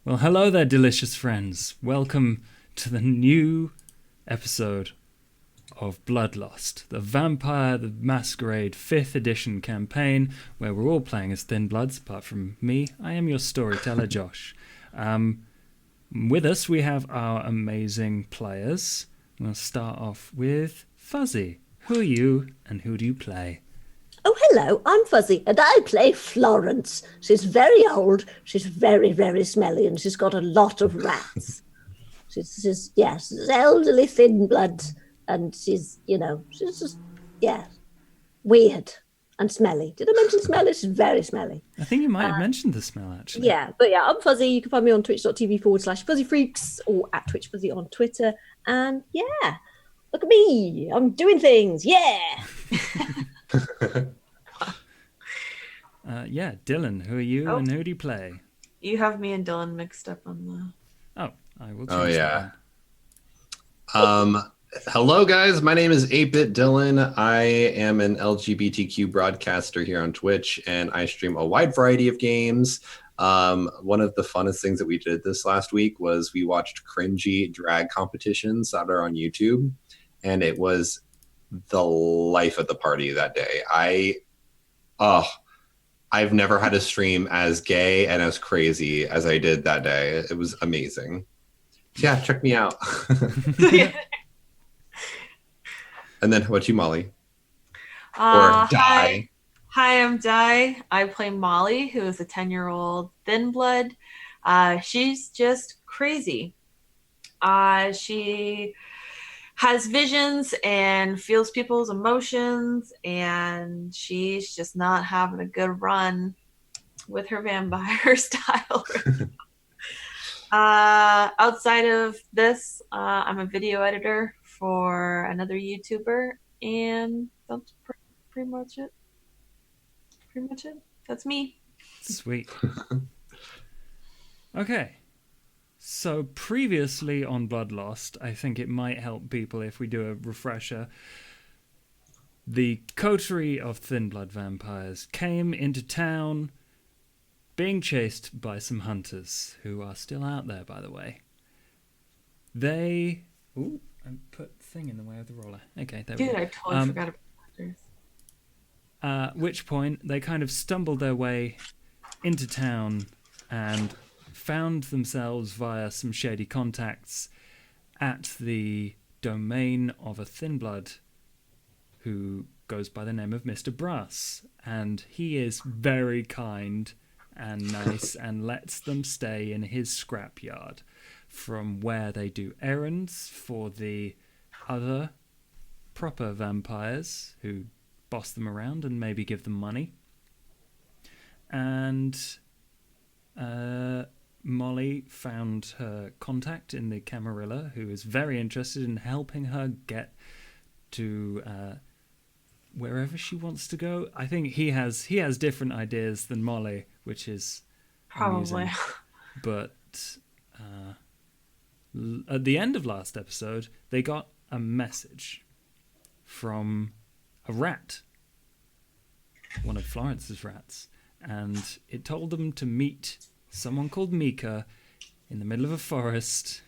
Well, hello there, delicious friends. Welcome to the new episode of Bloodlust, the Vampire the Masquerade 5th edition campaign, where we're all playing as Thin Bloods, apart from me. I am your storyteller, Josh. With us, we have our amazing players. We'll start off with Fuzzy. Who are you, and who do you play? Oh, hello, I'm Fuzzy, and I play Florence. She's very old, she's very, very smelly, and she's got a lot of rats. she's elderly thin blood, and she's just, yeah, weird and smelly. Did I mention smelly? She's very smelly. I think you might have mentioned the smell, actually. Yeah, I'm Fuzzy. You can find me on twitch.tv/FuzzyFreaks or at Twitch Fuzzy on Twitter. And yeah, look at me. I'm doing things. Yeah. Dylan, who are you and who do you play? You have me and Dylan mixed up on the... Oh, I will change that. Hello, guys. My name is 8-Bit Dylan. I am an LGBTQ broadcaster here on Twitch, and I stream a wide variety of games. One of the funnest things that we did this last week was we watched cringy drag competitions that are on YouTube, and it was the life of the party that day. I've never had a stream as gay and as crazy as I did that day. It was amazing. Yeah, check me out. And then how about you, Molly? Or Di? Hi, I'm Di. I play Molly, who is a 10-year-old thin blood. She's just crazy. She has visions and feels people's emotions, and she's just not having a good run with her vampire style. Outside of this, I'm a video editor for another YouTuber, and that's pretty much it. That's me. Sweet. Okay. So previously on Bloodlust, I think it might help people if we do a refresher. The coterie of thin blood vampires came into town being chased by some hunters who are still out there, by the way. They... Ooh, I put the thing in the way of the roller. Okay, there we go. Dude, I totally forgot about hunters. At which point, they kind of stumbled their way into town and found themselves via some shady contacts at the domain of a thin blood who goes by the name of Mr. Brass. And he is very kind and nice and lets them stay in his scrapyard, from where they do errands for the other proper vampires who boss them around and maybe give them money. And Molly found her contact in the Camarilla, who is very interested in helping her get to wherever she wants to go. I think he has different ideas than Molly, which is probably amusing. But at the end of last episode, they got a message from a rat, one of Florence's rats, and it told them to meet someone called Mika in the middle of a forest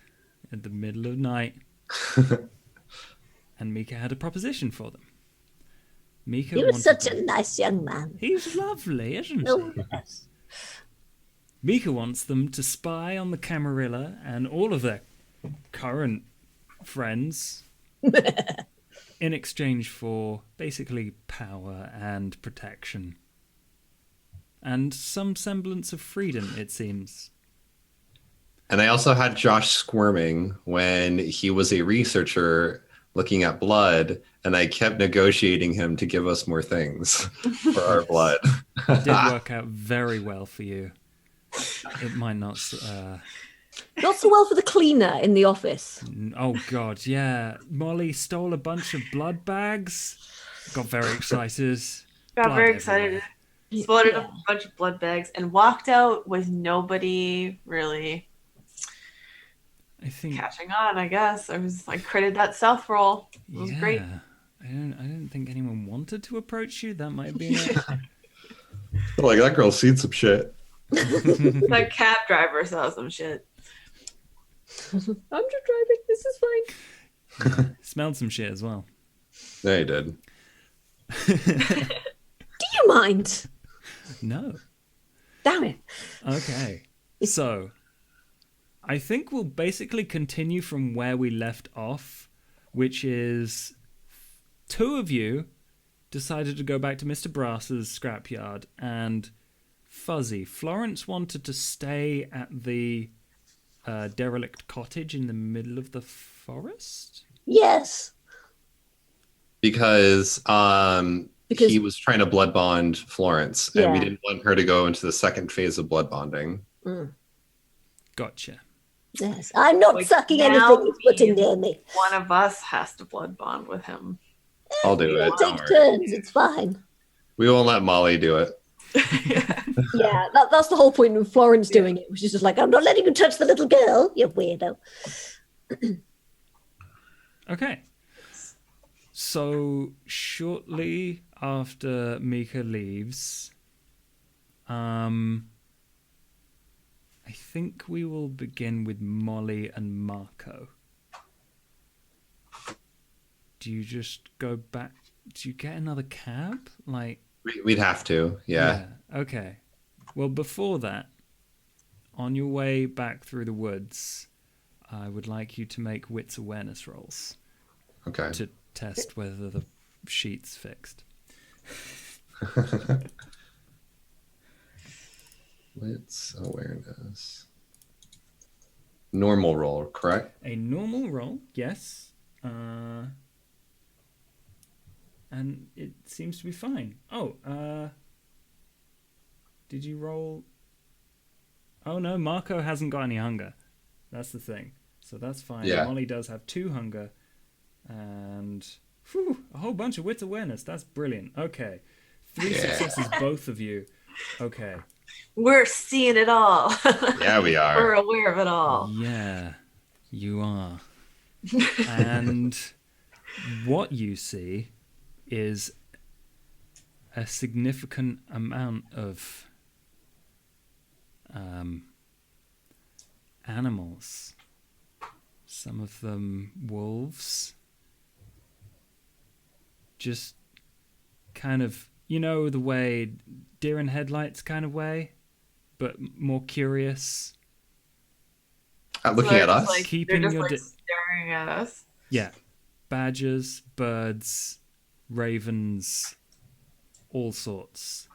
at the middle of night. And Mika had a proposition for them. Mika He was such a nice young man. He's lovely, isn't he? Oh, yes. Mika wants them to spy on the Camarilla and all of their current friends in exchange for basically power and protection. And some semblance of freedom, it seems. And I also had Josh squirming when he was a researcher looking at blood, and I kept negotiating him to give us more things for our blood. It did work out very well for you. It might not... Not so well for the cleaner in the office. Oh, God, yeah. Molly stole a bunch of blood bags. Got very excited. Got very excited. Exploded a bunch of blood bags and walked out with nobody really catching on, I guess. I critted that stealth roll. It was great. I didn't think anyone wanted to approach you. That might have been it. Like, that girl's seen some shit. The cab driver saw some shit. I'm just driving. This is fine. Smelled some shit as well. Yeah, he did. Do you mind? No. Damn it. Okay. So, I think we'll basically continue from where we left off, which is two of you decided to go back to Mr. Brass's scrapyard, and Fuzzy. Florence wanted to stay at the derelict cottage in the middle of the forest? Yes. Because he was trying to blood bond Florence, and we didn't want her to go into the second phase of blood bonding. Gotcha. Yes. I'm not sucking anything he's putting near me. One of us has to blood bond with him. I'll do it. We'll take turns. It's fine. We won't let Molly do it. Yeah, that's the whole point of Florence doing it. She's just like, I'm not letting you touch the little girl, you weirdo. Okay. So shortly after Mika leaves, I think we will begin with Molly and Marco. Do you just go back? Do you get another cab? Like, we'd have to, yeah. Okay. Well, before that, on your way back through the woods, I would like you to make wits awareness rolls. Okay. To test whether the sheet's fixed. Wits awareness. Normal roll, correct? A normal roll, yes. And it seems to be fine. Did you roll? Oh no, Marco hasn't got any hunger. That's the thing. So that's fine. Yeah. Molly does have 2 hunger. And a whole bunch of wits awareness. That's brilliant. Okay. 3 successes, both of you. Okay. We're seeing it all. Yeah, we are. We're aware of it all. Yeah, you are. And what you see is a significant amount of animals. Some of them wolves. Just kind of, you know, the way deer in headlights kind of way, but more curious. Looking at us? Like, Keeping they're just your staring at us. Yeah. Badgers, birds, ravens, all sorts.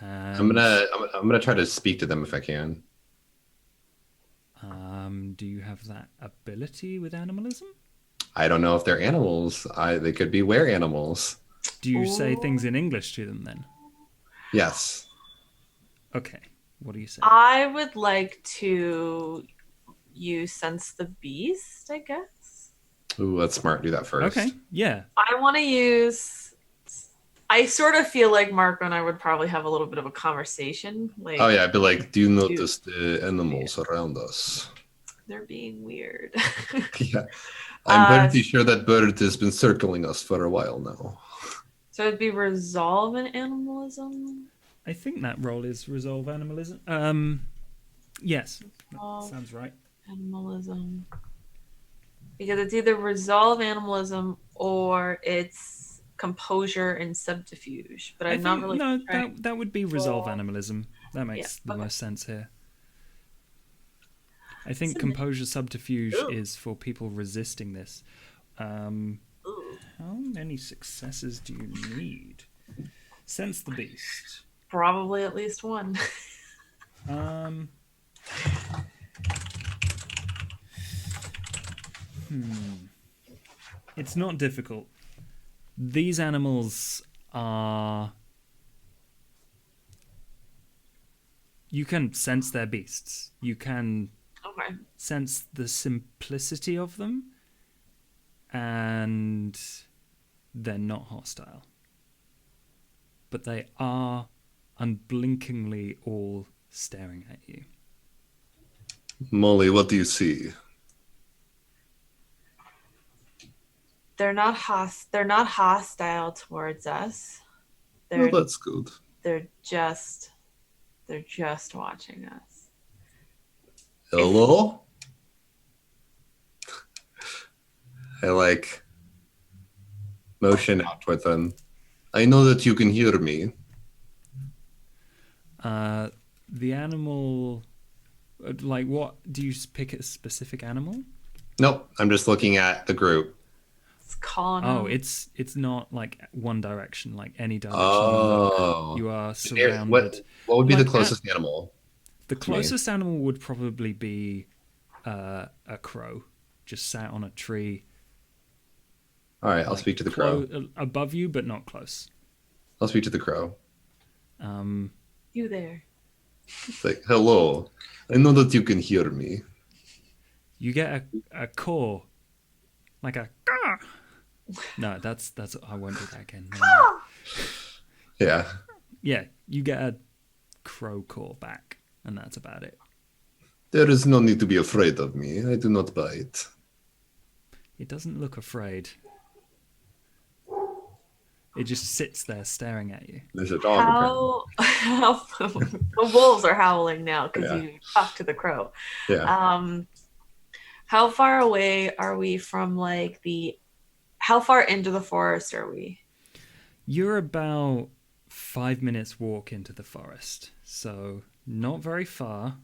I'm gonna try to speak to them if I can. Do you have that ability with animalism? I don't know if they're animals. They could be were animals. Do you say things in English to them then? Yes. Okay. What do you say? I would like to use Sense the Beast, I guess. Ooh, that's smart. Do that first. Okay. Yeah. I want to use... I sort of feel like Marco and I would probably have a little bit of a conversation. Like, Oh yeah, I'd be like, do you notice the animals around us? they're being weird. Yeah. I'm pretty sure that bird has been circling us for a while now. So it'd be resolve and animalism? I think that role is resolve animalism. Yes. Resolve Sounds right. Animalism. Because it's either resolve animalism or it's composure and subterfuge. But I'm not really No, sure. that would be resolve animalism. That makes the okay. most sense here. I think composure subterfuge is for people resisting this. How many successes do you need? Sense the Beast. Probably at least one. It's not difficult. These animals are... You can sense their beasts. You can Okay. sense the simplicity of them, and they're not hostile. But they are unblinkingly all staring at you. Molly, what do you see? They're not hostile towards us. Well, that's good. They're just They're just watching us. Hello? I like motion out with them. I know that you can hear me. The animal, like, what do you pick a specific animal? Nope, I'm just looking at the group. It's calling Oh, them. it's not like one direction, like any direction Oh. you are Here, surrounded. what would be Like the closest animal? The me? closest animal would probably be a crow, just sat on a tree. All right, I'll speak to the crow. Above you, but not close. I'll speak to the crow. You there. It's like, hello. I know that you can hear me. You get a caw, like a caw. No, that's I won't do that again. No. Yeah. Yeah, you get a crow caw back, and that's about it. There is no need to be afraid of me. I do not bite. It doesn't look afraid. It just sits there staring at you. There's a dog. How the wolves are howling now because Yeah. you talked to the crow. Yeah. How far away are we from how far into the forest are we? You're about 5 minutes walk into the forest, so not very far,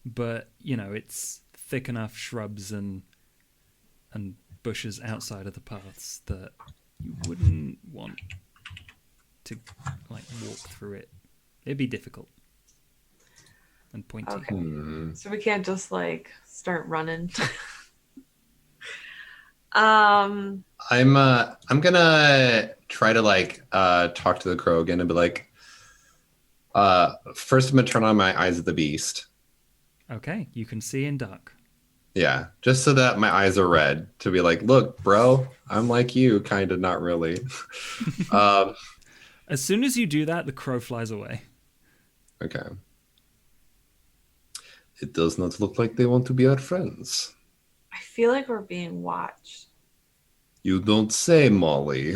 but it's thick enough shrubs and bushes outside of the paths that you wouldn't want to walk through it. It'd be difficult and pointy. Okay. So we can't just start running. I'm gonna try to talk to the crow again and be like, first I'm gonna turn on my eyes of the beast. Okay, you can see in dark. Yeah, just so that my eyes are red to be like, look, bro, I'm like you, kind of, not really. As soon as you do that, the crow flies away. Okay. It does not look like they want to be our friends. I feel like we're being watched. You don't say, Molly.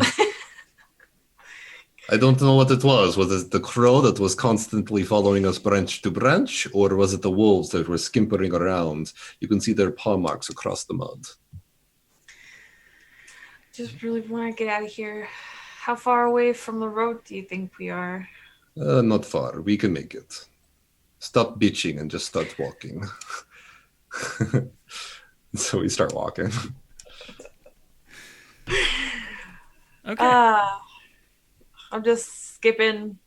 I don't know what it was. Was it the crow that was constantly following us branch to branch, or was it the wolves that were skimpering around? You can see their paw marks across the mud. Just really want to get out of here. How far away from the road do you think we are? Not far. We can make it. Stop bitching and just start walking. So we start walking. Okay. I'm just skipping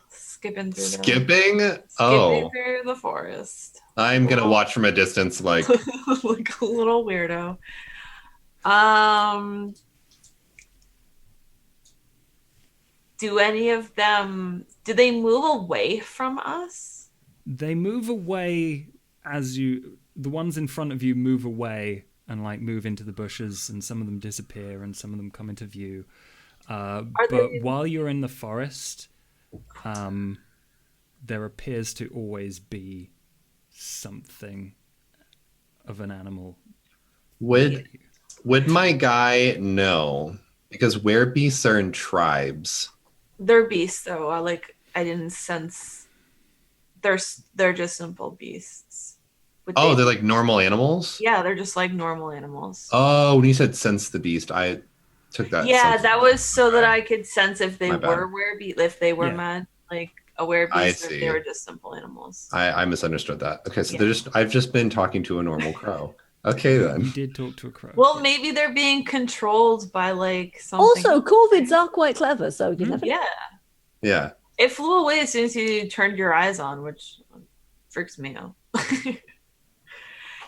through Skipping? through the forest. I'm going to watch from a distance like... like a little weirdo. Do any of them... Do they move away from us? They move away the ones in front of you move away and move into the bushes, and some of them disappear and some of them come into view. While you're in the forest, there appears to always be something of an animal. Would my guy know? Because beasts are in tribes. They're beasts, though. I didn't sense. They're just simple beasts. They're like normal animals? Yeah, they're just like normal animals. Oh, when you said sense the beast, I took that. Yeah, that was so that I could sense if they My bad. were werebeast, if they were mad, a werebeast, I or if see. they were just simple animals. I misunderstood that. Okay, so Yeah. I've just been talking to a normal crow. Okay, then. You did talk to a crow. Well, maybe they're being controlled by something. Also, corvids are quite clever, so you never know. Yeah, Yeah. it flew away as soon as you turned your eyes on, which freaks me out.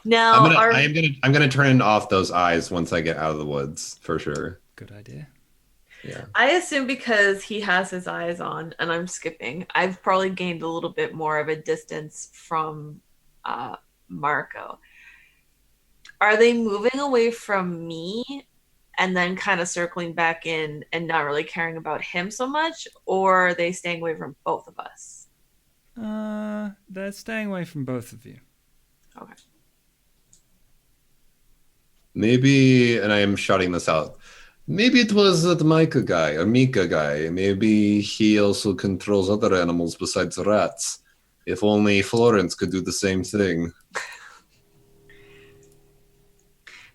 Now, I'm gonna turn off those eyes once I get out of the woods for sure. Good idea. Yeah. I assume because he has his eyes on and I'm skipping, I've probably gained a little bit more of a distance from Marco. Are they moving away from me and then kind of circling back in and not really caring about him so much, or are they staying away from both of us? They're staying away from both of you. Okay. Maybe, and I am shouting this out, Maybe it was that Mika guy, or Mika guy. Maybe he also controls other animals besides rats. If only Florence could do the same thing.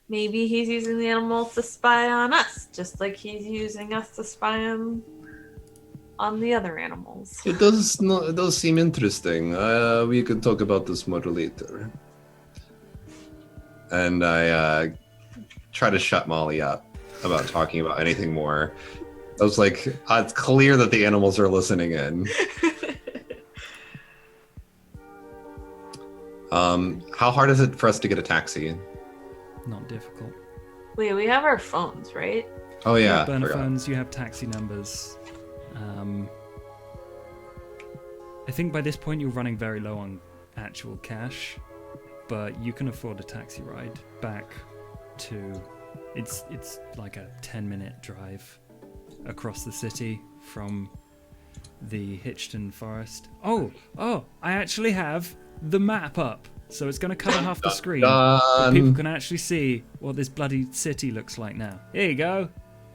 Maybe he's using the animals to spy on us, just like he's using us to spy on the other animals. It does seem interesting. We could talk about this more later. And I try to shut Molly up about talking about anything more. I was like, it's clear that the animals are listening in. How hard is it for us to get a taxi? Not difficult. Wait, we have our phones, right? Oh You yeah, have burner forgot. phones, you have taxi numbers. I think by this point you're running very low on actual cash, but you can afford a taxi ride back to... It's like a 10-minute drive across the city from the Hitchton Forest. Oh, I actually have the map up. So it's going to cover half the screen, but people can actually see what this bloody city looks like now. Here you go.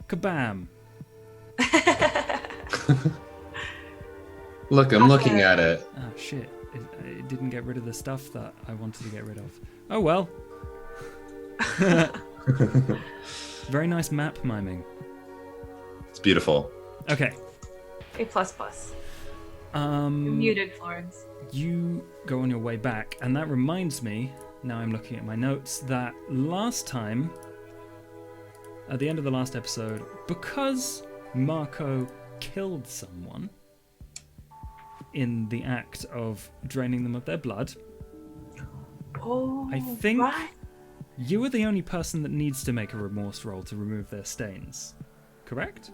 Kabam. Look, I'm looking at it. Oh, shit. It didn't get rid of the stuff that I wanted to get rid of. Oh, well. Very nice map miming. It's beautiful. Okay. A++. You're muted, Florence. You go on your way back, and that reminds me, now I'm looking at my notes, that last time, at the end of the last episode, because Marco killed someone in the act of draining them of their blood, Oh, I think right. you are the only person that needs to make a remorse roll to remove their stains. Correct?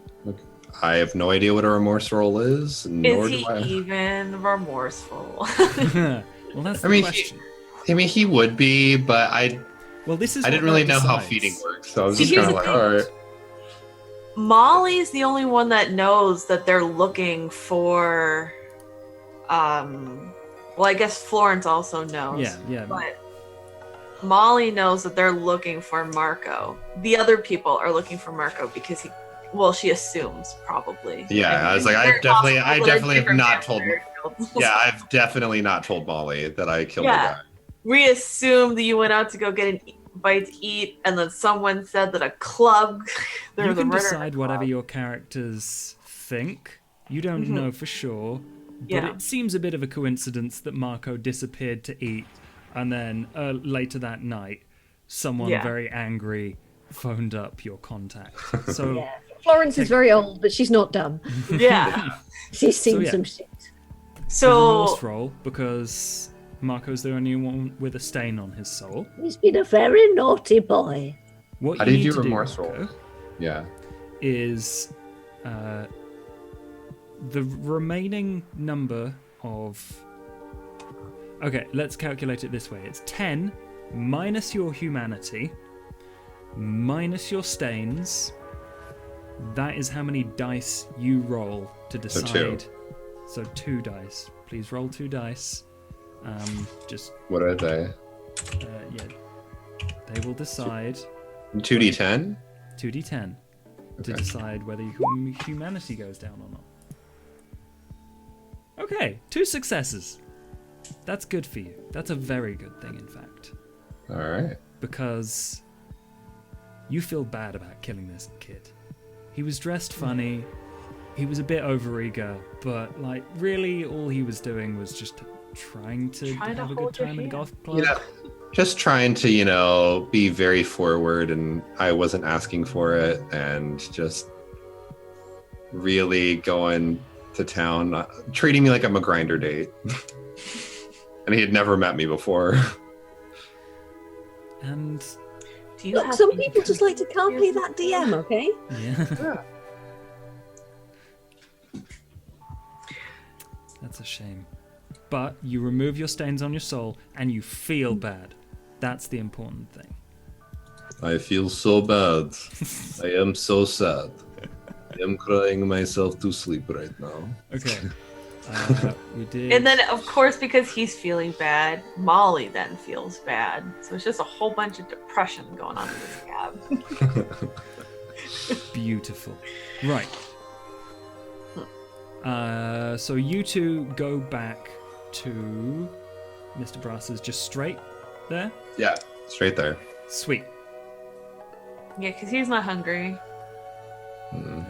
I have no idea what a remorse roll is, nor Is he do I. even remorseful? Well, that's the question. He would be, but Well, this is I what didn't really that know how decides. feeding works, so I was See, just here's kind of the like, thing. all right. Molly's the only one that knows that they're looking for. Well, I guess Florence also knows. Yeah. But Molly knows that they're looking for Marco. The other people are looking for Marco because he. Well, she assumes probably. Yeah, I was like, Very I definitely possible that a have different not told. vampire killed- Yeah, I've definitely not told Molly that I killed Yeah. the guy. We assumed that you went out to go get a bite to eat, and then someone said that a club. there You was a can murder in a decide whatever club. your characters think. You don't know for sure, but Yeah. it seems a bit of a coincidence that Marco disappeared to eat, and then later that night, someone Yeah. very angry phoned up your contact. So Yeah. Florence is very old, but she's not dumb. Yeah. She's seen yeah. some shit. the So remorse roll, because Marco's the only one with a stain on his soul. He's been a very naughty boy. What How you did need you to do, remorse Marco, roll? Yeah. is the remaining number of... Okay, let's calculate it this way. It's 10 minus your humanity minus your stains. That is how many dice you roll to decide. two. So 2 dice. Please roll 2 dice. Just, What are they? yeah. They will decide 2d10? 2d10 to Okay. decide whether your humanity goes down or not. Okay, 2 successes. That's good for you. That's a very good thing, in fact. All right. Because you feel bad about killing this kid. He was dressed funny. He was a bit overeager, but like really all he was doing was just trying to Trying to have a good hold your time at a hand. golf club. Yeah. Just trying to, be very forward, and I wasn't asking for it, and just really going to town, treating me like I'm a grinder date. And he had never met me before. And do you Look, have some any people just like to copy confused- that DM, okay? yeah. That's a shame. But you remove your stains on your soul and you feel bad. That's the important thing. I feel so bad. I am so sad. I am crying myself to sleep right now. Okay. We did. And then, of course, because he's feeling bad, Molly then feels bad. So it's just a whole bunch of depression going on in this cab. Beautiful. Right. So you two go back to Mr. Brass's just straight there? Yeah, straight there. Sweet. Yeah, because he's not hungry.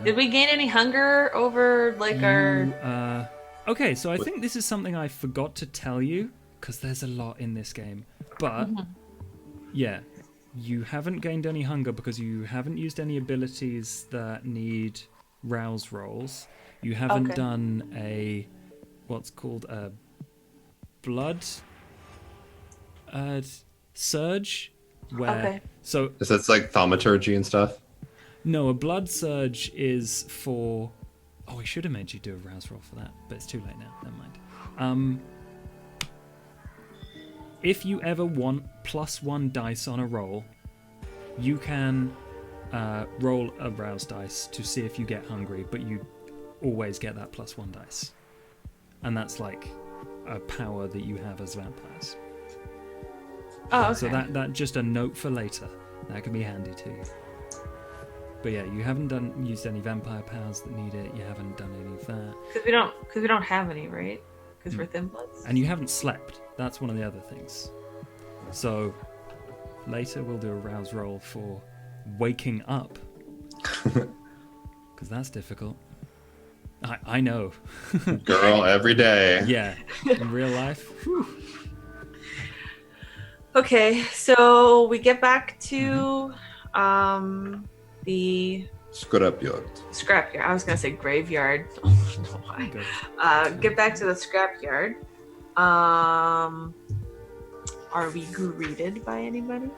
Did we gain any hunger over our... Okay, so I think this is something I forgot to tell you, because there's a lot in this game. But, yeah, you haven't gained any hunger because you haven't used any abilities that need rouse rolls. You haven't done what's called a blood surge, where... So it's like thaumaturgy and stuff? No, a blood surge is for... Oh, I should have made you do a rouse roll for that, but it's too late now. Never mind. If you ever want +1 dice on a roll, you can roll a rouse dice to see if you get hungry, but you always get that +1 dice. And that's like a power that you have as vampires. Oh, okay. So that just a note for later. That can be handy to you. But yeah, you haven't used any vampire powers that need it. You haven't done any of that. Because we don't have any, right? Because we're Thin-Bloods. And you haven't slept. That's one of the other things. So later we'll do a rouse roll for waking up. Because that's difficult. I know. Girl, every day. Yeah. In real life. Whew. Okay, so we get back to the scrapyard. I was gonna say graveyard. I don't know why. Get back to the scrapyard. Are we greeted by anybody?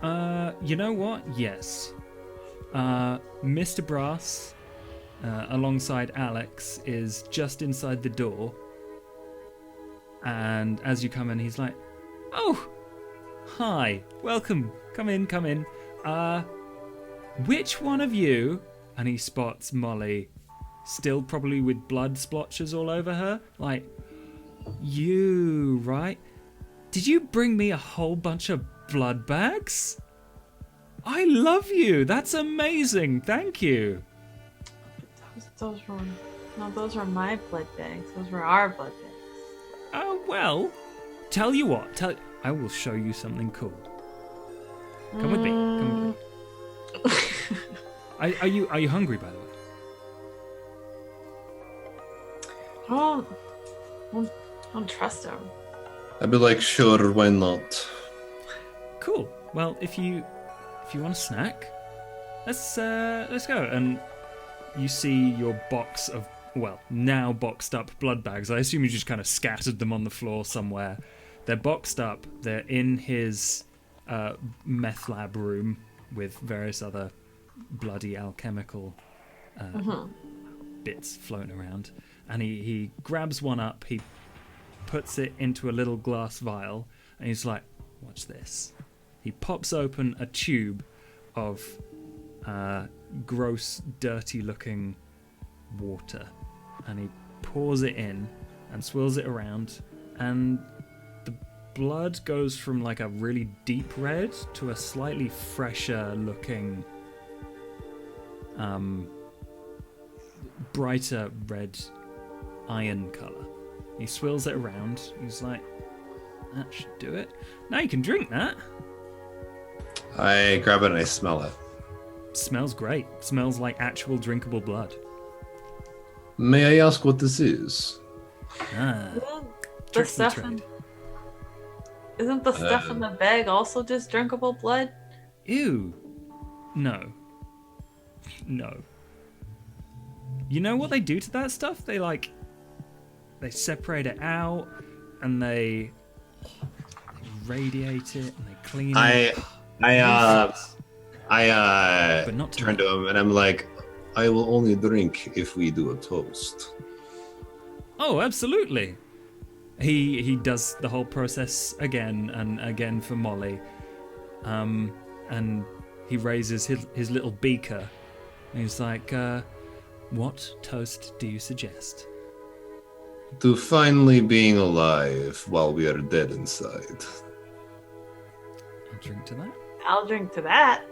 You know what? Yes. Mr. Brass, alongside Alex, is just inside the door. And as you come in, he's like, "Oh, hi, welcome. Come in. Which one of you?" And he spots Molly, still probably with blood splotches all over her. Like, "You, right? Did you bring me a whole bunch of blood bags? I love you. That's amazing. Thank you." Those were my blood bags. Those were our blood bags. Oh, well, tell you what. I will show you something cool. Come with me. Are you hungry, by the way? I don't trust him. I'd be like, sure, why not? Cool. Well, if you want a snack, let's go. And you see your box of, well, now boxed up blood bags. I assume you just kind of scattered them on the floor somewhere. They're boxed up. They're in his meth lab room with various other bloody alchemical bits floating around. And he grabs one up. He puts it into a little glass vial, and he's like, "Watch this." He pops open a tube of gross, dirty-looking water, and he pours it in and swirls it around, and the blood goes from like a really deep red to a slightly fresher-looking, brighter red iron color. He swirls it around. He's like, "That should do it. Now you can drink that." I grab it and I smell it. Smells great. Smells like actual drinkable blood. May I ask what this is? The stuff isn't the stuff in the bag also just drinkable blood? Ew. No. You know what they do to that stuff? They separate it out and they radiate it and they clean it. I but not turn to him and I'm like, "I will only drink if we do a toast." Oh, absolutely. He does the whole process again and again for Molly. And he raises his little beaker and he's like, "What toast do you suggest?" To finally being alive while we are dead inside. I'll drink to that. I'll drink to that.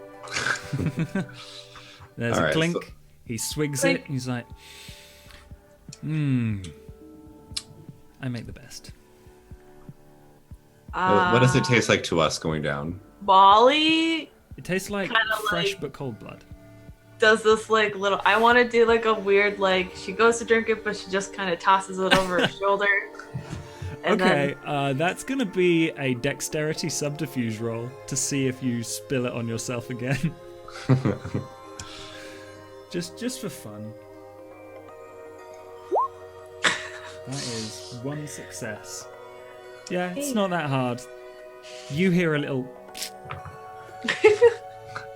There's All a right, clink. so- He swigs Clink. it. He's like, I make the best. What does it taste like to us going down? Molly It tastes like Kinda fresh like- but cold blood. does this like little. I want to do like a weird like she goes to drink it, but she just kind of tosses it over her shoulder. And Okay, that's gonna be a dexterity subterfuge roll to see if you spill it on yourself again. just for fun. That is one success. Yeah, it's not that hard. You hear a little,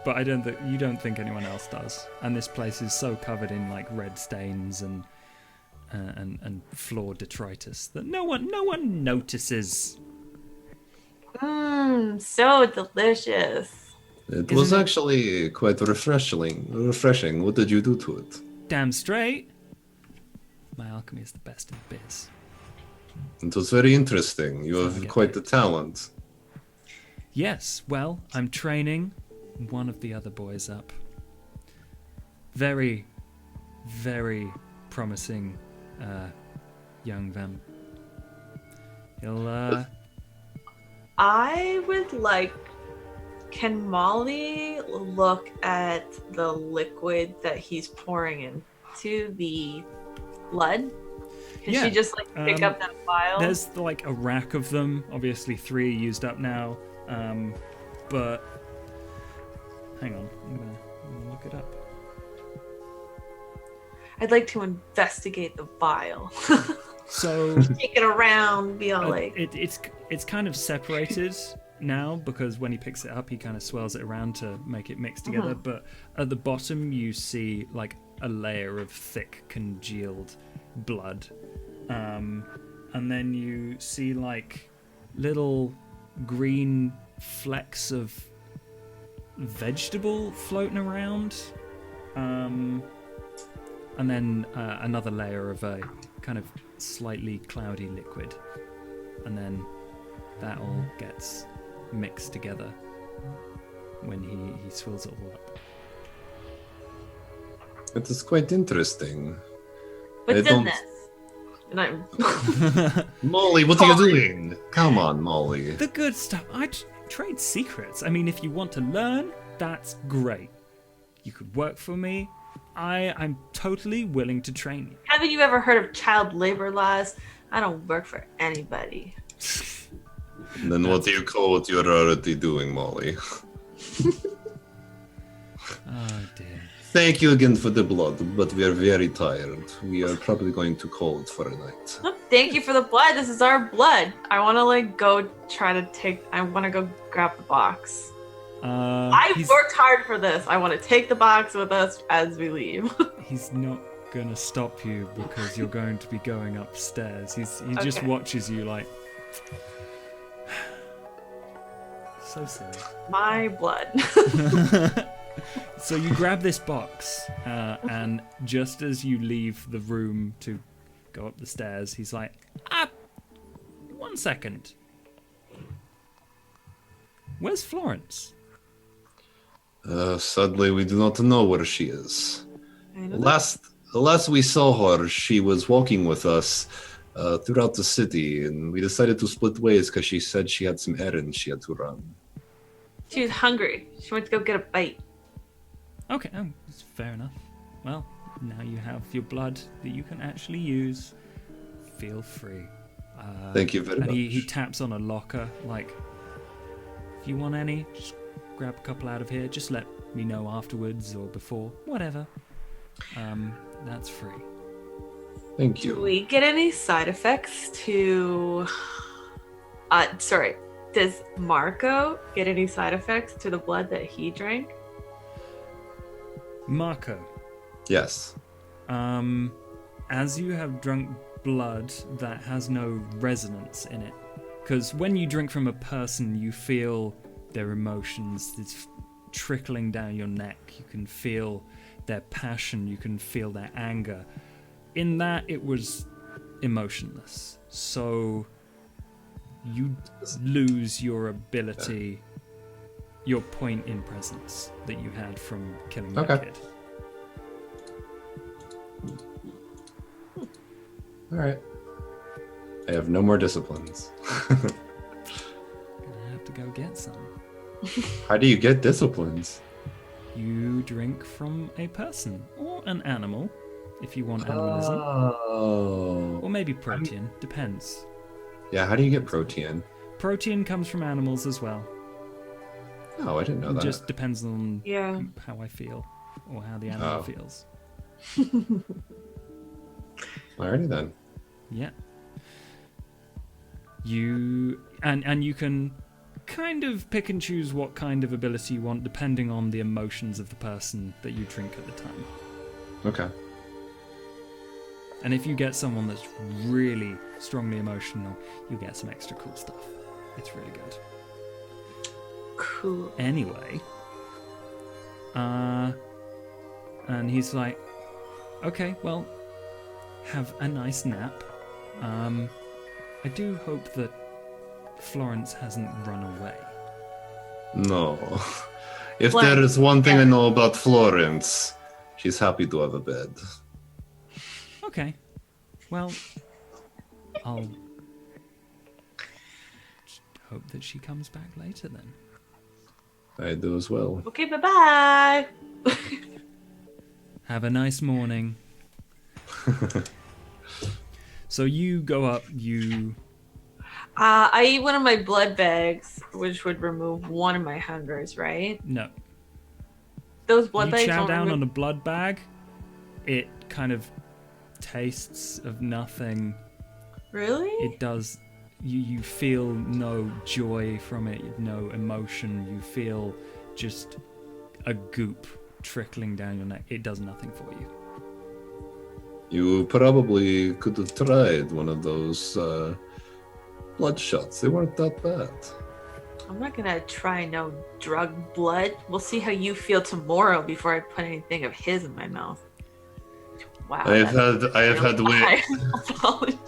but you don't think anyone else does. And this place is so covered in like red stains and floor detritus that no one notices. So delicious. It was actually quite refreshing. What did you do to it? Damn straight. My alchemy is the best in the biz. It was very interesting. You have get quite the talent. Yes, well, I'm training one of the other boys up. Very, very promising young vamp. He'll, I would like. Can Molly look at the liquid that he's pouring into the blood? Can Yeah, she just like pick up that vial? There's like a rack of them. Obviously, 3 are used up now. But hang on, I'm gonna look it up. I'd like to investigate the vial. So Take it around, be all like. it's kind of separated now because when he picks it up, he kind of swirls it around to make it mix together. But at the bottom, you see like a layer of thick congealed blood, and then you see like little green flecks of vegetable floating around, and then another layer of a kind of slightly cloudy liquid, and then that all gets mixed together when he swirls it all up. It is quite interesting. What's I in this? And I'm. Molly, what are you doing? Come on, Molly. The good stuff. I trade secrets. I mean, if you want to learn, that's great. You could work for me. I'm totally willing to train you. Haven't you ever heard of child labor laws? I don't work for anybody. Then what do you call what you're already doing, Molly? Oh dear. Thank you again for the blood, but we are very tired. We are probably going to call it for a night. Oh, thank you for the blood. This is our blood. I want to like go try to take. I want to go grab the box. I worked hard for this. I want to take the box with us as we leave. He's not gonna stop you because you're going to be going upstairs. He just Okay. watches you like. So silly. My blood. So you grab this box, and just as you leave the room to go up the stairs, he's like, 1 second. Where's Florence? Sadly, we do not know where she is. I know that. Last we saw her, she was walking with us throughout the city, and we decided to split ways because she said she had some errands she had to run. She was hungry. She went to go get a bite. Okay, that's fair enough. Well, now you have your blood that you can actually use. Feel free. Thank you very and much. he taps on a locker, like, if you want any, just grab a couple out of here. Just let me know afterwards or before, whatever. That's free. Thank Do you. we get any side effects to? Sorry. Does Marco get any side effects to the blood that he drank? Marco, Yes. as you have drunk blood that has no resonance in it, because when you drink from a person, you feel their emotions. It's trickling down your neck. You can feel their passion. You can feel their anger. In that, it was emotionless. So you lose your ability your point in presence that you had from killing that Okay. kid. All right. I have no more disciplines. Gonna have to go get some. How do you get disciplines? You drink from a person or an animal, if you want animalism, Oh. or maybe protein. Depends. Yeah, how do you get protein? Protein comes from animals as well. Oh, I didn't know It that. just depends on Yeah. how I feel or how the animal Oh. feels. Alrighty then. Yeah. You and you can kind of pick and choose what kind of ability you want depending on the emotions of the person that you drink at the time. Okay. And if you get someone that's really strongly emotional, you get some extra cool stuff. It's really good. Cool. Anyway, and he's like, okay, well, have a nice nap. I do hope that Florence hasn't run away. No. If Florence, there is one thing yeah. I know about Florence, she's happy to have a bed. Okay, well, I'll hope that she comes back later then. I do as well. Okay, bye-bye. Have a nice morning. So you go up, I eat one of my blood bags, which would remove one of my hungers, right? no. Those blood You bags chow don't down remove... on a blood bag, it kind of tastes of nothing. Really? It does. You feel no joy from it, no emotion. You feel just a goop trickling down your neck. It does nothing for you. You probably could have tried one of those blood shots. They weren't that bad. I'm not gonna try no drug blood. We'll see how you feel tomorrow before I put anything of his in my mouth. Wow. I have had way. Apology.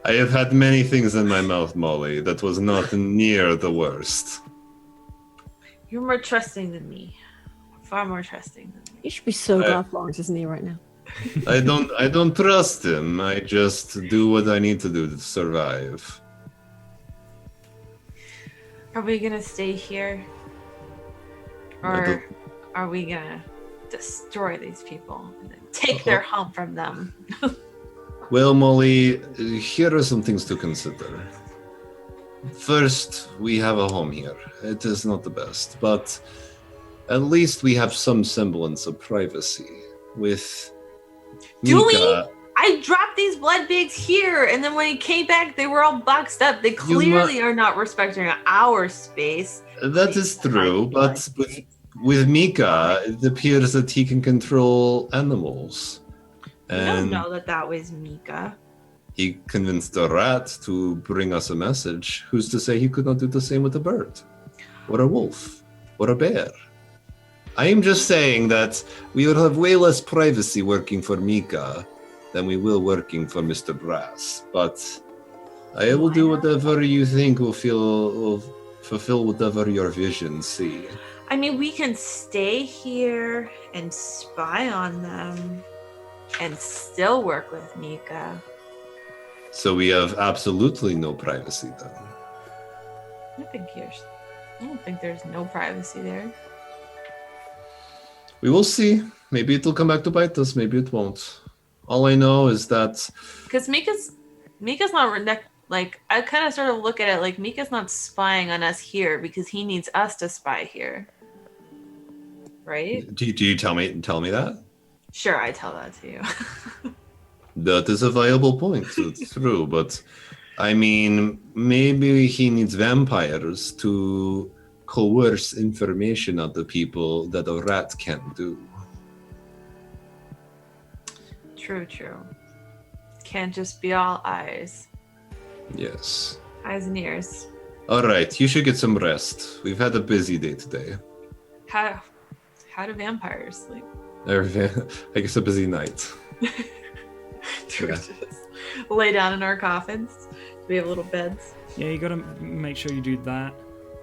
I have had many things in my mouth, Molly. That was not near the worst. You're more trusting than me. Far more trusting than me. You should be so glad Florence isn't here right now. I don't trust him. I just do what I need to do to survive. Are we gonna stay here? I Or don't- are we gonna destroy these people and then take their home from them? Well, Molly, here are some things to consider. First, we have a home here. It is not the best, but at least we have some semblance of privacy. With Do Mika, I dropped these blood bags here, and then when he came back, they were all boxed up. They clearly are not respecting our space. that is true, but with Mika, it appears that he can control animals. We don't And know that was Mika. he convinced a rat to bring us a message. Who's to say he could not do the same with a bird? Or a wolf? Or a bear? I am just saying that we will have way less privacy working for Mika than we will working for Mr. Brass. But I will do whatever you think will fulfill whatever your visions see. I mean, we can stay here and spy on them and still work with Mika. So we have absolutely no privacy then. I don't think there's no privacy there. We will see. Maybe it'll come back to bite us. Maybe it won't. All I know is that Because Mika's not like, I kind of sort of look at it like Mika's not spying on us here because he needs us to spy here, right? Do you tell me that? Sure, I tell that to you. That is a viable point. It's true, but I mean, maybe he needs vampires to coerce information out of people that a rat can't do. True. Can't just be all eyes. Yes. Eyes and ears. All right, you should get some rest. We've had a busy day today. How do vampires sleep? I guess a busy night. Do we Yeah. just lay down in our coffins? Do we have little beds? Yeah, you gotta make sure you do that.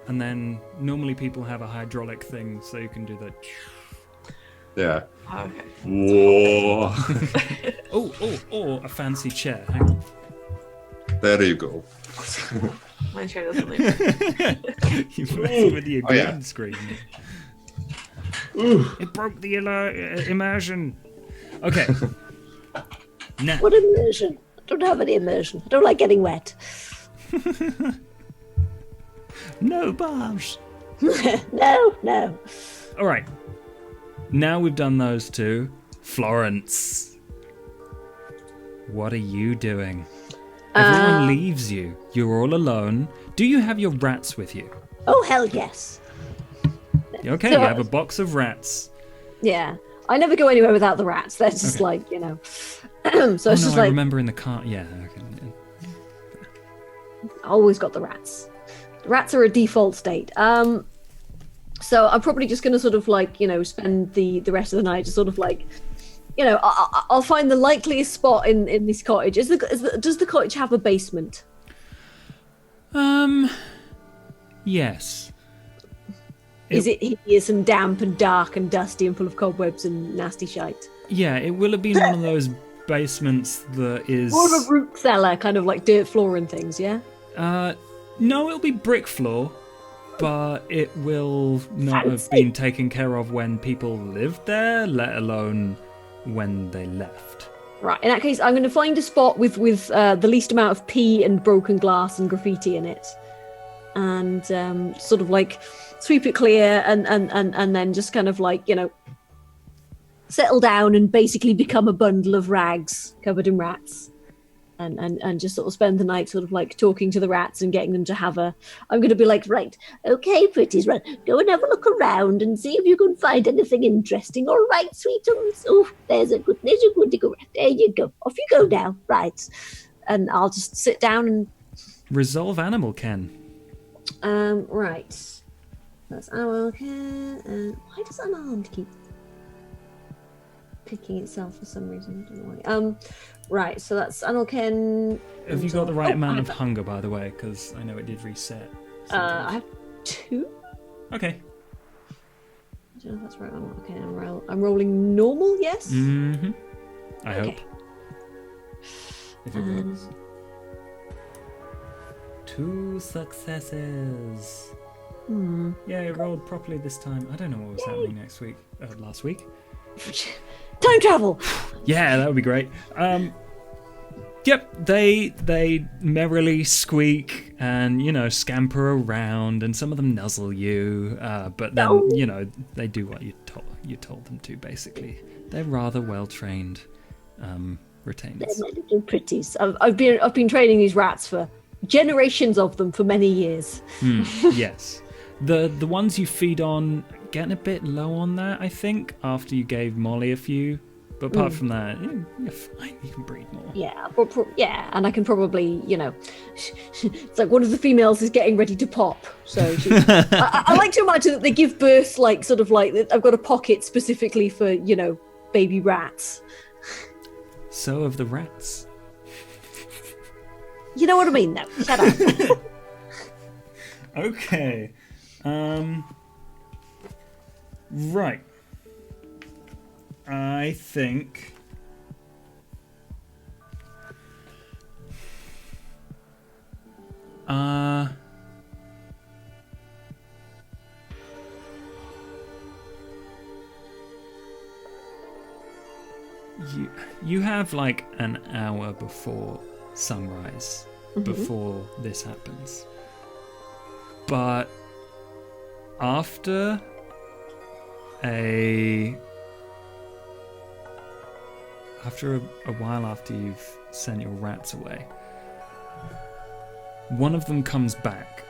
and then normally people have a hydraulic thing, so you can do the. Yeah. Okay. Whoa. Oh, a fancy chair. Hang on. There you go. My chair doesn't leave. You're messing with your Oh, yeah. green screen. Ooh. It broke the immersion. Okay. Now. What immersion? I don't have any immersion. I don't like getting wet. No bars. No. All right. Now we've done those two. Florence. What are you doing? Everyone leaves you. You're all alone. Do you have your rats with you? Oh, hell yes. Okay, So- you have a box of rats. Yeah. I never go anywhere without the rats. They're just Okay. like, so Oh, it's no, just I like, remember in the car. Yeah, okay. always got the rats. The rats are a default state. So I'm probably just going to sort of like, spend the rest of the night just sort of like, I'll find the likeliest spot in this cottage. Does the cottage have a basement? Yes. Is it hideous and damp and dark and dusty and full of cobwebs and nasty shite? Yeah, it will have been one of those basements that is. More of a root cellar, kind of like dirt floor and things, yeah? No, it'll be brick floor, but it will not have Fancy. been taken care of when people lived there, let alone when they left. Right, in that case, I'm going to find a spot with the least amount of pee and broken glass and graffiti in it. And sort of like sweep it clear and then just kind of like, settle down and basically become a bundle of rags covered in rats. And just sort of spend the night sort of like talking to the rats and getting them to have I'm going to be like, right, Okay, pretties, right. Go and have a look around and see if you can find anything interesting. All right, sweetums. Oh, there's a goodie go. There you go. Off you go now. Right. and I'll just sit down and Resolve animal, Ken. right. That's animal care. Why does unarmed keep picking itself for some reason? I don't know why. Right. So that's animal care. Have you got the right Oh, amount I of have- hunger, by the way? Because I know it did reset. I have 2. Okay. I don't know if that's right or not. Okay, I'm rolling normal. Yes. Mm-hmm. I Okay. hope. If it works. 2 successes. Yeah, it rolled properly this time. I don't know what was happening last week. Time travel. Yeah, that would be great. Yep, they merrily squeak and, scamper around, and some of them nuzzle you, but then, they do what you told them to, basically. They're rather well-trained They're retainers. my little pretties. I've been training these rats for generations of them for many years. Yes. The ones you feed on, getting a bit low on that, I think, after you gave Molly a few. But apart from that, you're fine. You can breed more. Yeah, yeah, and I can probably, it's like one of the females is getting ready to pop. So I like to imagine that they give birth like sort of like I've got a pocket specifically for baby rats. So have the rats. You know what I mean, though. Shut up. Okay. Right. I think you have like an hour before sunrise before this happens. But after a while after you've sent your rats away, one of them comes back,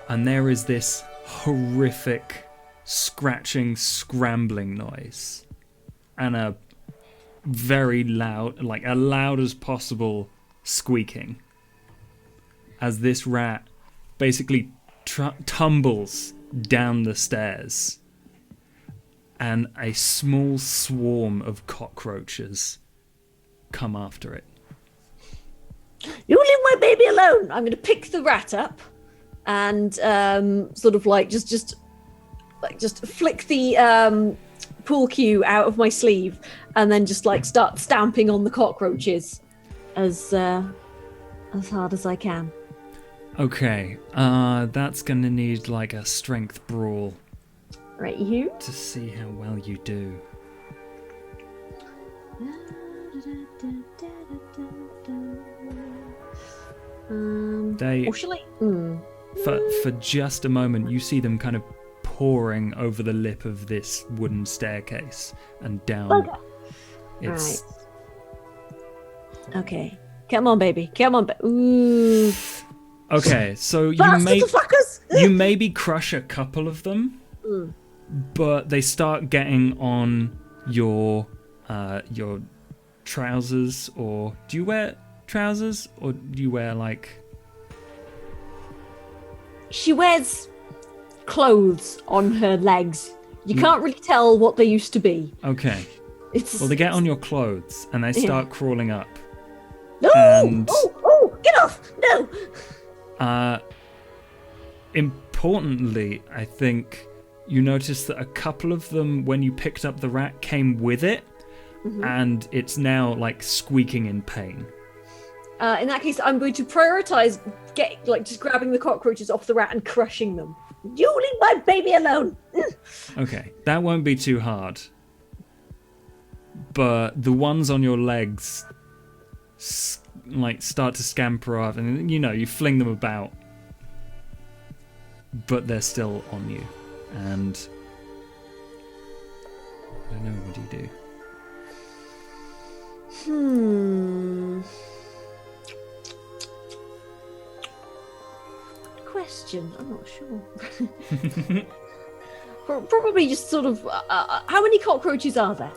and there is this horrific scratching, scrambling noise, and a very loud, like a loud as possible squeaking, as this rat basically tumbles down the stairs, and a small swarm of cockroaches come after it. You leave my baby alone. I'm going to pick the rat up and sort of like just flick the pool cue out of my sleeve, and then just like start stamping on the cockroaches as hard as I can. Okay, that's gonna need like a strength brawl Right, you. to see how well you do. They, Or shall I? for just a moment, you see them kind of pouring over the lip of this wooden staircase and down. Okay. It's Okay. Come on, baby. Come on. Ooh. okay. So Fuckers! you maybe crush a couple of them, but they start getting on your trousers. Or do you wear trousers, or do you wear like? She wears clothes on her legs. You can't really tell what they used to be. Okay. It's Well, they get on your clothes and they start crawling up. No! And- Oh, get off! No! Importantly, I think you notice that a couple of them, when you picked up the rat, came with it, and it's now like squeaking in pain. in that case, I'm going to prioritize just grabbing the cockroaches off the rat and crushing them. You leave my baby alone! Okay, that won't be too hard. But the ones on your legs start to scamper off, and you fling them about, but they're still on you. And I don't know, what do you do? Good question. I'm not sure. Probably just sort of. How many cockroaches are there?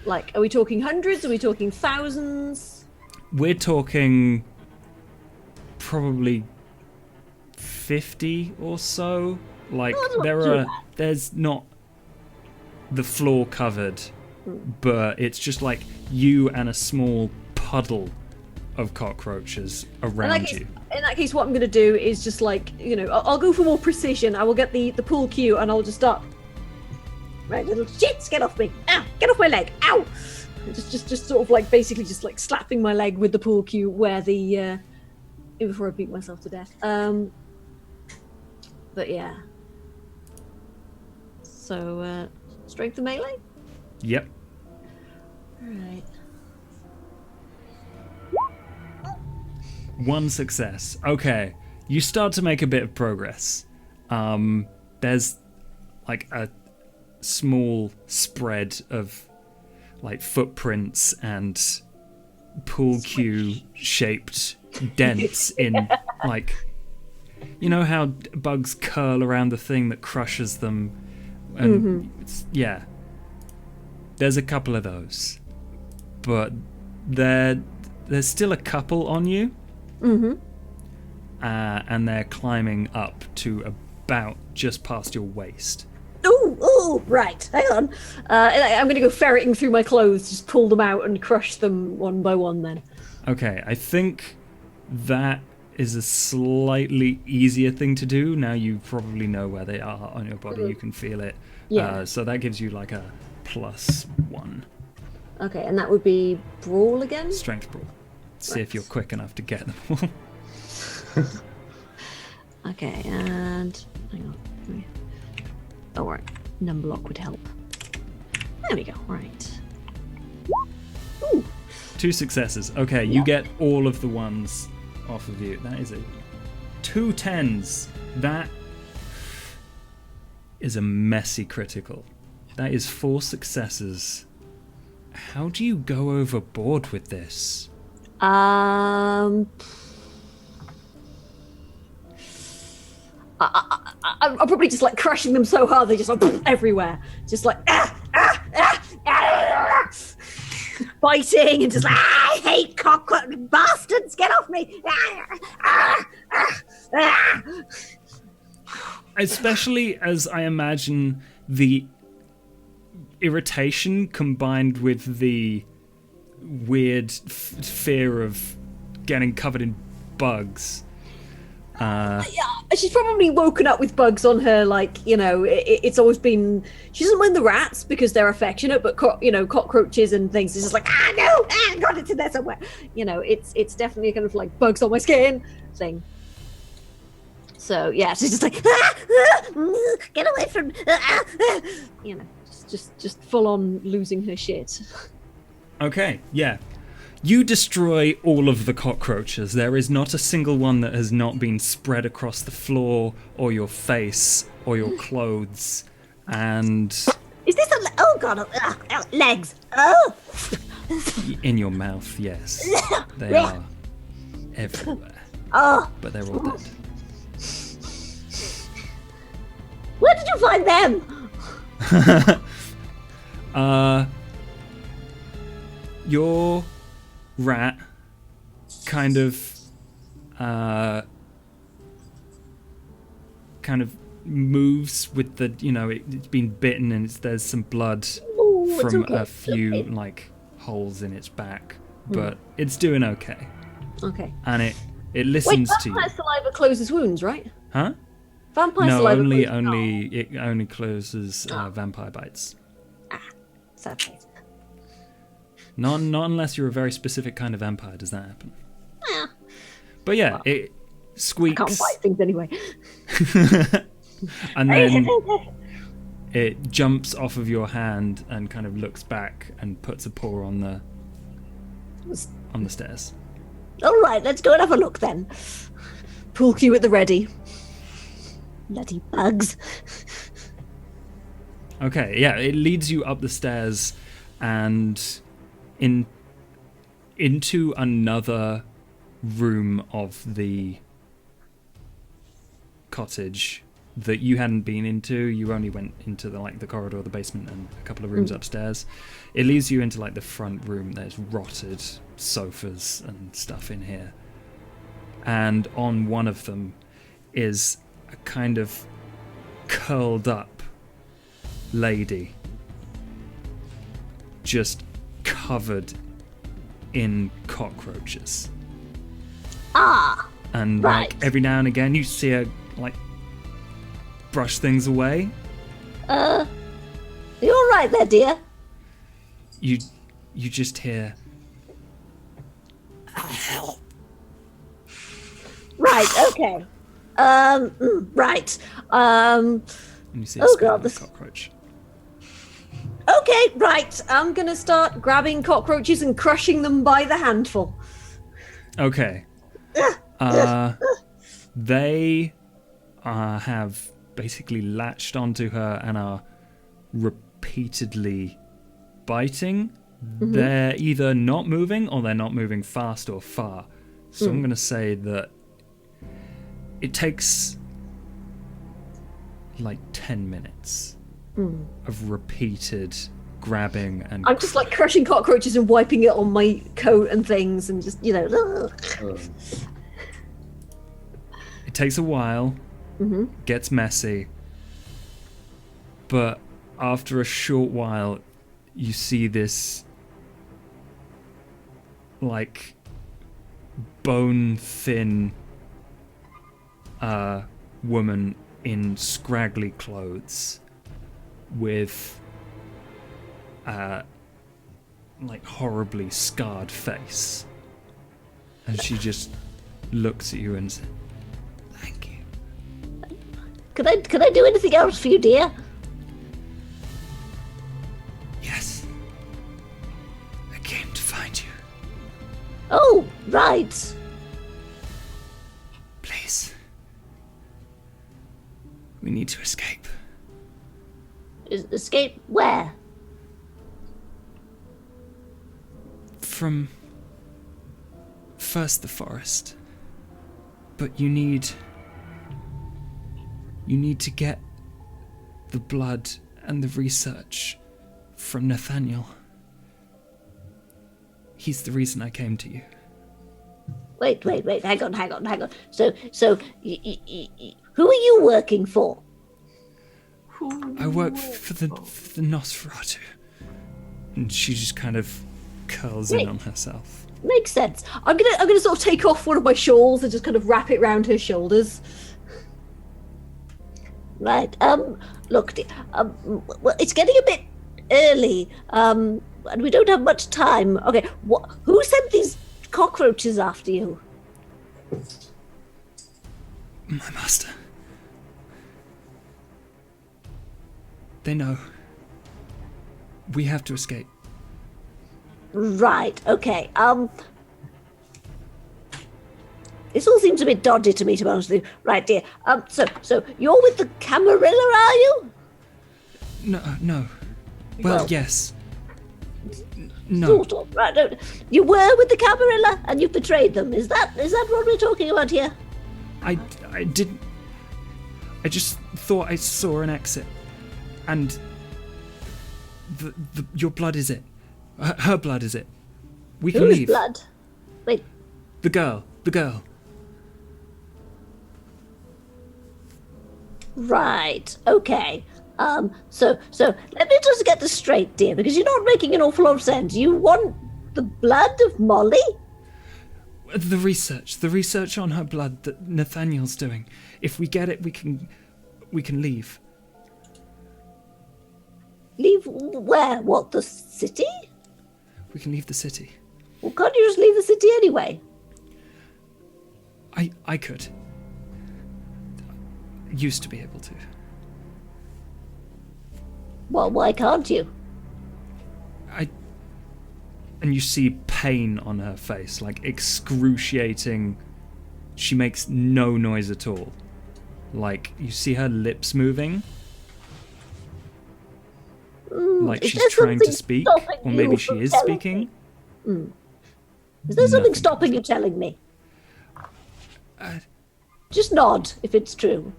Like, are we talking hundreds? Are we talking thousands? We're talking probably 50 or so. Like, there's not the floor covered, but it's just like you and a small puddle of cockroaches around you. In that case, what I'm going to do is just like, I'll go for more precision. I will get the pool cue and I'll just start. Right, little shits, get off me! Ow! Get off my leg! Ow! Just sort of like basically just like slapping my leg with the pool cue where the before I beat myself to death. But yeah. So strength of melee? Yep. Alright. One success. Okay. You start to make a bit of progress. There's like a small spread of like footprints and pool cue shaped dents in like, you know how bugs curl around the thing that crushes them, and there's a couple of those, but there's still a couple on you, and they're climbing up to about just past your waist. Oh, right. Hang on. I'm going to go ferreting through my clothes, just pull them out and crush them one by one then. Okay, I think that is a slightly easier thing to do. Now you probably know where they are on your body. You can feel it. Yeah. So that gives you like a +1. Okay, and that would be brawl again? Strength brawl. See if you're quick enough to get them all. Okay, and hang on. Oh, right. Number lock would help. There we go. Right. Ooh. 2 successes. Okay, you get all of the ones off of you. That is 2 10s. That is a messy critical. That is 4 successes. How do you go overboard with this? I'm probably just like crushing them so hard they just like everywhere, just like Biting and just like, I hate cockroach bastards, get off me! Especially as I imagine the irritation combined with the weird fear of getting covered in bugs. She's probably woken up with bugs on her, like, you know, it's always been... She doesn't mind the rats because they're affectionate, but, cockroaches and things, it's just like, no, God, it's in there somewhere. You know, it's definitely kind of like bugs on my skin thing. So, yeah, she's just like, get away from... You know, just full on losing her shit. Okay, yeah. You destroy all of the cockroaches. There is not a single one that has not been spread across the floor or your face or your clothes. And... Is this oh God, legs. Oh! In your mouth, yes. They are everywhere. Oh! But they're all dead. Where did you find them? Your rat kind of moves with the, it's been bitten and there's some blood from okay. a few like holes in its back, but it's doing okay. Okay. And it listens to you. Vampire saliva closes wounds, right? Huh? Vampire No, saliva it only closes vampire bites. Sad face. Not unless you're a very specific kind of vampire does that happen. Yeah. But yeah, it squeaks. I can't bite things anyway. And then it jumps off of your hand and kind of looks back and puts a paw on the stairs. All right, let's go and have a look then. Pool cue at the ready. Bloody bugs. Okay, yeah, it leads you up the stairs and into another room of the cottage that you hadn't been into. You only went into the corridor, the basement, and a couple of rooms upstairs. It leads you into like the front room. There's rotted sofas and stuff in here, and on one of them is a kind of curled up lady, just covered in cockroaches. And right. like every now and again you see her like brush things away. You all right there, dear? You just hear Right, okay. Right. and you see a God, this cockroach. Okay, right. I'm gonna start grabbing cockroaches and crushing them by the handful. Okay. They have basically latched onto her and are repeatedly biting. Mm-hmm. They're either not moving or they're not moving fast or far. So I'm going to say that it takes like 10 minutes of repeated grabbing and... I'm just like crushing cockroaches and wiping it on my coat and things and just, It takes a while, gets messy, but after a short while, you see this like bone-thin woman in scraggly clothes with like horribly scarred face, and she just looks at you and says, "Thank you." Could I do anything else for you, dear? Yes. I came to find you. Oh, right. Please. We need to escape. Escape where? From first the forest. But you need to get the blood and the research from Nathaniel. He's the reason I came to you. Wait, hang on. So, who are you working for? I work for the Nosferatu. And she just kind of curls in on herself. Makes sense. I'm gonna sort of take off one of my shawls and just kind of wrap it around her shoulders. Right. Look, well, it's getting a bit early. And we don't have much time. Okay. Who sent these cockroaches after you? My master. They know. We have to escape. Right. Okay. This all seems a bit dodgy to me, to be honest with you. Right, dear. So you're with the Camarilla, are you? No. Well, yes. No. Sort of. Right. No, you were with the Camarilla, and you betrayed them. Is that what we're talking about here? I didn't. I just thought I saw an exit, and your blood is it. Her blood is it. We can Whose leave. blood? Wait. The girl. Right. Okay. So let me just get this straight, dear, because you're not making an awful lot of sense. You want the blood of Molly? The research on her blood that Nathaniel's doing. If we get it, we can leave. Leave where? What, the city? We can leave the city. Well, can't you just leave the city anyway? I could. Used to be able to. Well, why can't you? And you see pain on her face, like excruciating. She makes no noise at all. Like, you see her lips moving. Like she's trying to speak, or maybe she is speaking. Is there something stopping you telling me? Just nod if it's true.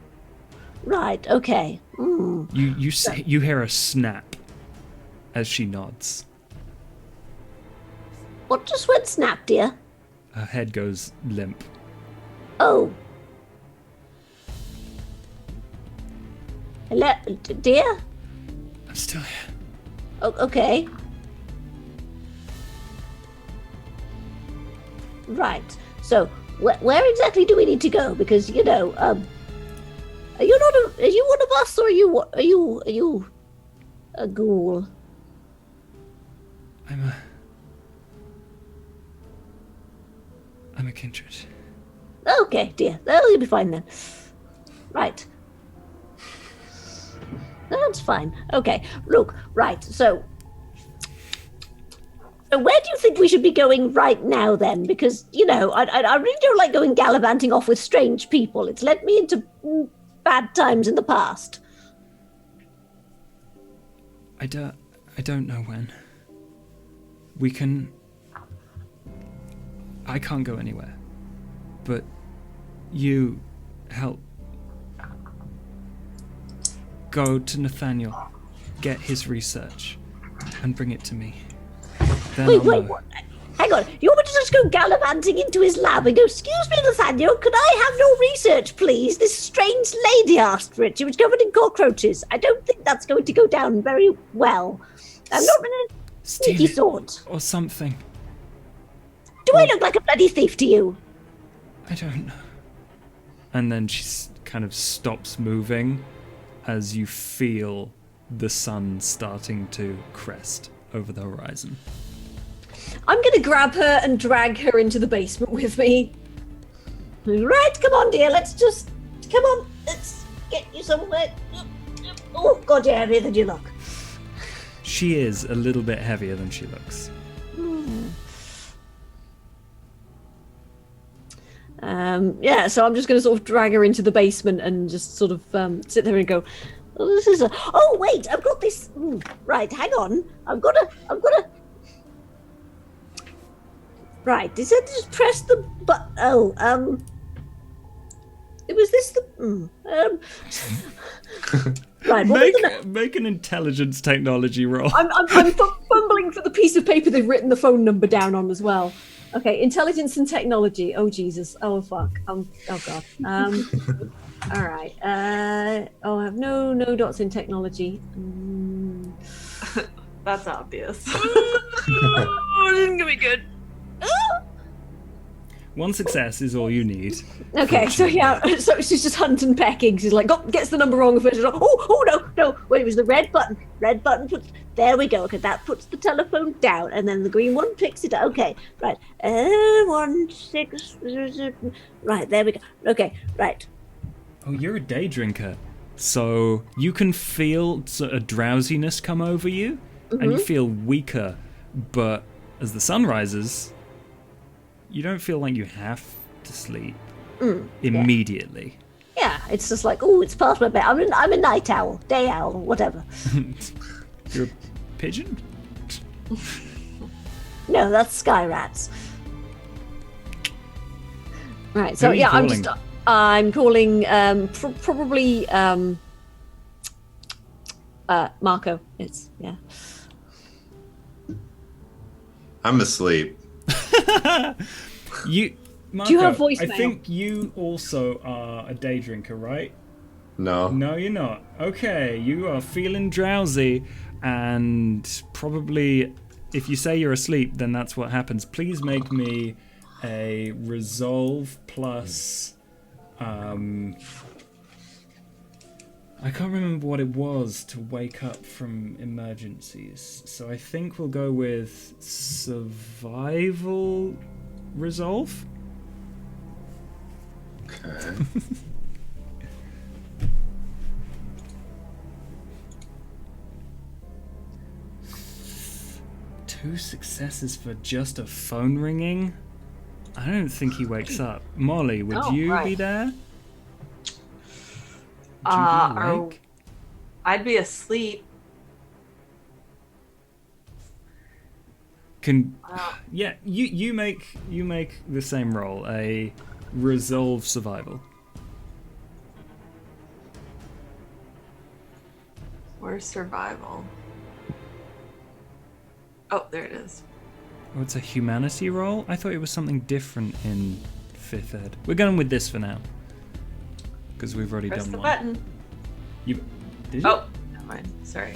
Right, okay. You hear a snap as she nods. What just went snap, dear? Her head goes limp. Oh. Hello, dear? I'm still here. Oh, okay. Right. So, where exactly do we need to go? Because are you one of us, or are you a ghoul? I'm a kindred. Okay, dear. Oh, you'll be fine then. Right. That's fine. Okay. Look, right. So where do you think we should be going right now then? Because, I really don't like going gallivanting off with strange people. It's led me into bad times in the past. I don't know when. I can't go anywhere. But you help go to Nathaniel, get his research, and bring it to me. Then Wait, what? Hang on. You want me to just go gallivanting into his lab and go, "Excuse me, Nathaniel, could I have your research, please? This strange lady asked for it. She was covered in cockroaches." I don't think that's going to go down very well. I'm not in a sneaky sort. Or something. Do I look like a bloody thief to you? I don't know. And then she kind of stops moving as you feel the sun starting to crest over the horizon. I'm going to grab her and drag her into the basement with me. Right, come on, dear. Let's get you somewhere. Oh, God, you're heavier than you look. She is a little bit heavier than she looks. So I'm just going to sort of drag her into the basement and just sort of sit there and go, oh, wait, I've got this. Right, hang on. I've got to. Right, they said to just press the button. It was this Right, make an intelligence technology roll. I'm fumbling for the piece of paper they've written the phone number down on as well. Okay, intelligence and technology. Oh Jesus. Oh fuck. Oh god. All right. I have no dots in technology. That's obvious. Oh, this isn't gonna be good. One success is all you need. Okay, so so she's just hunting, pecking. She's like, gets the number wrong. She's like, no. Wait, it was the red button. Red button puts. There we go. Okay, that puts the telephone down, and then the green one picks it up. Okay, right. 1 6. Right, there we go. Okay, right. Oh, you're a day drinker, so you can feel a drowsiness come over you, and you feel weaker. But as the sun rises, you don't feel like you have to sleep immediately. Yeah, it's just like, it's past my bed. I'm a night owl, day owl, whatever. You're a pigeon? No, that's sky rats. Right, so Who are you calling? I'm calling probably Marco. I'm asleep. Marco, do you have voicemail? I think you also are a day drinker, right? No. No, you're not. Okay, you are feeling drowsy, and probably if you say you're asleep, then that's what happens. Please make me a resolve plus... I can't remember what it was to wake up from emergencies, so I think we'll go with survival resolve. Okay. Two successes for just a phone ringing? I don't think he wakes up. Molly, would you be there? Would you be awake? I'd be asleep. Yeah, you make the same roll, a resolve survival. Where's survival? Oh, there it is. Oh, it's a humanity roll? I thought it was something different in 5th ed. We're going with this for now. Because we've already Press done the one. button. Did you? Oh, never mind. Sorry.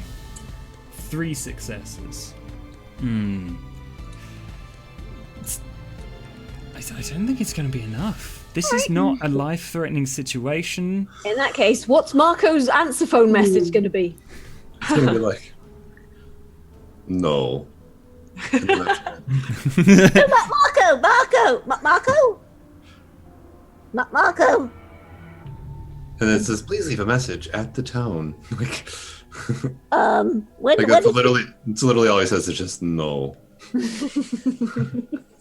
3 successes. I don't think it's going to be enough. This is not a life-threatening situation. In that case, what's Marco's answer phone message going to be? It's gonna be like, no. Marco! And it says, please leave a message at the tone. Like, When that's literally all he says is just no.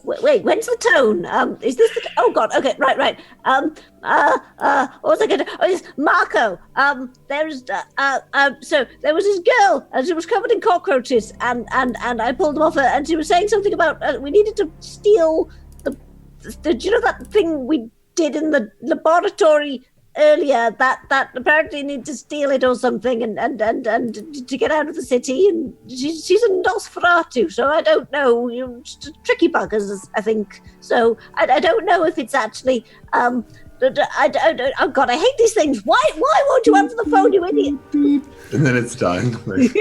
Wait, when's the tone? Is this the... Oh, God, okay, right. What was I going to... Oh, yes, Marco, so there was this girl, and she was covered in cockroaches, and I pulled them off her, and she was saying something about we needed to steal the you know that thing we did in the laboratory earlier, that apparently need to steal it or something, and to get out of the city, and she's a Nosferatu, so I don't know, tricky buggers, I think. So I don't know if it's actually oh God, I hate these things. Why won't you answer the phone, you idiot? And then it's done. Like,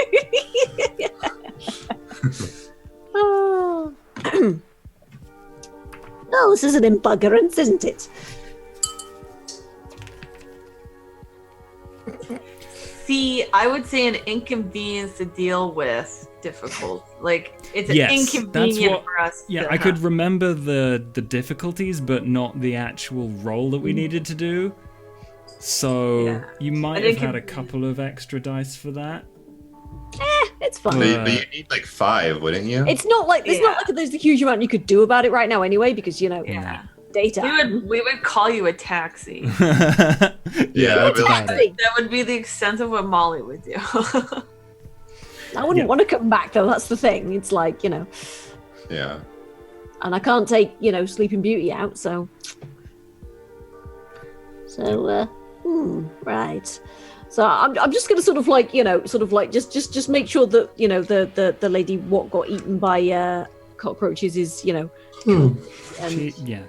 Oh. No, this is an imbuggerance, isn't it? See, I would say an inconvenience to deal with, difficult. Like, it's Yes, inconvenient for us. Yeah, to I could have. remember the difficulties, but not the actual roll that we needed to do. So Yeah. you might I have think had a couple of extra dice for that. It's fine. but you need like 5, wouldn't you? It's not like there's a huge amount you could do about it right now anyway, because Yeah. data. We would call you a taxi. Yeah, I'd be like, That would be the extent of what Molly would do. I wouldn't want to come back though. That's the thing. It's like yeah. and I can't take Sleeping Beauty out. So Right. So I'm just gonna sort of just make sure that the lady what got eaten by cockroaches is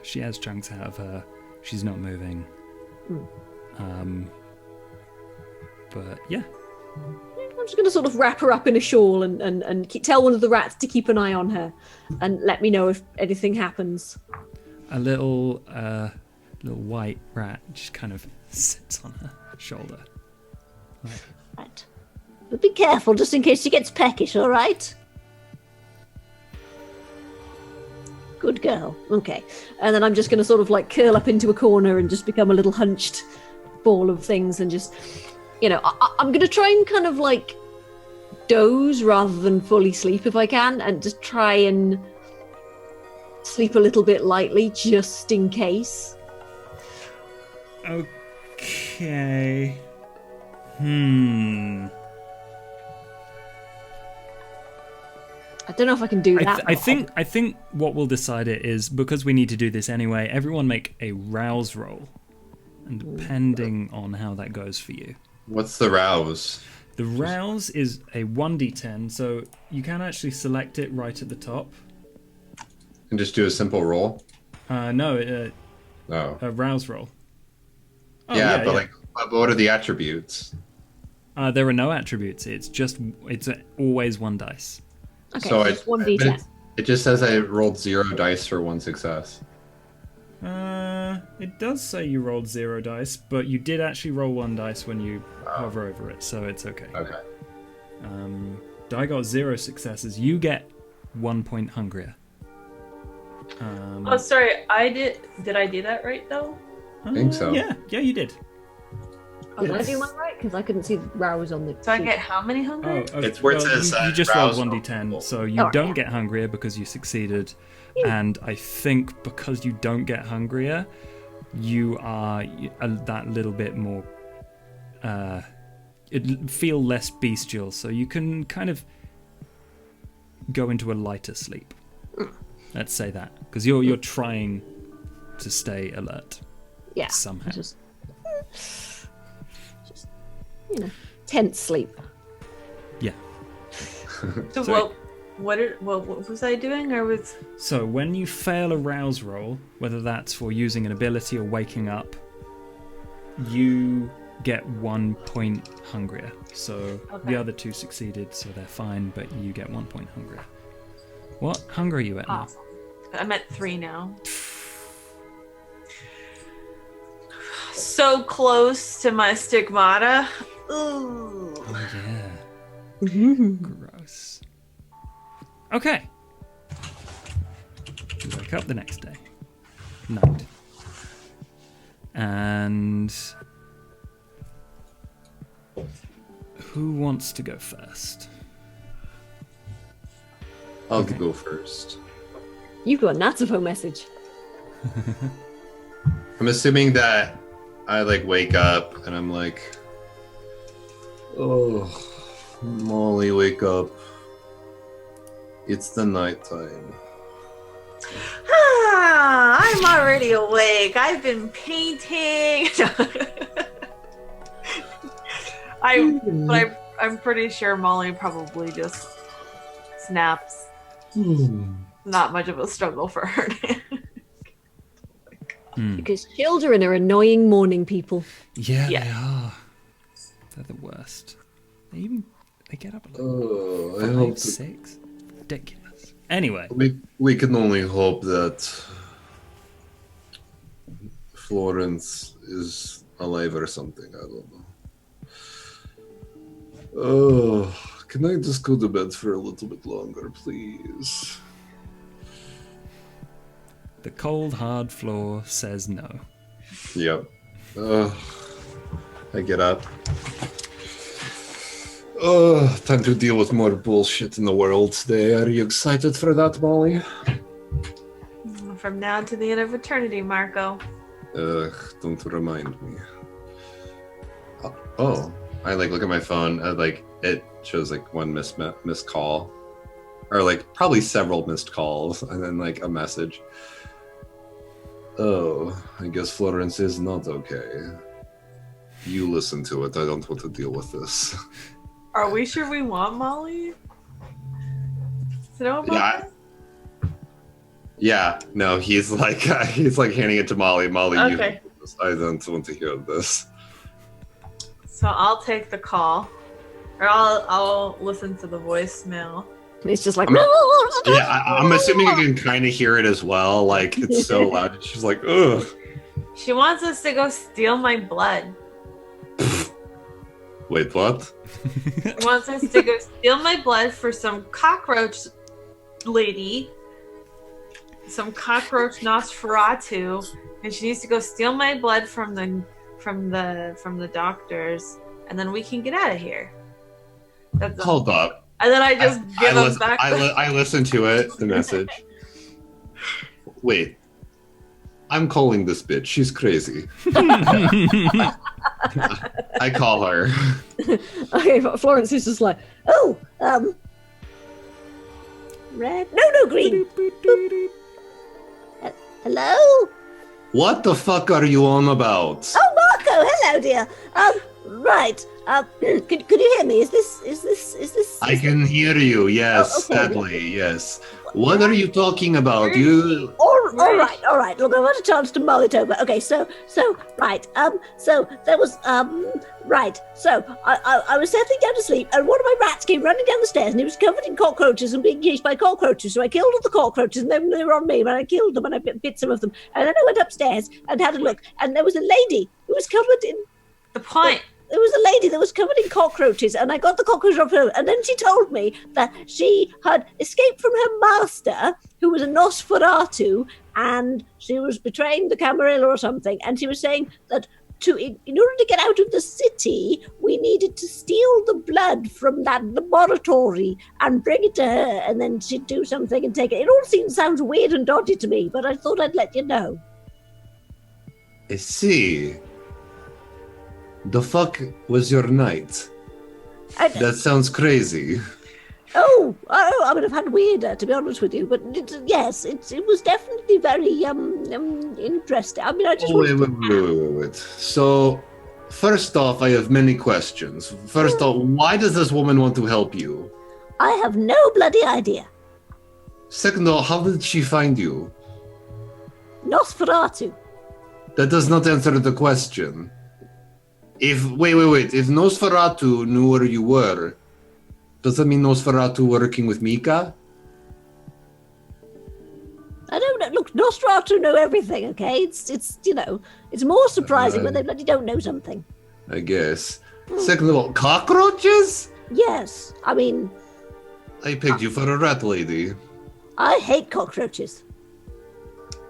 She has chunks out of her. She's not moving. But yeah. I'm just gonna sort of wrap her up in a shawl and tell one of the rats to keep an eye on her and let me know if anything happens. a little white rat just kind of sits on her shoulder. Right. But be careful, just in case she gets peckish, all right? Good girl. Okay. And then I'm just going to sort of like curl up into a corner and just become a little hunched ball of things and just, I'm going to try and kind of like doze rather than fully sleep if I can, and just try and sleep a little bit lightly just in case. Okay. I don't know if I can do that. I think what will decide it is, because we need to do this anyway, everyone make a rouse roll. And depending on how that goes for you. What's the rouse? The rouse is a 1d10, so you can actually select it right at the top. And just do a simple roll? No, a rouse roll. Oh, but what are the attributes? There are no attributes. It's always one dice. Okay, so it's 1d10. It just says I rolled 0 dice for 1 success. It does say you rolled 0 dice, but you did actually roll 1 dice when you hover over it, so it's okay. Okay. I got 0 successes. You get 1 point hungrier. Oh, sorry. Did I do that right though? I think so. Yeah, you did. Did I do mine right? Because I couldn't see the rouse on the. So I get how many hungry? Okay. It's where it says you just rolled rouse 1d10, so you don't get hungrier because you succeeded. And I think because you don't get hungrier, you are that little bit more. It feel less bestial, so you can kind of go into a lighter sleep. Let's say that, because you're trying to stay alert. Yeah. Somehow. Just tense sleep. Yeah. So Sorry. what was I doing? So when you fail a rouse roll, whether that's for using an ability or waking up, you get 1 point hungrier. So the other two succeeded, so they're fine, but you get 1 point hungrier. What hunger are you at now? I'm at 3 now. So close to my stigmata. Ooh. Oh yeah. Gross. Okay. You wake up the next day. Night. And who wants to go first? I'll go first. You've got a Natsuko message. I'm assuming that I wake up and I'm like, oh, Molly, wake up. It's the nighttime. I'm already awake. I've been painting. I'm pretty sure Molly probably just snaps. Not much of a struggle for her. Because children are annoying morning people. Yeah, they are. They're the worst. They get up at I 5, hope 6. Ridiculous. Anyway. we can only hope that Florence is alive or something. I don't know. Oh, can I just go to bed for a little bit longer, please? The cold, hard floor says no. Yep. I get up. Time to deal with more bullshit in the world today. Are you excited for that, Molly? From now to the end of eternity, Marco. Don't remind me. I look at my phone. It shows one missed call, or probably several missed calls, and then a message. Oh, I guess Florence is not okay. You listen to it. I don't want to deal with this. Are we sure we want Molly to know about that? Yeah. No, he's handing it to Molly. Molly, you Okay. this. I don't want to hear this. So I'll take the call, or I'll listen to the voicemail. It's just like. Yeah, I'm assuming you can kind of hear it as well. Like, it's so loud. She's like, ugh. She wants us to go steal my blood. Wait, what? She wants us to go steal my blood for some cockroach lady. Some cockroach Nosferatu. And she needs to go steal my blood from the doctors. And then we can get out of here. Hold up. And then I just give them back. I listened to it, the message. Wait. I'm calling this bitch. She's crazy. I call her. Okay, Florence is just like, Oh, red. No, green. Hello? What the fuck are you on about? Oh, Marco, hello, dear. Right. Could you hear me? Is this? I can hear you, yes, okay. sadly, yes. What are you talking about? You... All right. Look, I've had a chance to mull it over. Okay, so right. So there was right. So I was settling down to sleep, and one of my rats came running down the stairs, and he was covered in cockroaches and being chased by cockroaches. So I killed all the cockroaches, and then they were on me, and I killed them, and I bit some of them, and then I went upstairs and had a look, and there was a lady who was covered in. The point. There was a lady that was covered in cockroaches, and I got the cockroach off her, and then she told me that she had escaped from her master, who was a Nosferatu, and she was betraying the Camarilla or something, and she was saying that in order to get out of the city, we needed to steal the blood from that laboratory and bring it to her, and then she'd do something and take it. It all sounds weird and dodgy to me, but I thought I'd let you know. I see. The fuck was your night? That sounds crazy. Oh, I would have had weirder, to be honest with you. But yes, it was definitely very interesting. I mean, I just wait. So, first off, I have many questions. First off, why does this woman want to help you? I have no bloody idea. Second of all, how did she find you? Nosferatu. That does not answer the question. If Nosferatu knew where you were, does that mean Nosferatu working with Mika? I don't know. Look, Nosferatu know everything, okay? It's more surprising when they bloody don't know something. I guess. Second of all, cockroaches? Yes, I mean... I picked you for a rat lady. I hate cockroaches.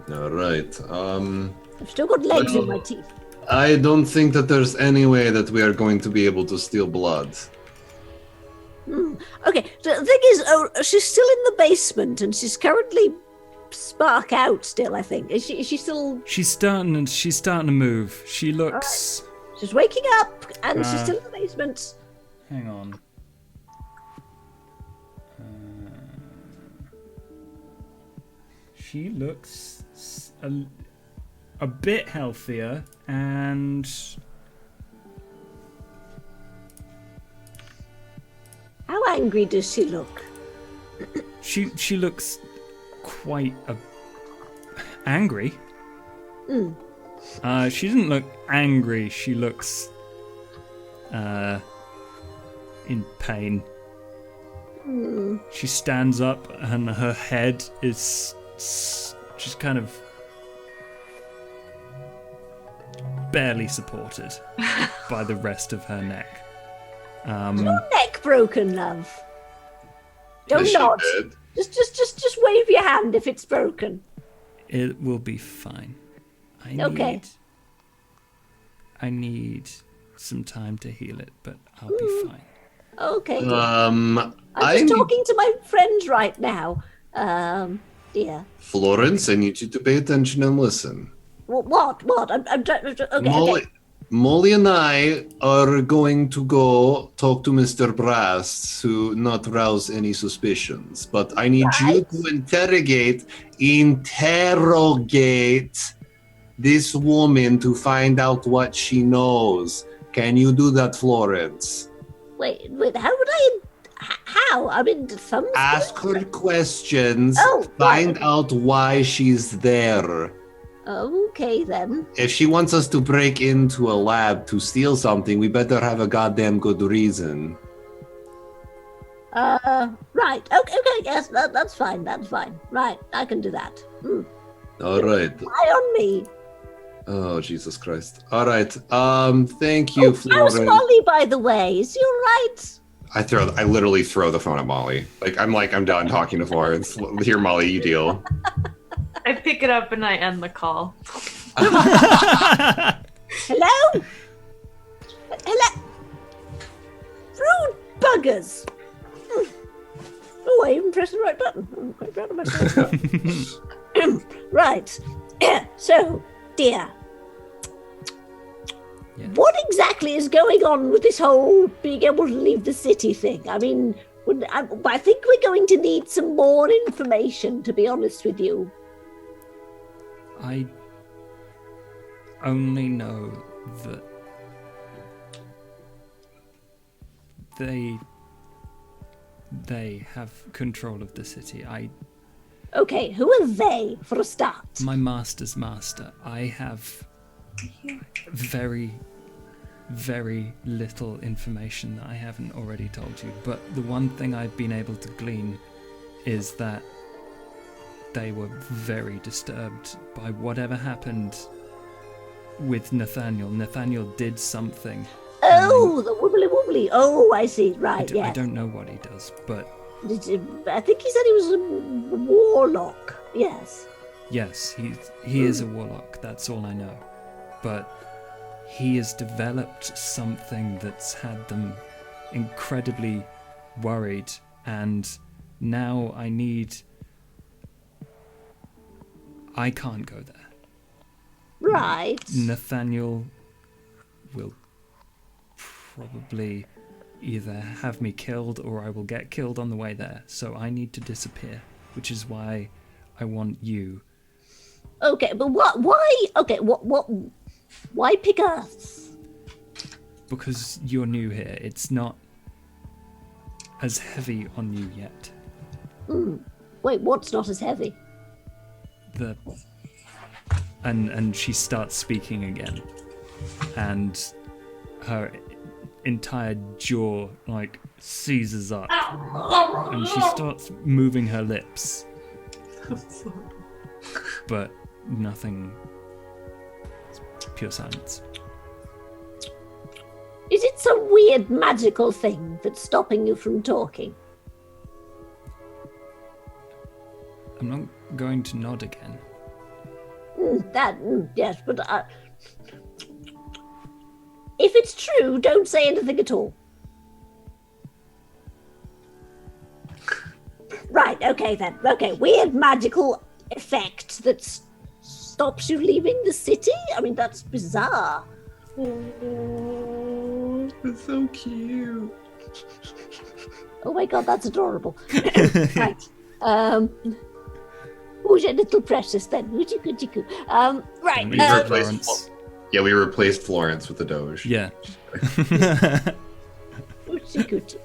Alright, I've still got legs in my teeth. I don't think that there's any way that we are going to be able to steal blood. Okay, the thing is, she's still in the basement, and she's currently spark out still, I think. Is she still... She's starting to move. She looks... Right. She's waking up, and she's still in the basement. Hang on. She looks a bit healthier, and... How angry does she look? She looks quite angry. She doesn't look angry. She looks in pain. She stands up, and her head is just kind of barely supported by the rest of her neck. Your neck broken, love. Don't Is she nod. dead? Just wave your hand if it's broken. It will be fine. Okay. I need some time to heal it, but I'll be fine. Okay. Dear. I'm just talking to my friends right now. Dear. Florence, I need you to pay attention and listen. What? Okay. Molly and I are going to go talk to Mr. Brass to not rouse any suspicions, but I need you to interrogate this woman to find out what she knows. Can you do that, Florence? Wait, how would I... How? I mean, some... Ask her questions, Oh, find out why she's there. Okay, then. If she wants us to break into a lab to steal something, we better have a goddamn good reason. Right. Okay. Yes, that's fine. That's fine. Right. I can do that. All right. Eye on me. Oh, Jesus Christ. All right. Thank you, How's Florence. Molly, by the way? Is he all right? I literally throw the phone at Molly. I'm done talking to Florence. Here, Molly, you deal. I pick it up and I end the call. Hello? Hello? Rude buggers. Oh, I even pressed the right button. I'm quite proud of myself. Right. So, dear. Yes. What exactly is going on with this whole being able to leave the city thing? I mean, I think we're going to need some more information, to be honest with you. I only know that they have control of the city. Okay, who are they, for a start? My master's master. I have very, very little information that I haven't already told you. But the one thing I've been able to glean is that they were very disturbed by whatever happened with Nathaniel. Nathaniel did something. Oh, the wobbly wobbly. Oh, I see. Right, I yes. don't know what he does, but I think he said he was a warlock. Yes. yes, he is a warlock. That's all I know. But he has developed something that's had them incredibly worried, and now I can't go there. Right. Nathaniel will probably either have me killed or I will get killed on the way there. So I need to disappear, which is why I want you. Okay, but why? Okay, why pick us? Because you're new here. It's not as heavy on you yet. Wait, what's not as heavy? And she starts speaking again, and her entire jaw seizes up, and she starts moving her lips, but nothing. It's pure silence. Is it some weird magical thing that's stopping you from talking? I'm not going to nod again. Yes, but if it's true, don't say anything at all. Right, okay then. Okay, weird magical effect that stops you leaving the city? I mean, that's bizarre. Oh, it's so cute. Oh my god, that's adorable. Right. Who's your little precious then? Hoochie-coochie-coo. Right. We Florence. Yeah, we replaced Florence with the Doge. Yeah. Hoochie-coochie-coo.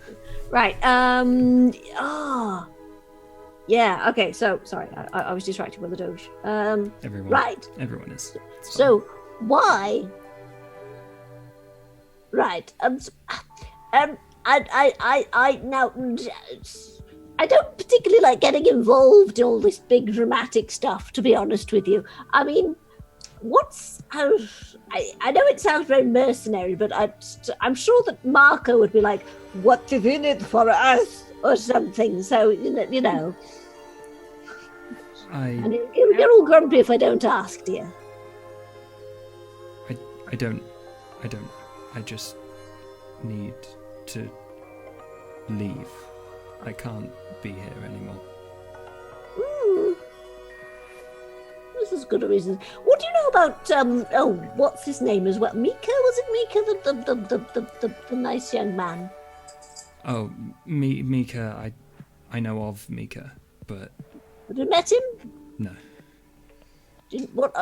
Right. Yeah. Okay. So sorry, I was distracted with the Doge. Everyone. Right. Everyone is. It's So why? Right. I now. I don't particularly like getting involved in all this big dramatic stuff, to be honest with you. I mean, I know it sounds very mercenary, but I'm sure that Marco would be like, "What is in it for us?" or something. So you know. And you'll get all grumpy if I don't ask, dear. I don't. I just need to leave. I can't be here anymore. This is good a reason. What do you know about what's his name as well? Mika? Was it Mika, the nice young man? Oh, Mika. I know of Mika, but Have you met him? no. What?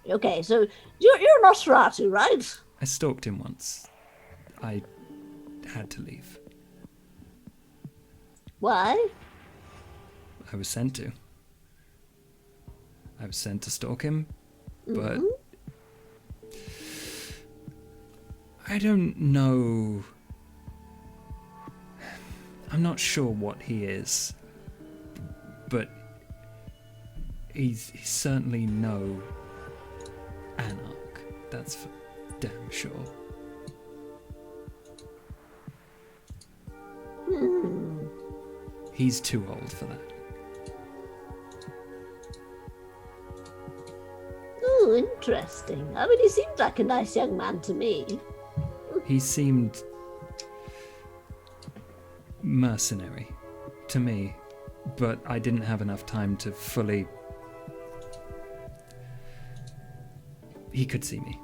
Okay, so you're Nosferatu, right? I stalked him once. I had to leave. Why? I was sent to. I was sent to stalk him, but I don't know. I'm not sure what he is, but he's certainly no anarch. That's for damn sure. He's too old for that. Oh, interesting. I mean, he seemed like a nice young man to me. He seemed mercenary to me, but I didn't have enough time to fully... He could see me,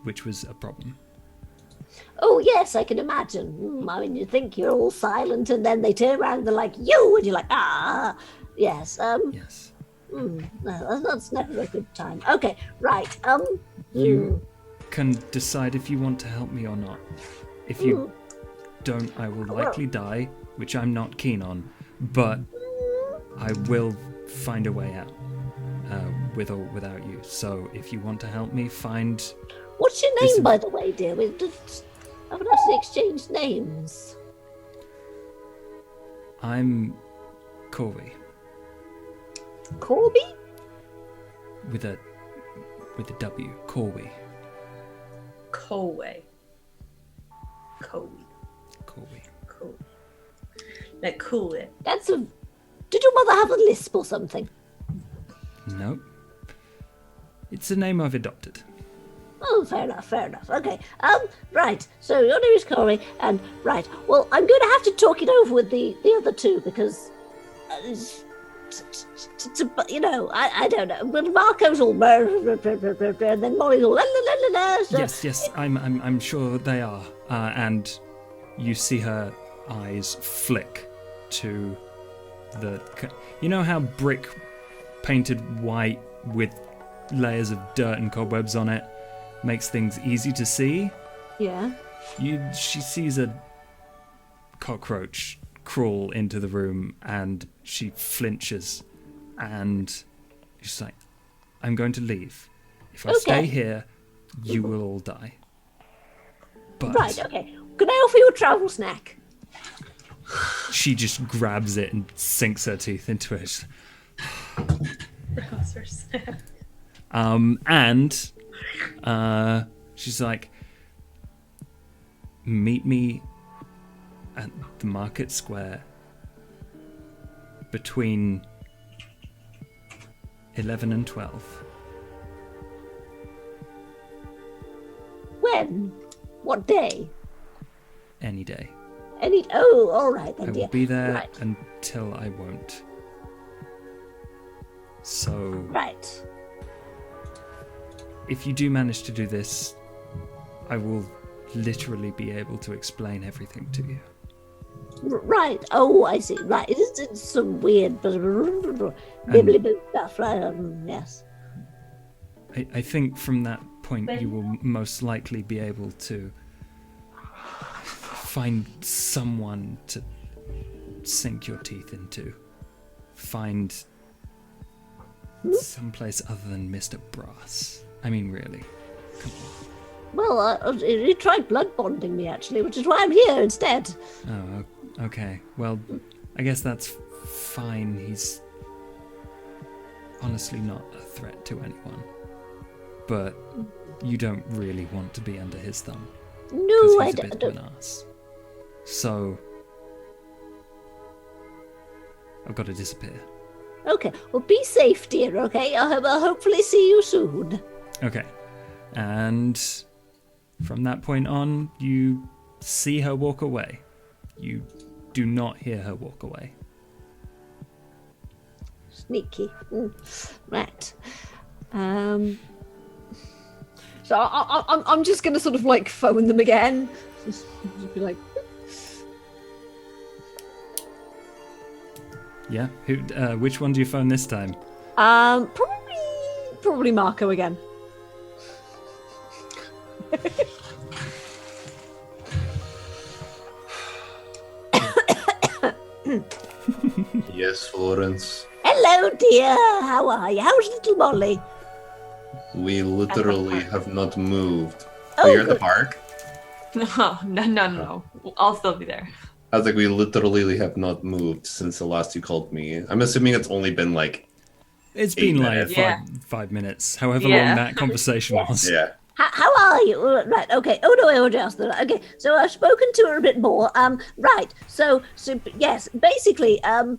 which was a problem. Oh, yes, I can imagine. I mean, you think you're all silent, and then they turn around and they're like, you! And you're like, ah! Yes, Yes. no, that's never a good time. Okay, right, You can decide if you want to help me or not. If you don't, I will likely die, which I'm not keen on, but I will find a way out, with or without you. So if you want to help me find... What's your name, by the way, dear? We haven't actually exchanged names. I'm Corby. Corby? With a W. Corby. Colway. Colby. Corby. Cool. Like cool it. That's a... Did your mother have a lisp or something? No. It's a name I've adopted. Oh, fair enough. Okay, right, so your name is Corey, and right, well, I'm going to have to talk it over with the other two, because, you know, I don't know, but Marco's all, and then Molly's all, la la la la la, so... Yes, I'm sure they are, and you see her eyes flick to the... You know how brick painted white with layers of dirt and cobwebs on it makes things easy to see? Yeah. She sees a cockroach crawl into the room, and she flinches, and she's like, I'm going to leave. If I stay here, you will all die. But Right, okay. Can I offer you a travel snack? she just grabs it and sinks her teeth into it. And she's like, meet me at the market square between 11 and 12. When? What day? Any day. Oh, all right then, I dear. will be there Right. until I won't. So, Right. if you do manage to do this, I will literally be able to explain everything to you. Right. Oh, I see. Right. It's some weird bibbly stuff, right? Yes. I think from that point you will most likely be able to find someone to sink your teeth into. Find someplace other than Mr. Brass. I mean, really. Come on. Well, he tried blood bonding me, actually, which is why I'm here instead. Oh, okay. Well, I guess that's fine. He's honestly not a threat to anyone. But you don't really want to be under his thumb. No, I he's a bit don't. of an ass. So, I've got to disappear. Okay. Well, be safe, dear, okay? I'll hopefully see you soon. Okay. And from that point on, you see her walk away. You do not hear her walk away. Sneaky. Right. So I'm just gonna sort of like phone them again. Just be like, Yeah? Which one do you phone this time? probably Marco again. Yes, Florence. Hello, dear. How are you? How's little Molly? We literally have not moved. Oh, You're at the good. park? No. I'll still be there. I was like, we literally have not moved since the last you called me. I'm assuming it's only been like It's 8 been minutes. like 5 minutes, however Yeah. long that conversation was. Yeah. How are you? Right, okay. Oh, no, I just okay. So I've spoken to her a bit more. Right. So yes, basically, what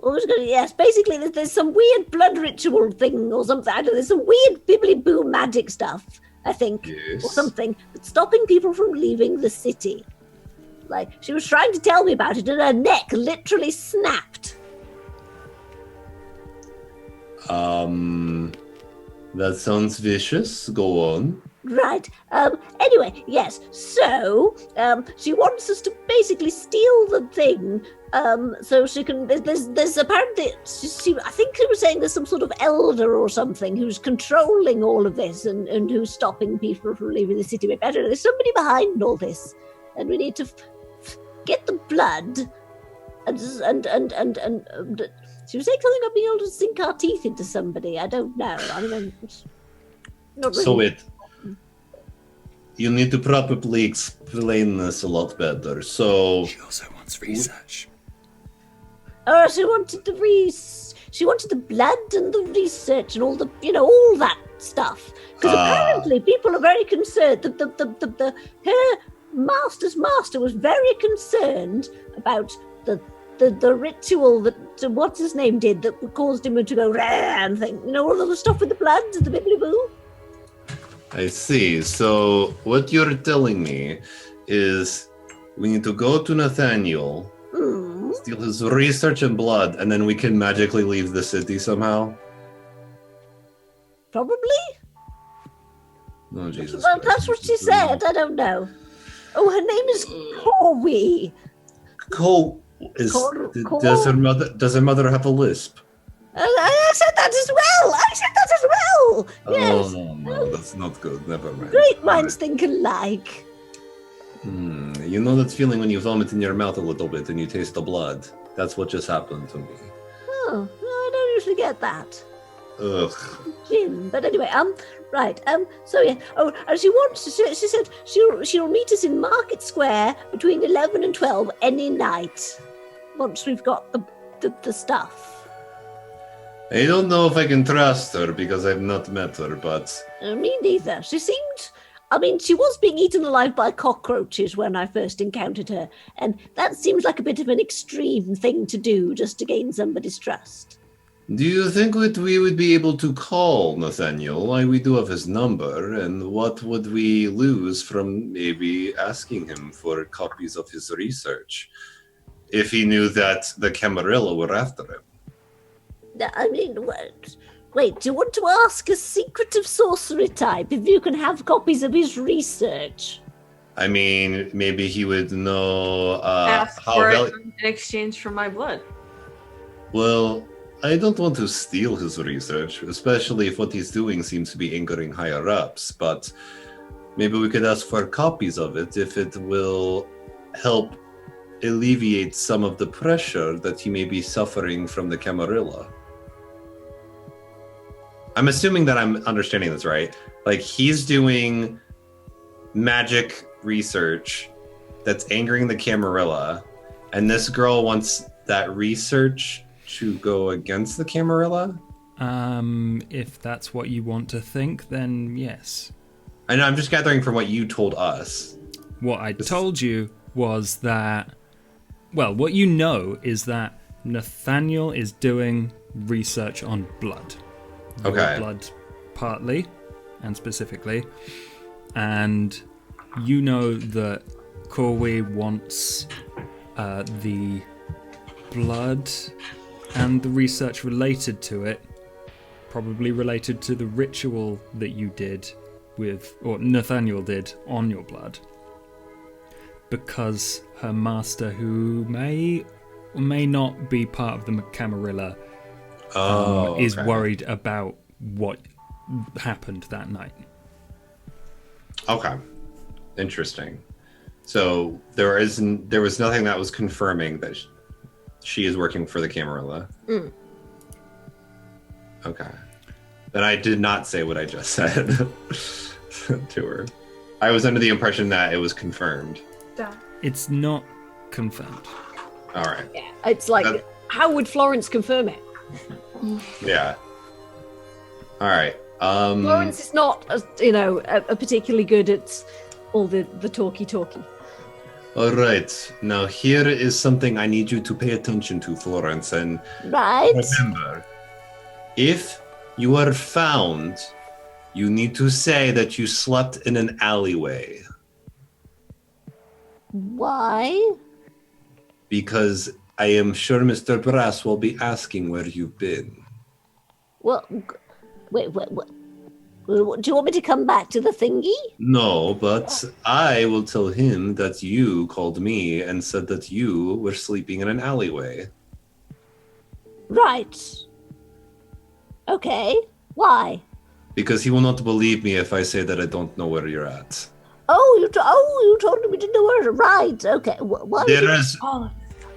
was going? Yes, basically, there's some weird blood ritual thing or something. I don't know. There's some weird bibbly boo magic stuff, I think, Yes. or something that's stopping people from leaving the city. Like she was trying to tell me about it, and her neck literally snapped. That sounds vicious. Go on. Right. Anyway, yes. So, she wants us to basically steal the thing. So she can. There's apparently. I think she was saying there's some sort of elder or something who's controlling all of this and who's stopping people from leaving the city. I don't know. There's somebody behind all this, and we need to get the blood. And she was saying something about being able to sink our teeth into somebody. I don't know. I mean, not really. So wait. You need to probably explain this a lot better. So She also wants research. Oh, she wanted the blood and the research and all the, all that stuff. Because apparently people are very concerned. Her master's master was very concerned about the ritual that what's his name did that caused him to go rah and thing. All of the stuff with the blood and the bibbly boo. I see. So what you're telling me is we need to go to Nathaniel, steal his research and blood, and then we can magically leave the city somehow? Probably. Oh, Jesus Well, Christ. that's what she said. I don't know. Oh, her name is Corey. Does her mother have a lisp? I said that as well. Yes. Oh, no, that's not good. Never mind. Great minds think alike. You know that feeling when you vomit in your mouth a little bit and you taste the blood? That's what just happened to me. Oh, no, I don't usually get that. Ugh. Jim. But anyway, right. So yeah. Oh, and she said she'll meet us in Market Square between 11 and 12 any night. Once we've got the stuff. I don't know if I can trust her because I've not met her, but Me neither. She was being eaten alive by cockroaches when I first encountered her, and that seems like a bit of an extreme thing to do just to gain somebody's trust. do you think that we would be able to call Nathaniel? We do have his number, and what would we lose from maybe asking him for copies of his research if he knew that the Camarilla were after him? I mean, wait, do you want to ask a secretive sorcery type if you can have copies of his research? I mean, maybe he would know Ask how for val- it in exchange for my blood. Well, I don't want to steal his research, especially if what he's doing seems to be angering higher ups, but maybe we could ask for copies of it if it will help alleviate some of the pressure that he may be suffering from the Camarilla. I'm assuming that I'm understanding this right. Like, he's doing magic research that's angering the Camarilla, and this girl wants that research to go against the Camarilla? If that's what you want to think, then yes. I know, I'm just gathering from what you told us. What I told you was that, well, what you know is that Nathaniel is doing research on blood. Your Okay. blood, partly, and specifically. And you know that Corey wants the blood and the research related to it, probably related to the ritual that you did with, or Nathaniel did on your blood, because her master, who may or may not be part of the Camarilla, is okay. worried about what happened that night. Okay. Interesting. So there was nothing that was confirming that she is working for the Camarilla. Okay. Then I did not say what I just said to her. I was under the impression that it was confirmed. It's not confirmed. All right. Yeah, it's like, how would Florence confirm it? Yeah. All right. Florence is not, a particularly good at all the talky. All right. Now, here is something I need you to pay attention to, Florence. And Right. remember, if you are found, you need to say that you slept in an alleyway. Why? Because I am sure Mr. Brass will be asking where you've been. Well, wait. Do you want me to come back to the thingy? No, but I will tell him that you called me and said that you were sleeping in an alleyway. Right. Okay. Why? Because he will not believe me if I say that I don't know where you're at. You told me to know where. Right. Okay. Why?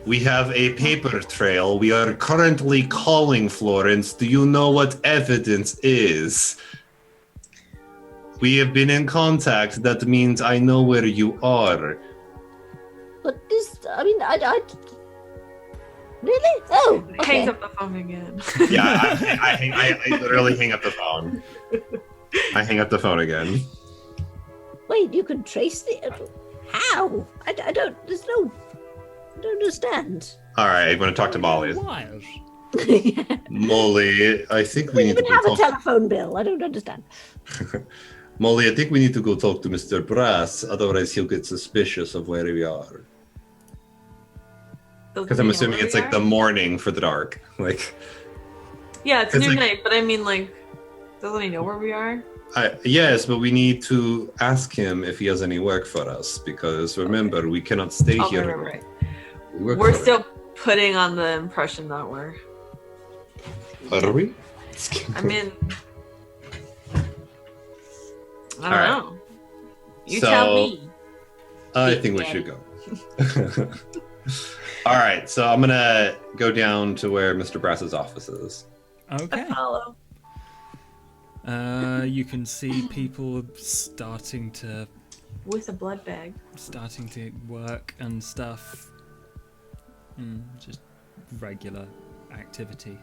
We have a paper trail. We are currently calling Florence. Do you know what evidence is? We have been in contact. That means I know where you are. But this. I mean, I really? Oh. Okay. Hangs up the phone again. Yeah, I literally hang up the phone. I hang up the phone again. Wait. You can trace the. How? I don't. There's no. I don't understand. All right, I'm going to talk to Molly. Why? Molly, I think we need to even have go a talk. telephone bill. I don't understand. Molly, I think we need to go talk to Mr. Brass. Otherwise, he'll get suspicious of where we are. Because I'm assuming it's like the morning for the dark. Like. Yeah, it's It's noon like- night, but I mean, like, doesn't he know where we are? Yes, but we need to ask him if he has any work for us. Because remember, we cannot stay Oh, here. right. We work We're for it. still putting on the impression that we're. Are we? I mean, I don't Alright. know. You So- tell me. I think we should go. All right, so I'm gonna go down to where Mr. Brass's office is. Okay. Follow. You can see people starting to With a blood bag. work and stuff. Just regular activity.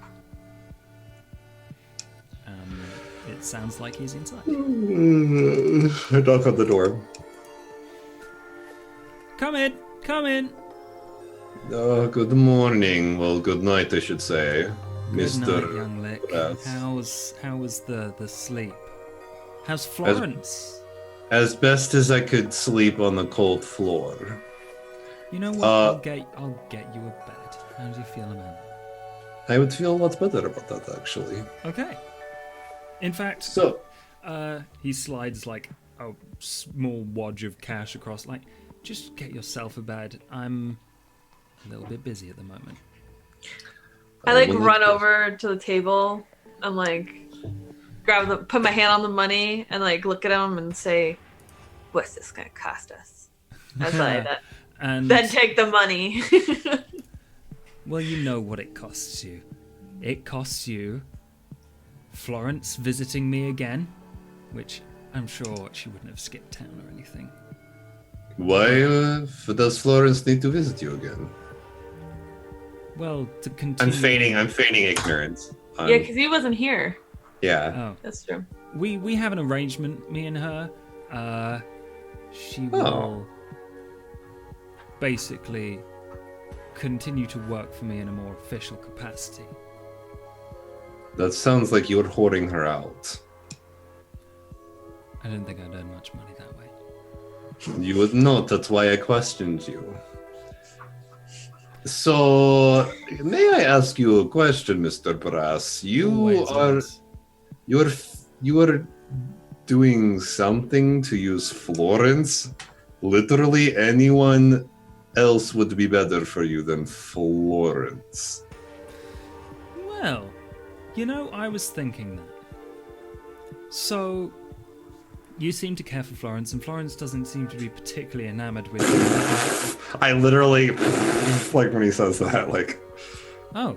It sounds like he's inside. I knock on the door. Come in, come in. Good morning. Well, good night, I should say, Good Mr. night, young lick. Brass. How was the sleep? How's Florence? As best as I could sleep on the cold floor. You know what? I'll get you a bed. How do you feel about it? I would feel a lot better about that, actually. Okay. In fact, So, he slides like a small wodge of cash across. Like, just get yourself a bed. I'm a little bit busy at the moment. I like will run look- over to the table and like put my hand on the money and like look at him and say, "What's this gonna cost us?" As I And then take the money. well, you know what it costs you. It costs you Florence visiting me again, which I'm sure she wouldn't have skipped town or anything. why does Florence need to visit you again? Well, to continue. I'm feigning ignorance. Yeah, because he wasn't here. Yeah. Oh, That's true. we have an arrangement, me and her. She Oh. will basically continue to work for me in a more official capacity. That sounds like you're hoarding her out. I don't think I'd earn much money that way. You would not, that's why I questioned you. So, may I ask you a question, Mr. Brass? Always. You are doing something to use Florence? Literally anyone else would be better for you than Florence. Well, you know, I was thinking that. So, you seem to care for Florence, and Florence doesn't seem to be particularly enamored with you. I literally, like when he says that, like, Oh.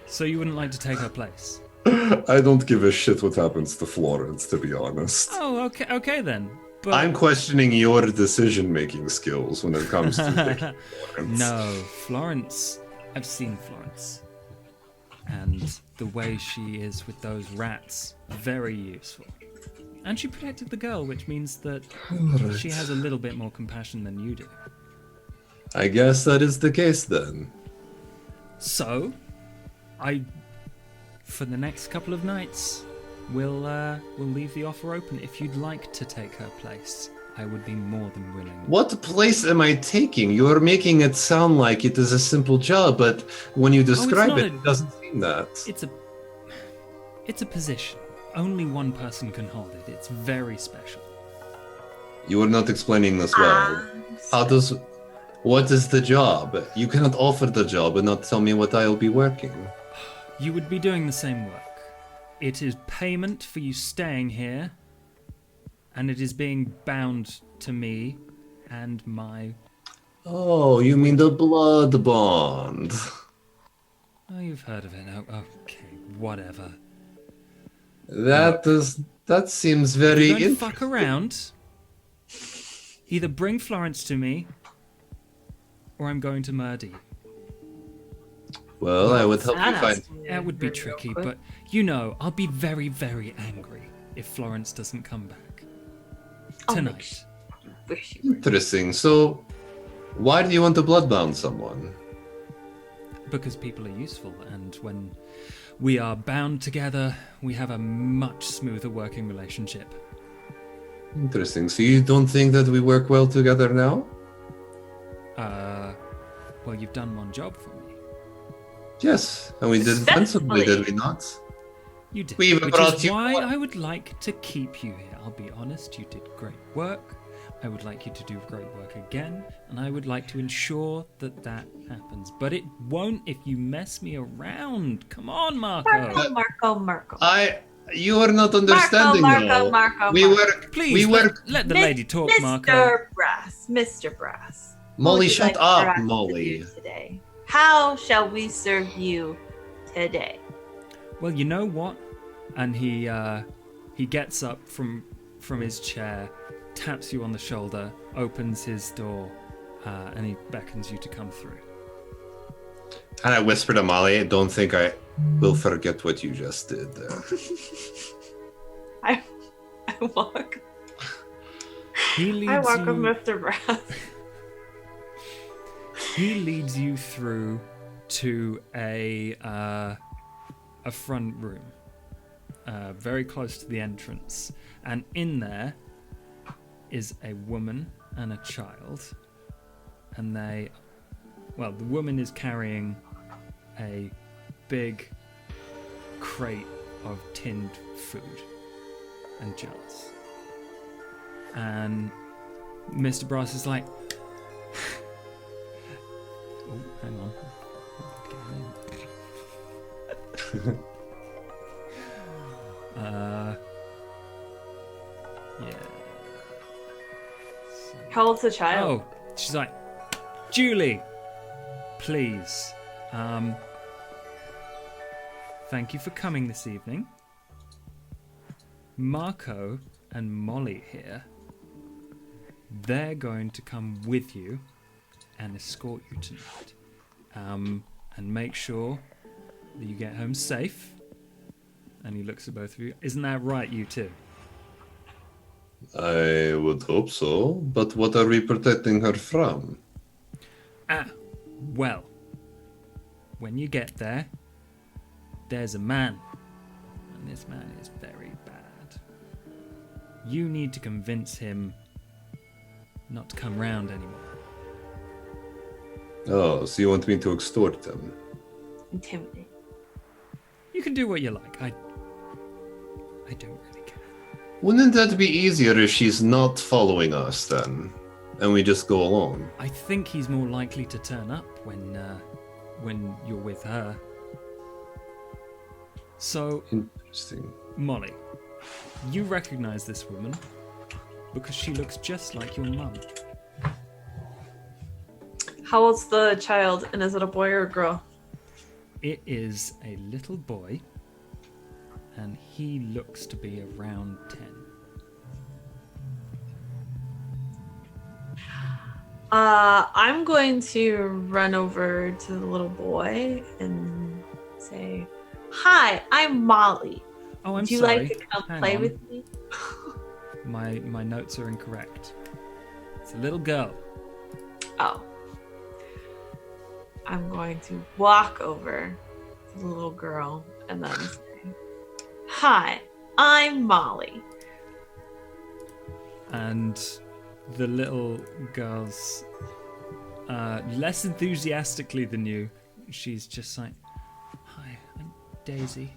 So you wouldn't like to take her place? I don't give a shit what happens to Florence, to be honest. Oh, okay then. I'm questioning your decision-making skills when it comes to picking Florence. No, Florence. I've seen Florence. And the way she is with those rats, very useful. And she protected the girl, which means that she has a little bit more compassion than you do. I guess that is the case then. So, for the next couple of nights, we'll leave the offer open. If you'd like to take her place, I would be more than willing. What place am I taking? You're making it sound like it is a simple job, but when you describe it doesn't seem that. It's a position. Only one person can hold it. It's very special. You are not explaining this well. What is the job? You cannot offer the job and not tell me what I'll be working. You would be doing the same work. It is payment for you staying here, and it is being bound to me and my... Oh, you mean the blood bond. Oh, you've heard of it. Oh, okay, whatever. That seems very You're going to interesting. fuck around. Either bring Florence to me, or I'm going to murder you. Well, I would help you That find... That would be tricky, but you know, I'll be very, very angry if Florence doesn't come back. Tonight. Wish you were. Interesting. So, why do you want to bloodbound someone? Because people are useful, and when we are bound together, we have a much smoother working relationship. Interesting. So you don't think that we work well together now? Well, you've done one job for me. Yes, and we did it handsomely, did we not? You did. We even which brought is you why one. I would like to keep you here. I'll be honest, you did great work. I would like you to do great work again, and I would like to ensure that that happens. But it won't if you mess me around. Come on, Marco. Marco. You are not understanding now. Marco. We work. Please, we work. let the lady talk, Marco. Mr. Brass. Molly, What would you shut like up, for us to Molly. do today? How shall we serve you today? Well, you know what? And he gets up from his chair, taps you on the shoulder, opens his door, and he beckons you to come through. And I whisper to Molly, don't think I will forget what you just did there. I walk. He leads I walk you, with Mr. Brass. He leads you through to a front room, very close to the entrance, and in there is a woman and a child, and the woman is carrying a big crate of tinned food and jars, and Mr. Brass is like, oh, hang on. Yeah. How old's the child? Oh, she's like, Julie, please. Thank you for coming this evening. Marco and Molly here, they're going to come with you and escort you tonight. And make sure that you get home safe. And he looks at both of you. Isn't that right, you two? I would hope so, but what are we protecting her from? Well, when you get there, there's a man. And this man is very bad. You need to convince him not to come round anymore. Oh, so you want me to extort them? Intimidate. You can do what you like. I don't really care. Wouldn't that be easier if she's not following us then? And we just go along? I think he's more likely to turn up when you're with her. So, Interesting. Molly, you recognize this woman because she looks just like your mum. How old's the child, and is it a boy or a girl? It is a little boy, and he looks to be around 10. I'm going to run over to the little boy and say, "Hi, I'm Molly. Oh, I'm Would you sorry. like to come Hang play on. with me?" My notes are incorrect. It's a little girl. Oh. I'm going to walk over to the little girl and then say, "Hi, I'm Molly." And the little girl's less enthusiastically than you. She's just like, "Hi, I'm Daisy."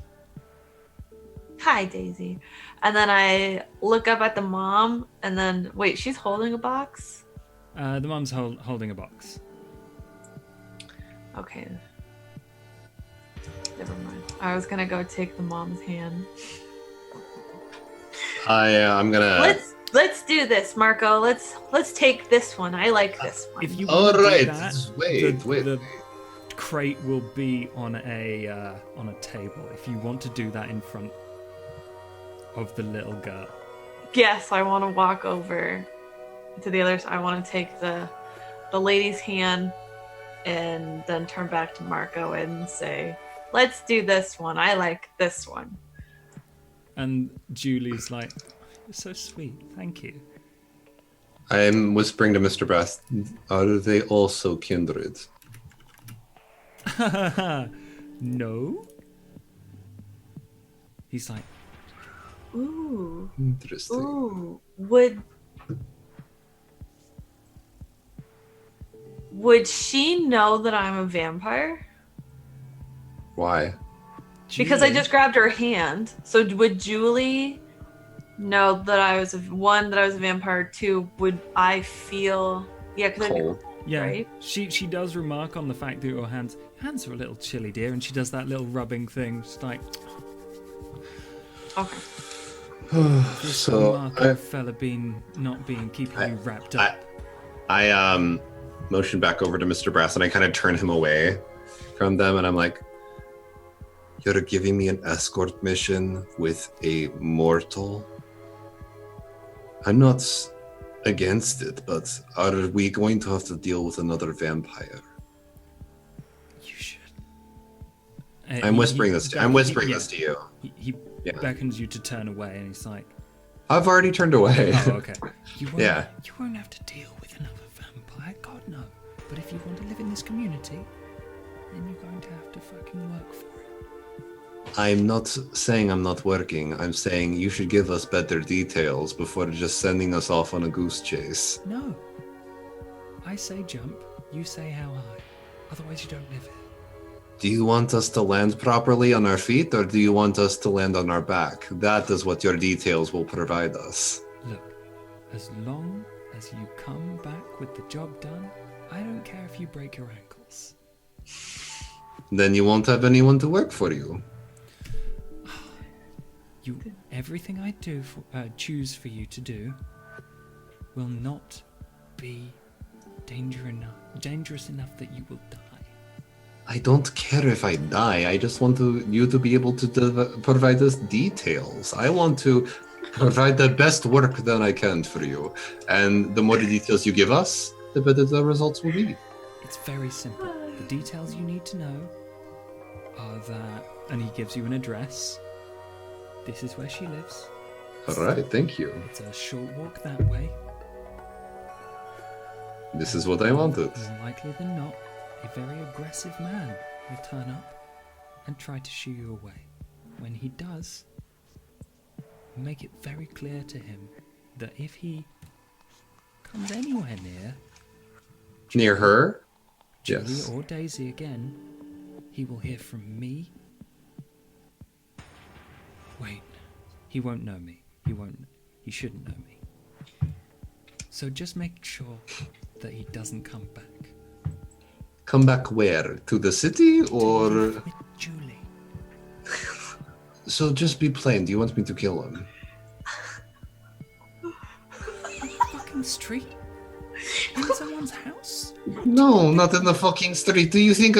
"Hi, Daisy." And then I look up at the mom and then, wait, she's holding a box? The mum's holding a box. Okay. Never mind. I was gonna go take the mom's hand. I'm gonna. Let's do this, Marco. Let's take this one. I like this one. If you All want to right. do that, Wait. the crate will be on a table. If you want to do that in front of the little girl. Yes, I want to walk over to the other side. I want to take the lady's hand and then turn back to Marco and say, "Let's do this one. I like this one." And Julie's like, "You're so sweet. Thank you." I'm whispering to Mr. Brass. Are they also kindred? No. He's like, Ooh. Interesting. Ooh. Would she know that I'm a vampire? Why? Because I Julie- just grabbed her hand. So would Julie know that I was a vampire? Two, would I feel? Yeah, because Cold. Yeah, right? she does remark on the fact that your hands are a little chilly, dear, and she does that little rubbing thing. She's like, Okay. this So Marco fella keeping you wrapped up. I motion back over to Mr. Brass and I kind of turn him away from them and I'm like, "You're giving me an escort mission with a mortal? I'm not against it, but are we going to have to deal with another vampire?" You should. I'm whispering this to you. He Yeah. beckons you to turn away, and he's like, I've already turned away. "Oh, okay. You won't have to deal with another vampire, God no. But if you want to live in this community, then you're going to have to fucking work for it." I'm not saying I'm not working. I'm saying you should give us better details before just sending us off on a goose chase. No. I say jump, you say how high. Otherwise you don't live here. Do you want us to land properly on our feet, or do you want us to land on our back? That is what your details will provide us. Look, as long as you come back with the job done, I don't care if you break your ankles. Then you won't have anyone to work for you. Everything I choose for you to do will not be dangerous enough that you will die. I don't care if I die. I just want you to be able to provide us details. I want to provide the best work that I can for you. And the more details you give us, the better the results will be. It's very simple. The details you need to know are that, and he gives you an address. This is where she lives. All right, thank you. It's a short walk that way. This is what I wanted. More likely than not, a very aggressive man will turn up and try to shoo you away. When he does, make it very clear to him that if he comes anywhere Near her? Julia Yes. or Daisy again, he will hear from me. Wait, he won't know me. He shouldn't know me. So just make sure that he doesn't come back. Come back where? To the city or? With Julie. So just be plain. Do you want me to kill him? Fucking street? In someone's house? No, not in the fucking street.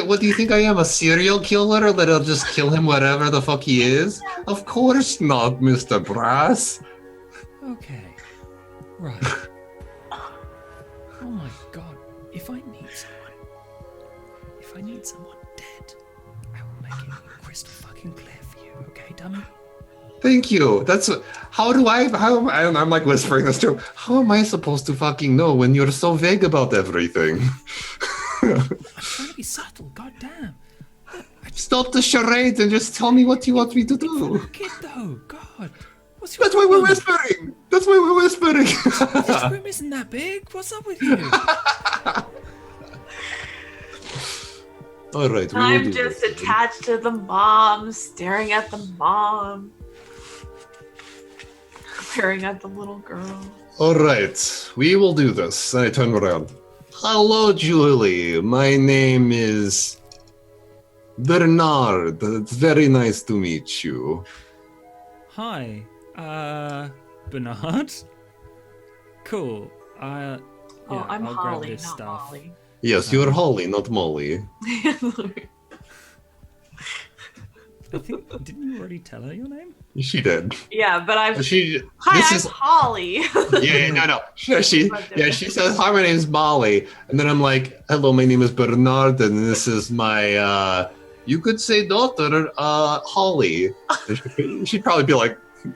What do you think I am, a serial killer that'll just kill him wherever the fuck he is? Of course not, Mr. Brass. Okay. Right. Oh my god. If I need someone dead, I will make it crystal fucking clear for you, okay, dummy? Thank you. I'm like whispering this to him. How am I supposed to fucking know when you're so vague about everything? I'm trying to be subtle, goddamn. Stop the charade and just tell me what you want me to do. Fuck it though, god. What's your That's why we're problem? whispering. This room isn't that big. What's up with you? All right. I'm just attached to the mom, staring at the mom, staring at the little girl. All right, we will do this. And I turn around. Hello, Julie. My name is Bernard. It's very nice to meet you. Hi, Bernard. Cool. I'm I'll Holly, grab this not stuff. Molly. Yes, you're Holly, not Molly. I think didn't you already tell her your name? She did. Yeah, but I'm Holly. No. She says, "Hi, my name is Molly," and then I'm like, "Hello, my name is Bernard, and this is my, you could say daughter, Holly." She'd probably be like, "I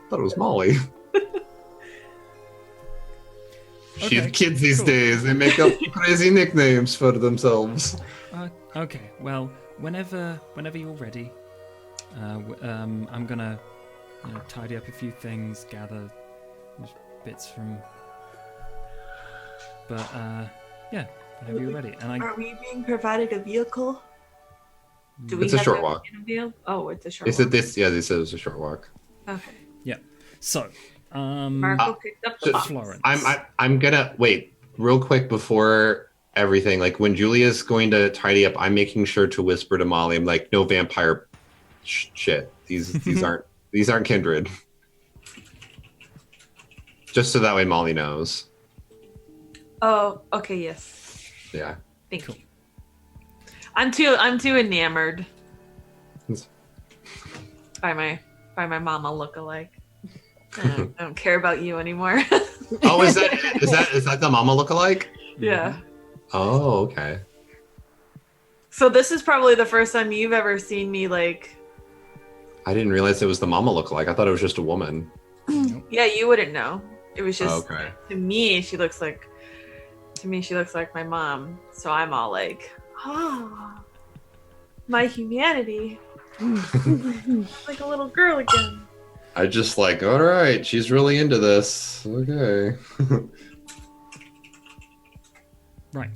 thought it was Molly." Kids these days, they make up crazy nicknames for themselves. Okay. Well, whenever you're ready, I'm gonna tidy up a few things, gather bits from. But whenever you're ready, and Are we being provided a vehicle? Do we It's a have short to walk. get a vehicle? Oh, it's a short They said walk. this. Yeah, they said it was a short walk. Okay. So, Marco picked up the box. Florence. I'm gonna wait real quick before everything. Like when Julia's going to tidy up, I'm making sure to whisper to Molly. I'm like, no vampire shit. These aren't kindred. Just so that way Molly knows. Oh, okay, yes. Yeah. Thank you. I'm too enamored by my mama lookalike. I don't care about you anymore. Oh, is that the mama lookalike? Yeah. Oh, okay. So this is probably the first time you've ever seen me like. I didn't realize it was the mama lookalike. I thought it was just a woman. Yeah, you wouldn't know. It was just Okay. to me. She looks like my mom. So I'm all like, my humanity, like a little girl again. I just like, all right, she's really into this. Okay. Right.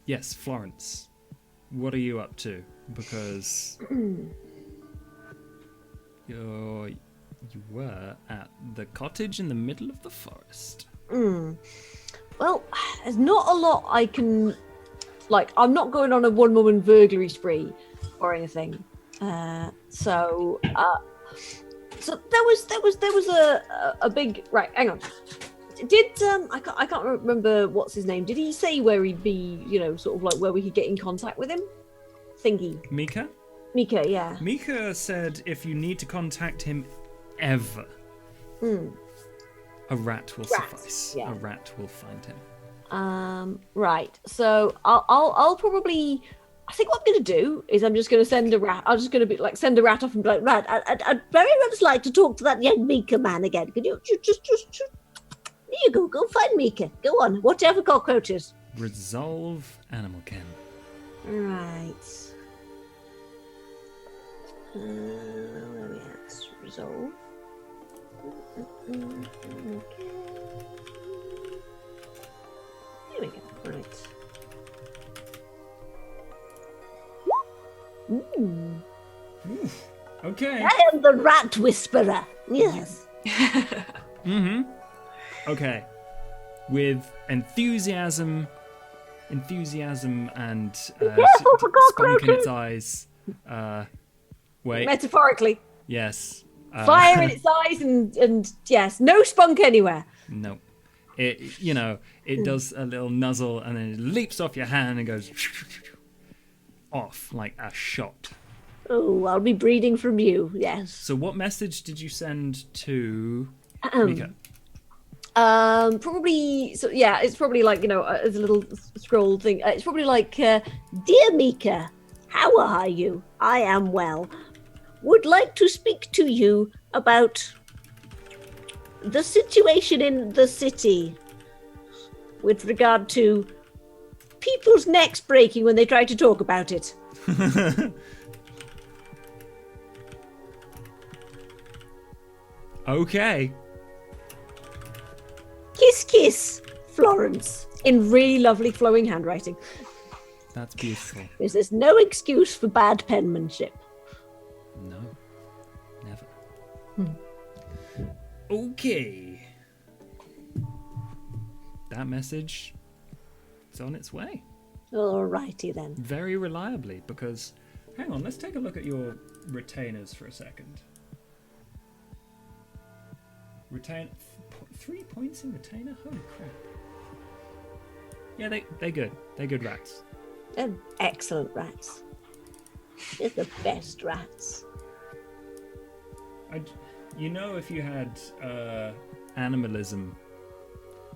Yes, Florence. What are you up to? Because you were at the cottage in the middle of the forest. Well, there's not a lot I can. Like, I'm not going on a one-woman burglary spree or anything. So there was a big right. Hang on. Did I can't remember what's his name. Did he say where he'd be? Sort of like where we could get in contact with him. Thingy. Mika? Mika, yeah. Mika said if you need to contact him ever, a rat will suffice. Yeah. A rat will find him. Right. So I'll probably. I think what I'm going to do is I'm just going to send a rat. I'm just going to send a rat off and be like, Rat, I'd very much like to talk to that young Mika man again. Could you just there you go. Go find Mika. Go on. Watch out for cockroaches. Resolve animal ken. Right. Where are we at? Resolve. Okay. Here we go. Right. Ooh. Okay. I am the rat whisperer. Yes. Okay. With enthusiasm and Careful for spunk in its cockroaches. eyes. Wait. Metaphorically. Yes. Fire in its eyes and yes, no spunk anywhere. No. It does a little nuzzle and then it leaps off your hand and goes off like a shot. Oh, I'll be breeding from you. Yes. So what message did you send to Mika? Probably. So yeah, it's probably like as a little scroll thing. It's probably like, Dear Mika, how are you? I am well. Would like to speak to you about the situation in the city with regard to people's necks breaking when they try to talk about it. Okay. Kiss, kiss, Florence. in really lovely flowing handwriting. That's beautiful. Because there's no excuse for bad penmanship. No. Never. Okay. That message is on its way. Alrighty then. Very reliably, because... Hang on, let's take a look at your retainers for a second. 3 points in retainer? Holy crap. Yeah, they're good. They're good rats. They're excellent rats. They're the best rats. If you had animalism,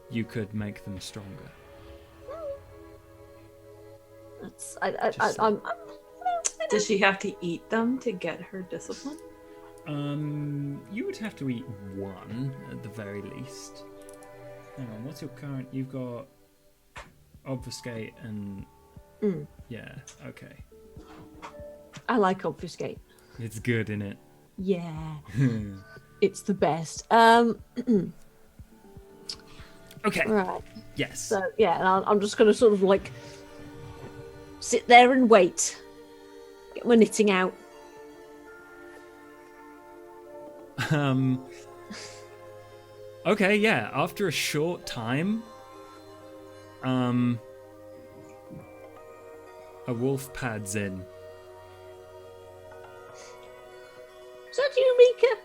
you could make them stronger. Does she have to eat them to get her discipline? You would have to eat one at the very least. Hang on, what's your current? You've got obfuscate and yeah, okay. I like obfuscate. It's good, isn't it? Yeah. It's the best. Okay. Right. Yes. So yeah, and I'm just gonna sort of like sit there and wait. Get my knitting out. Okay, yeah. After a short time, a wolf pads in. Is that you, Mika?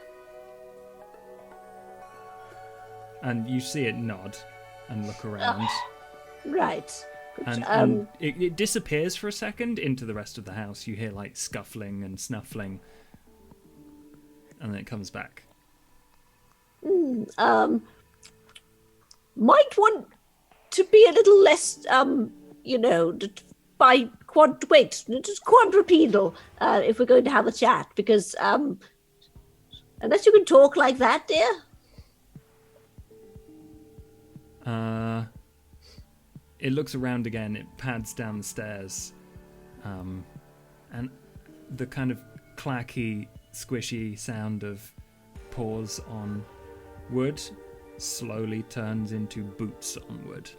And you see it nod and look around. Right. And it disappears for a second into the rest of the house. You hear like scuffling and snuffling. And then it comes back. Might want to be a little less, just quadrupedal, if we're going to have a chat, because, unless you can talk like that, dear. It looks around again. It pads down the stairs. And the kind of clacky, squishy sound of paws on wood slowly turns into boots on wood.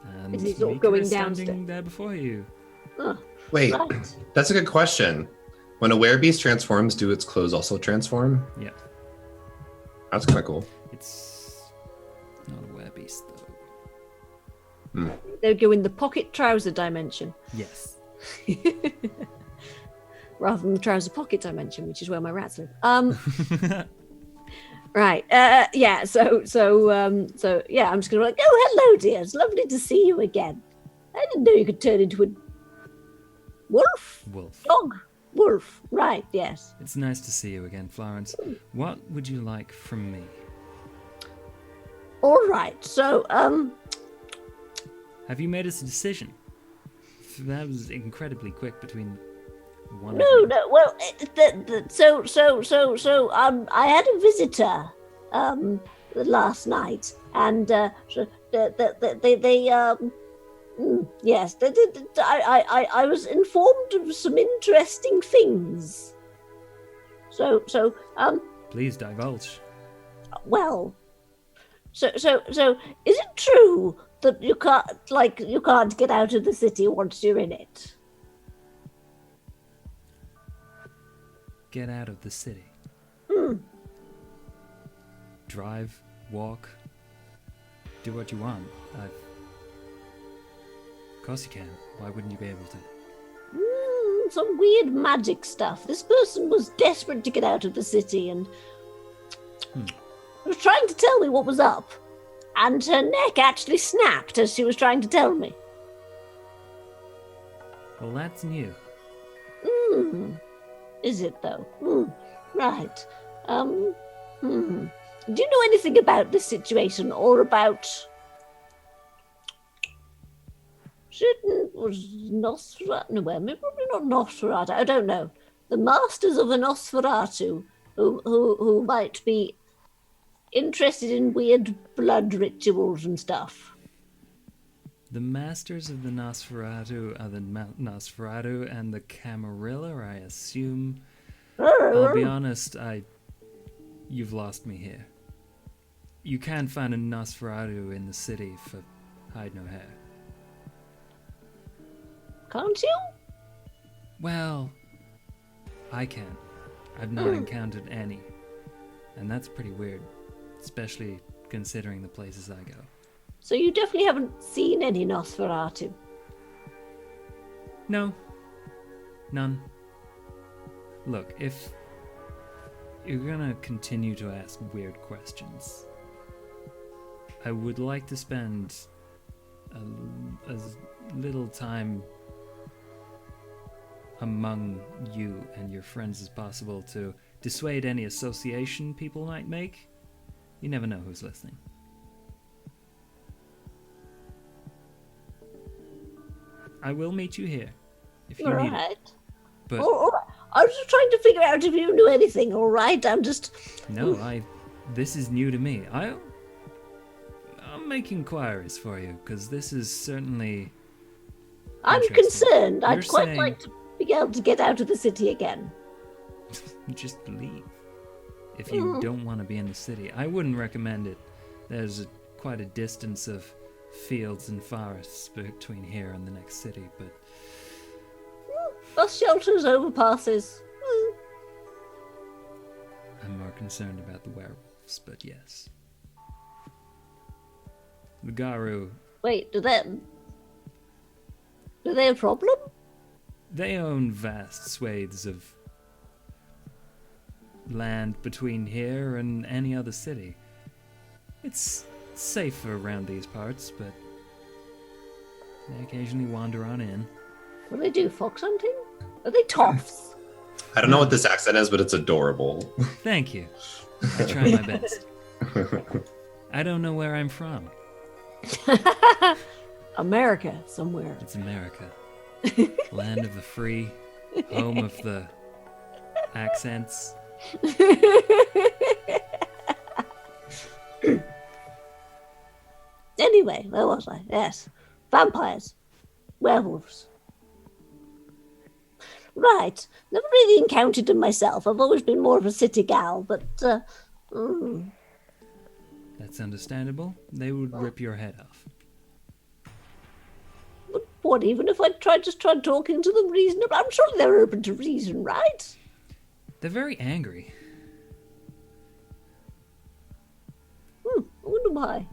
And Is he sort of Mika going is standing downstairs? there before you. Wait, Right. that's a good question. When a werebeast transforms, do its clothes also transform? Yeah. That's kind of cool. It's not a werebeast, though. They go in the pocket trouser dimension Yes. rather than the trouser pocket dimension, which is where my rats live. Right. Yeah. So yeah, I'm just gonna be like, oh, hello, dear. It's lovely to see you again. I didn't know you could turn into a wolf. Wolf. Oh. Dog. Wolf. Right. Yes. It's nice to see you again, Florence. What would you like from me? All right. So, Have you made us a decision? That was incredibly quick between one of no. you. Well, I had a visitor, last night, and yes, I was informed of some interesting things. So, Please divulge. well, so is it true that you can't get out of the city once you're in it? Get out of the city. Drive, walk, do what you want. Of course you can. Why wouldn't you be able to? Some weird magic stuff. This person was desperate to get out of the city and was trying to tell me what was up. And her neck actually snapped as she was trying to tell me. Well, that's new. Is it though? Right. Do you know anything about this situation or about... Was Nosferatu? No, well, maybe probably not Nosferatu. I don't know. The masters of a Nosferatu who might be interested in weird blood rituals and stuff. The masters of the Nosferatu are the Nosferatu and the Camarilla, I assume. I'll be honest, you've lost me here. You can't find a Nosferatu in the city for hide no hair. Can't you? Well, I can. I've not encountered any. And that's pretty weird, especially considering the places I go. So you definitely haven't seen any Nosferatu? No. None. Look, if you're gonna continue to ask weird questions, I would like to spend as little time among you and your friends as possible to dissuade any association people might make. You never know who's listening. I will meet you here if you need it. But all right. I was just trying to figure out if you knew anything, all right? I'm just... No, this is new to me. I'll make inquiries for you, because this is certainly I'm interesting. concerned. You're I'd quite saying- like to be able to get out of the city again. Just leave. If you don't want to be in the city, I wouldn't recommend it. There's quite a distance of fields and forests between here and the next city, but Bus shelters, overpasses. I'm more concerned about the werewolves, but yes. The Garu, Wait, do they have a problem? they own vast swathes of land between here and any other city. It's safer around these parts, but they occasionally wander on in. What do they do, fox hunting? Are they toffs? I don't know what this accent is, but it's adorable. Thank you. I try my best. I don't know where I'm from. America somewhere. It's America. Land of the free, home of the accents. Anyway, where was I? Yes. Vampires. Werewolves. Right. Never really encountered them myself. I've always been more of a city gal, but That's understandable. They would rip your head off. what, even if I tried talking to them reasonably? I'm sure they're open to reason, right? They're very angry. I wonder why.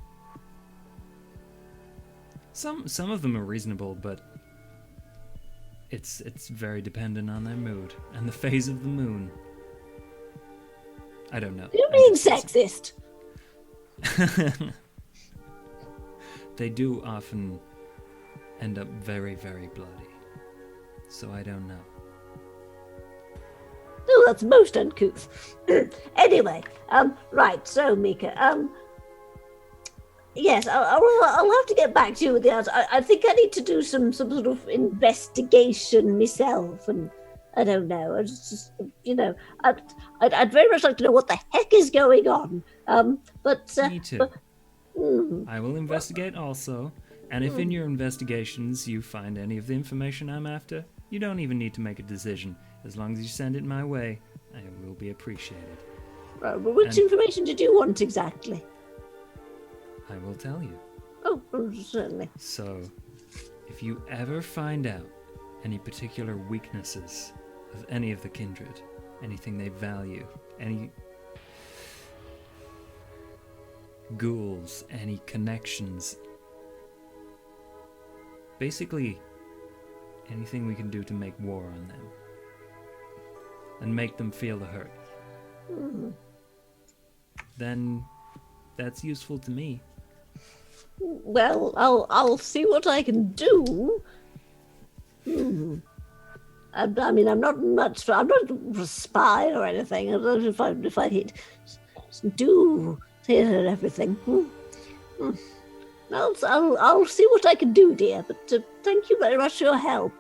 Some of them are reasonable, but it's very dependent on their mood and the phase of the moon. I don't know. You're being sexist. They do often end up very, very bloody. So I don't know. Oh, that's most uncouth. Anyway, right, so Mika, yes, I'll have to get back to you with the answer. I think I need to do some sort of investigation myself, and I don't know. I just I'd very much like to know what the heck is going on. But Me too. I will investigate also, and if in your investigations you find any of the information I'm after, you don't even need to make a decision. As long as you send it my way, I will be appreciated. Right, but which information did you want exactly? I will tell you. Oh, certainly. So, if you ever find out any particular weaknesses of any of the kindred, anything they value, any ghouls, any connections, basically anything we can do to make war on them and make them feel the hurt, then that's useful to me. Well, I'll see what I can do. I mean, I'm not a spy or anything. I don't know if I hit do theatre everything. I'll see what I can do, dear, but thank you very much for your help.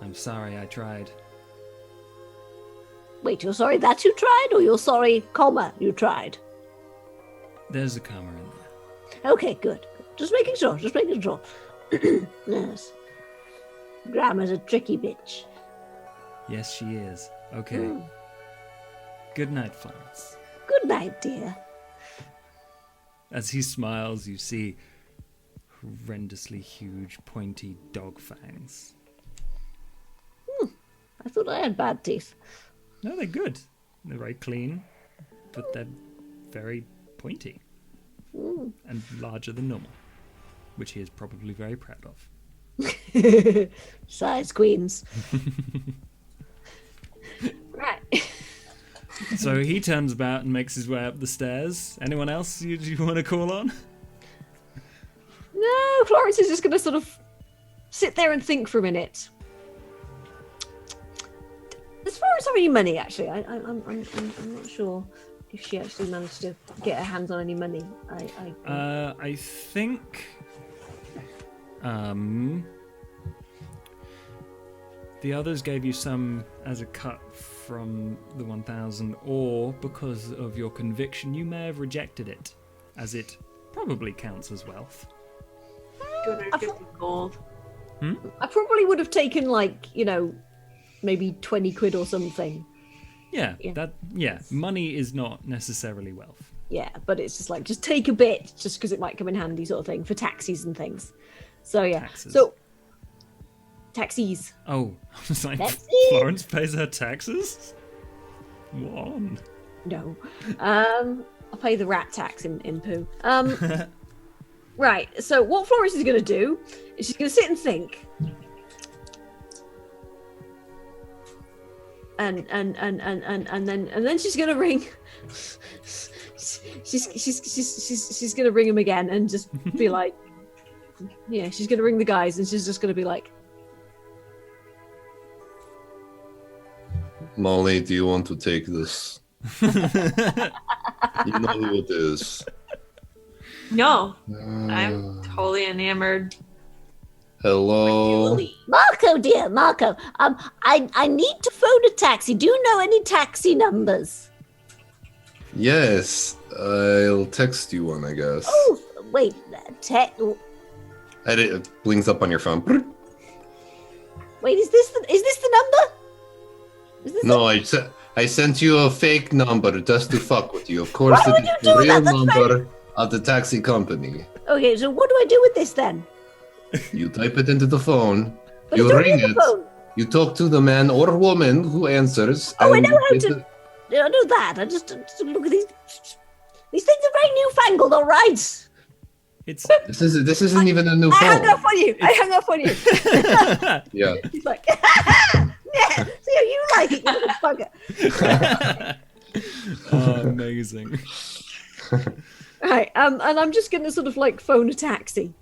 I'm sorry I tried. Wait, you're sorry that you tried, or you're sorry, you tried? There's a comma in there. Okay, good. Just making sure. Yes. Grammar's a tricky bitch. Yes, she is. Okay. Good night, Florence. Good night, dear. As he smiles, you see horrendously huge, pointy dog fangs. I thought I had bad teeth. No, they're good. They're very clean, but they're very pointy and larger than normal, which he is probably very proud of. Size queens. Right. So he turns about and makes his way up the stairs. Anyone else you want to call on? No, Florence is just going to sort of sit there and think for a minute. Does Florence have any money, actually? I'm not sure if she actually managed to get her hands on any money. I think the others gave you some as a cut from the 1,000, or because of your conviction, you may have rejected it, as it probably counts as wealth. 250 gold. I probably would have taken, like, maybe 20 quid or something. Yeah. Money is not necessarily wealth. Yeah, but it's just like, just take a bit, just because it might come in handy, sort of thing, for taxis and things. So yeah. Taxes. Taxis. Oh, I was like, Taxis. Florence pays her taxes? One. No. I'll pay the rat tax in Pooh. Right. So what Florence is going to do is she's going to sit and think. And then she's going to ring. She's going to ring him again and just be like, yeah, she's going to ring the guys and she's just going to be like, Molly, do you want to take this? You know who it is. No, I'm totally enamored. Hello. Marco, dear, Marco. I need to phone a taxi. Do you know any taxi numbers? Yes, I'll text you one, I guess. Oh, wait. And it blinks up on your phone. Wait, is this the number? No, I sent you a fake number just to fuck with you. Of course, Why would it is you the do real that? That's number of the taxi company. Okay, so what do I do with this then? You type it into the phone. But You it's already ring on the it. phone. You talk to the man or woman who answers. Oh, I and know how you to. get I know that. I just look at these. These things are very newfangled. All right. It's This isn't even a new I hung phone. up on you. I hung up on you. Yeah. He's like, Yeah. See how you like it, you little bugger. oh, amazing. right. And I'm just going to sort of like phone a taxi.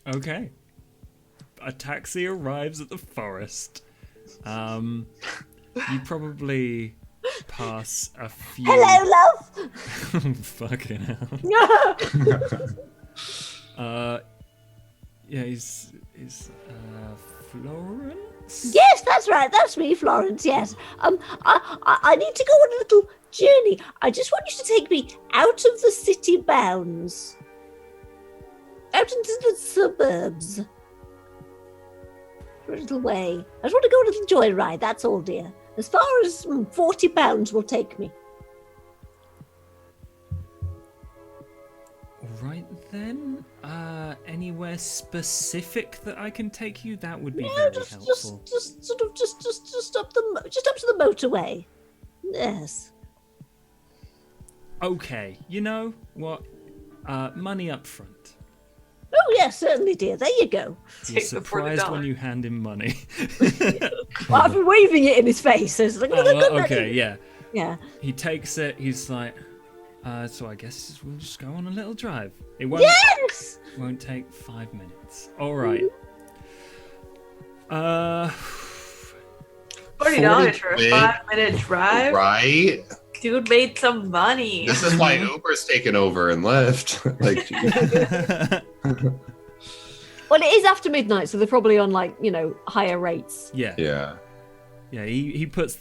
Okay. A taxi arrives at the forest. You probably pass a few. Hello, love. Fucking hell. Yeah, he's Florence. Yes, that's right. That's me, Florence. Yes. I need to go on a little journey. I just want you to take me out of the city bounds, out into the suburbs, for a little way. I just want to go on a little joyride. That's all, dear. As far as £40 will take me. All right then. Anywhere specific that I can take you? That would be very helpful. Just up to the motorway. Yes. Okay. You know what? Money up front. Oh yes, certainly, dear. There you go. You're Take the surprised $40. when you hand him money. Well, I've been waving it in his face. So it's like, oh, good money. Okay, yeah. Yeah. He takes it. He's like, so I guess we'll just go on a little drive. It Yes. won't take 5 minutes. All right. $40 for a 5-minute drive. Right? Dude made some money. This is why Uber's taken over and left. Like, Well, it is after midnight, so they're probably on like higher rates. Yeah. yeah. Yeah, he turns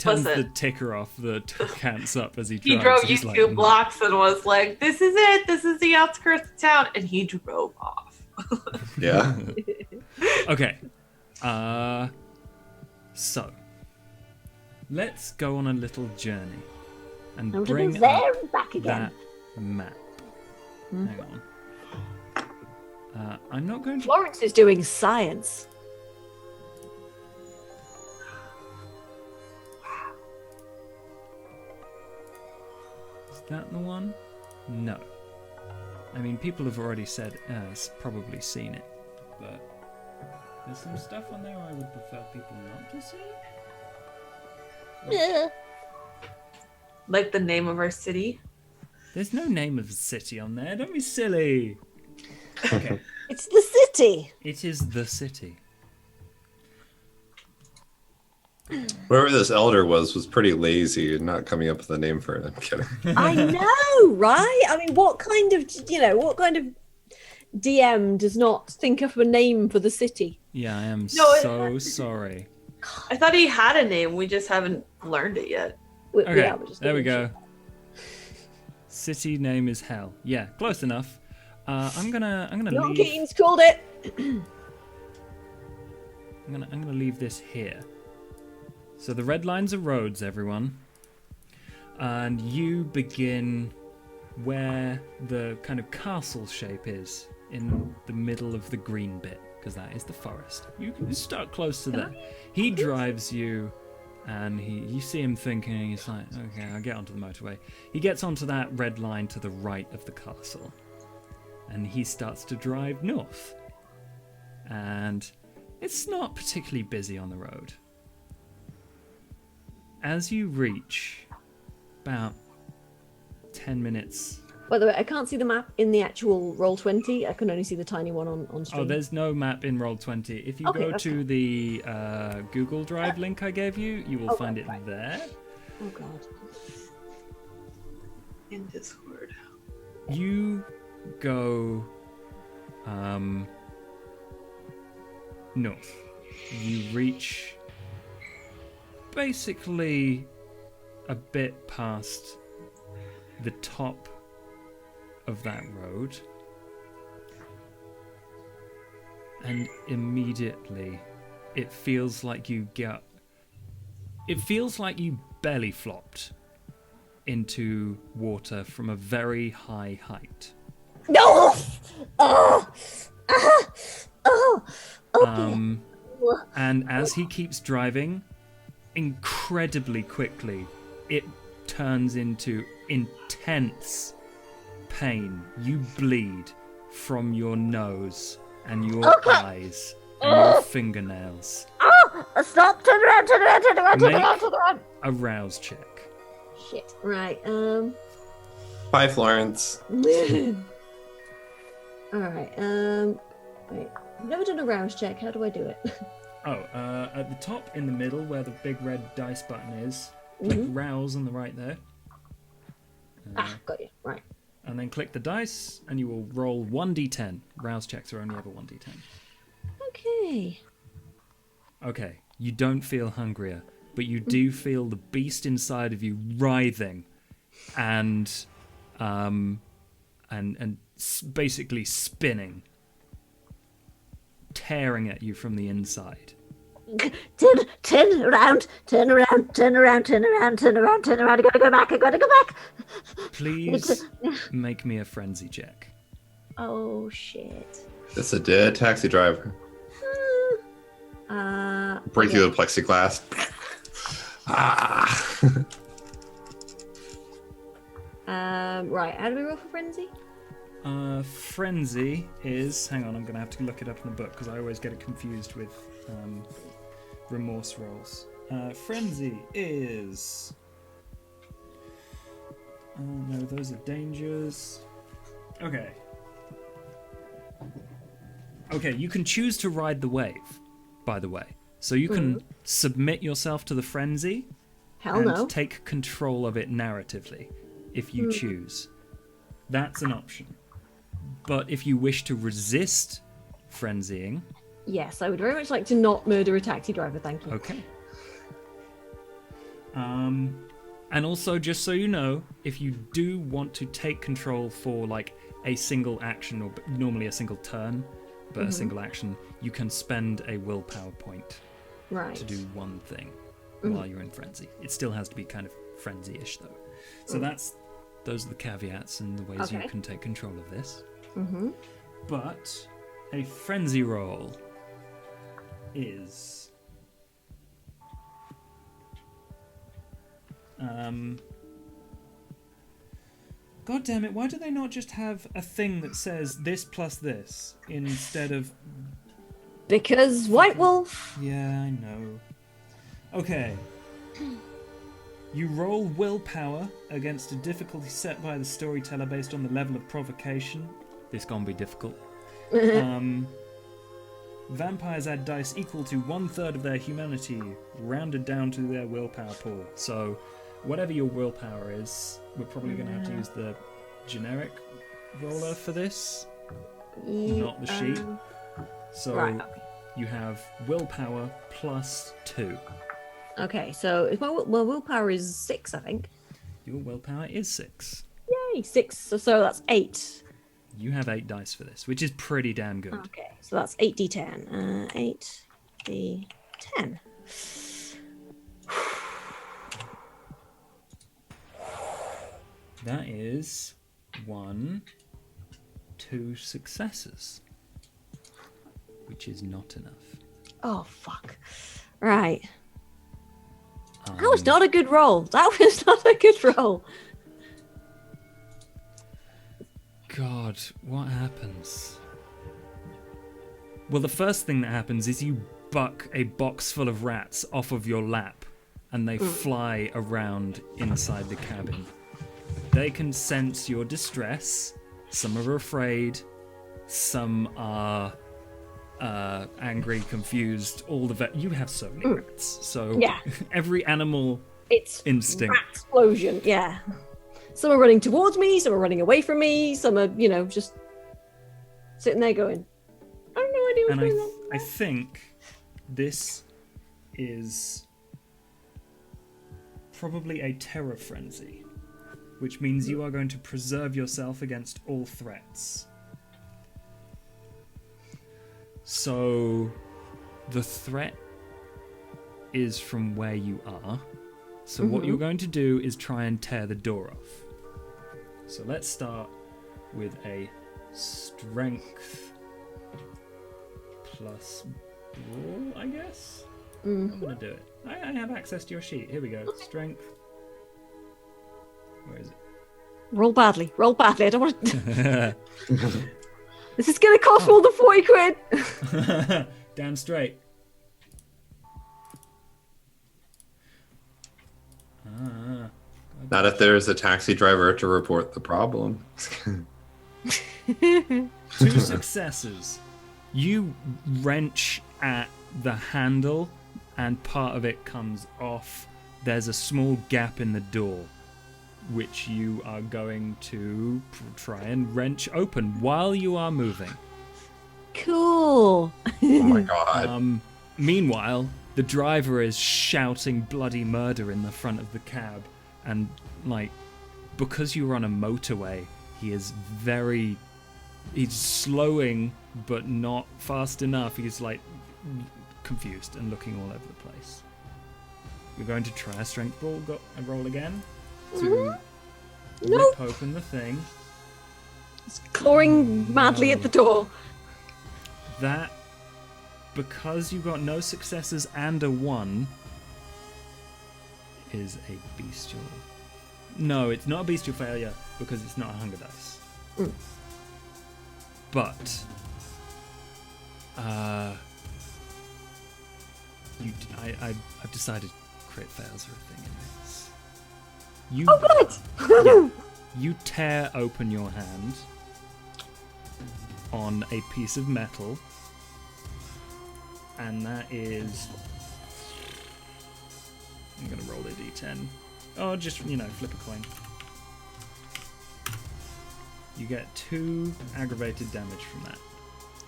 Listen. the ticker off, the counts up as he drives. He drove you He's 2 like, blocks and was like, "This is it. This is the outskirts of town," and he drove off. Yeah. Okay. So let's go on a little journey and I'm bring there up and back again. that map. Hang on. I'm not going to. Florence is doing science. Is that the one? No. I mean, people have already said, probably seen it, but there's some stuff on there I would prefer people not to see. Yeah. Like the name of our city. There's no name of the city on there. Don't be silly. Okay. It's the city. It is the city. Whoever this elder was pretty lazy and not coming up with a name for it. I'm kidding. I know, right? I mean, what kind of DM does not think of a name for the city? Yeah, I am No, so sorry. I thought he had a name. We just haven't learned it yet. Okay, Yeah, we're just there we gonna- go. City name is Hell. Yeah, close enough. I'm gonna John leave. Keane's called it. I'm gonna leave this here. So the red lines are roads, everyone, and you begin where the kind of castle shape is in the middle of the green bit, because that is the forest. You can start close to there. He drives you, and you see him thinking. He's like, "Okay, I'll get onto the motorway." He gets onto that red line to the right of the castle, and he starts to drive north. And it's not particularly busy on the road. As you reach about 10 minutes. By the way, I can't see the map in the actual Roll20. I can only see the tiny one on stream. Oh, there's no map in Roll20. If you Okay, go okay. to the Google Drive link I gave you, you will Oh, find it right. there. Oh god. In Discord. You go north. You reach basically a bit past the top of that road, and immediately it feels like you belly flopped into water from a very high height. No. And as he keeps driving, incredibly quickly, it turns into intense pain. You bleed from your nose and your eyes and your fingernails. Stop! Turn around! Turn around! Turn around! Turn Make- around! Turn around! A rouse check. Shit. Right. Bye, Florence. Alright. Wait. I've never done a rouse check. How do I do it? At the top in the middle where the big red dice button is, click rouse on the right there. Got you. Right. And then click the dice and you will roll 1d10. Rouse checks are only ever 1d10. Okay. Okay, you don't feel hungrier, but you do feel the beast inside of you writhing and basically spinning, tearing at you from the inside. Turn around! Turn around! Turn around! Turn around! Turn around! Turn around! I gotta go back! I gotta go back! Please make me a frenzy check. Oh shit. It's a dead taxi driver. Break through the plexiglass. Right. How do we roll for frenzy? Frenzy is... Hang on, I'm going to have to look it up in the book because I always get it confused with remorse rolls. Frenzy is... no, those are dangers. Okay. Okay, you can choose to ride the wave, by the way. So you can submit yourself to the frenzy, Hell and no. take control of it narratively if you choose. That's an option. But if you wish to resist frenzying... Yes, I would very much like to not murder a taxi driver, thank you. Okay. And also, just so you know, if you do want to take control for like a single action, or normally a single turn, but a single action, you can spend a willpower point to do one thing while you're in frenzy. It still has to be kind of frenzy-ish though. So those are the caveats and the ways you can take control of this. But a frenzy roll is... God damn it, why do they not just have a thing that says this plus this instead of... Because White Wolf. Yeah, I know. Okay. You roll willpower against a difficulty set by the storyteller based on the level of provocation. This gonna be difficult. Vampires add dice equal to 1/3 of their humanity, rounded down to their willpower pool. So, whatever your willpower is, we're probably going to have to use the generic roller for this, not the sheet. So, you have willpower plus 2. Okay, so if my willpower is 6, I think. Your willpower is 6. Yay, 6. So that's 8. You have 8 dice for this, which is pretty damn good. Okay, so that's 8d10. 8d10. That is 1, 2 successes, which is not enough. Oh, fuck. Right. That was not a good roll. That was not a good roll. God, what happens? Well, the first thing that happens is you buck a box full of rats off of your lap, and they fly around inside the cabin. They can sense your distress. Some are afraid. Some are angry, confused. You have so many rats. So every animal instinct. Rat explosion, yeah. Some are running towards me, some are running away from me, some are, just sitting there going, I have no idea what's going on. I think this is probably a terror frenzy, which means you are going to preserve yourself against all threats. So the threat is from where you are. So what you're going to do is try and tear the door off. So let's start with a strength plus brawl, I guess? I'm going to do it. I have access to your sheet. Here we go. Strength. Where is it? Roll badly. I don't want to... This is going to cost more than 40 quid. Damn straight. Not if there's a taxi driver to report the problem. 2 successes. You wrench at the handle and part of it comes off. There's a small gap in the door, which you are going to try and wrench open while you are moving. Cool. Oh my god. Meanwhile, the driver is shouting bloody murder in the front of the cab, and because you're on a motorway, he's slowing but not fast enough. He's confused and looking all over the place. We're going to try a strength roll again to rip open the thing. It's clawing madly at the door. That, because you got no successes and a 1, is a bestial. No, it's not a bestial failure because it's not a hunger dice. But I've decided crit fails are a thing in this. Good. You tear open your hand on a piece of metal, and that is I'm gonna roll a d10. Oh, just flip a coin. You get 2 aggravated damage from that.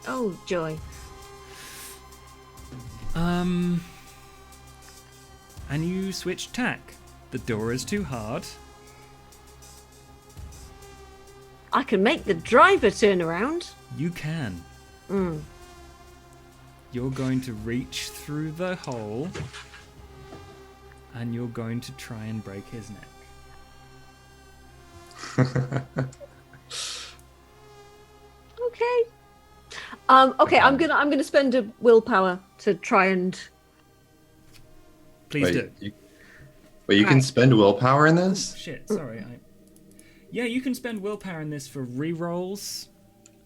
Oh, joy. And you switch tack. The door is too hard. I can make the driver turn around. You can. You're going to reach through the hole, and you're going to try and break his neck. Okay. Okay, I'm gonna spend a willpower to try and. Please do. You can spend willpower in this? Shit, sorry. Yeah, you can spend willpower in this for rerolls.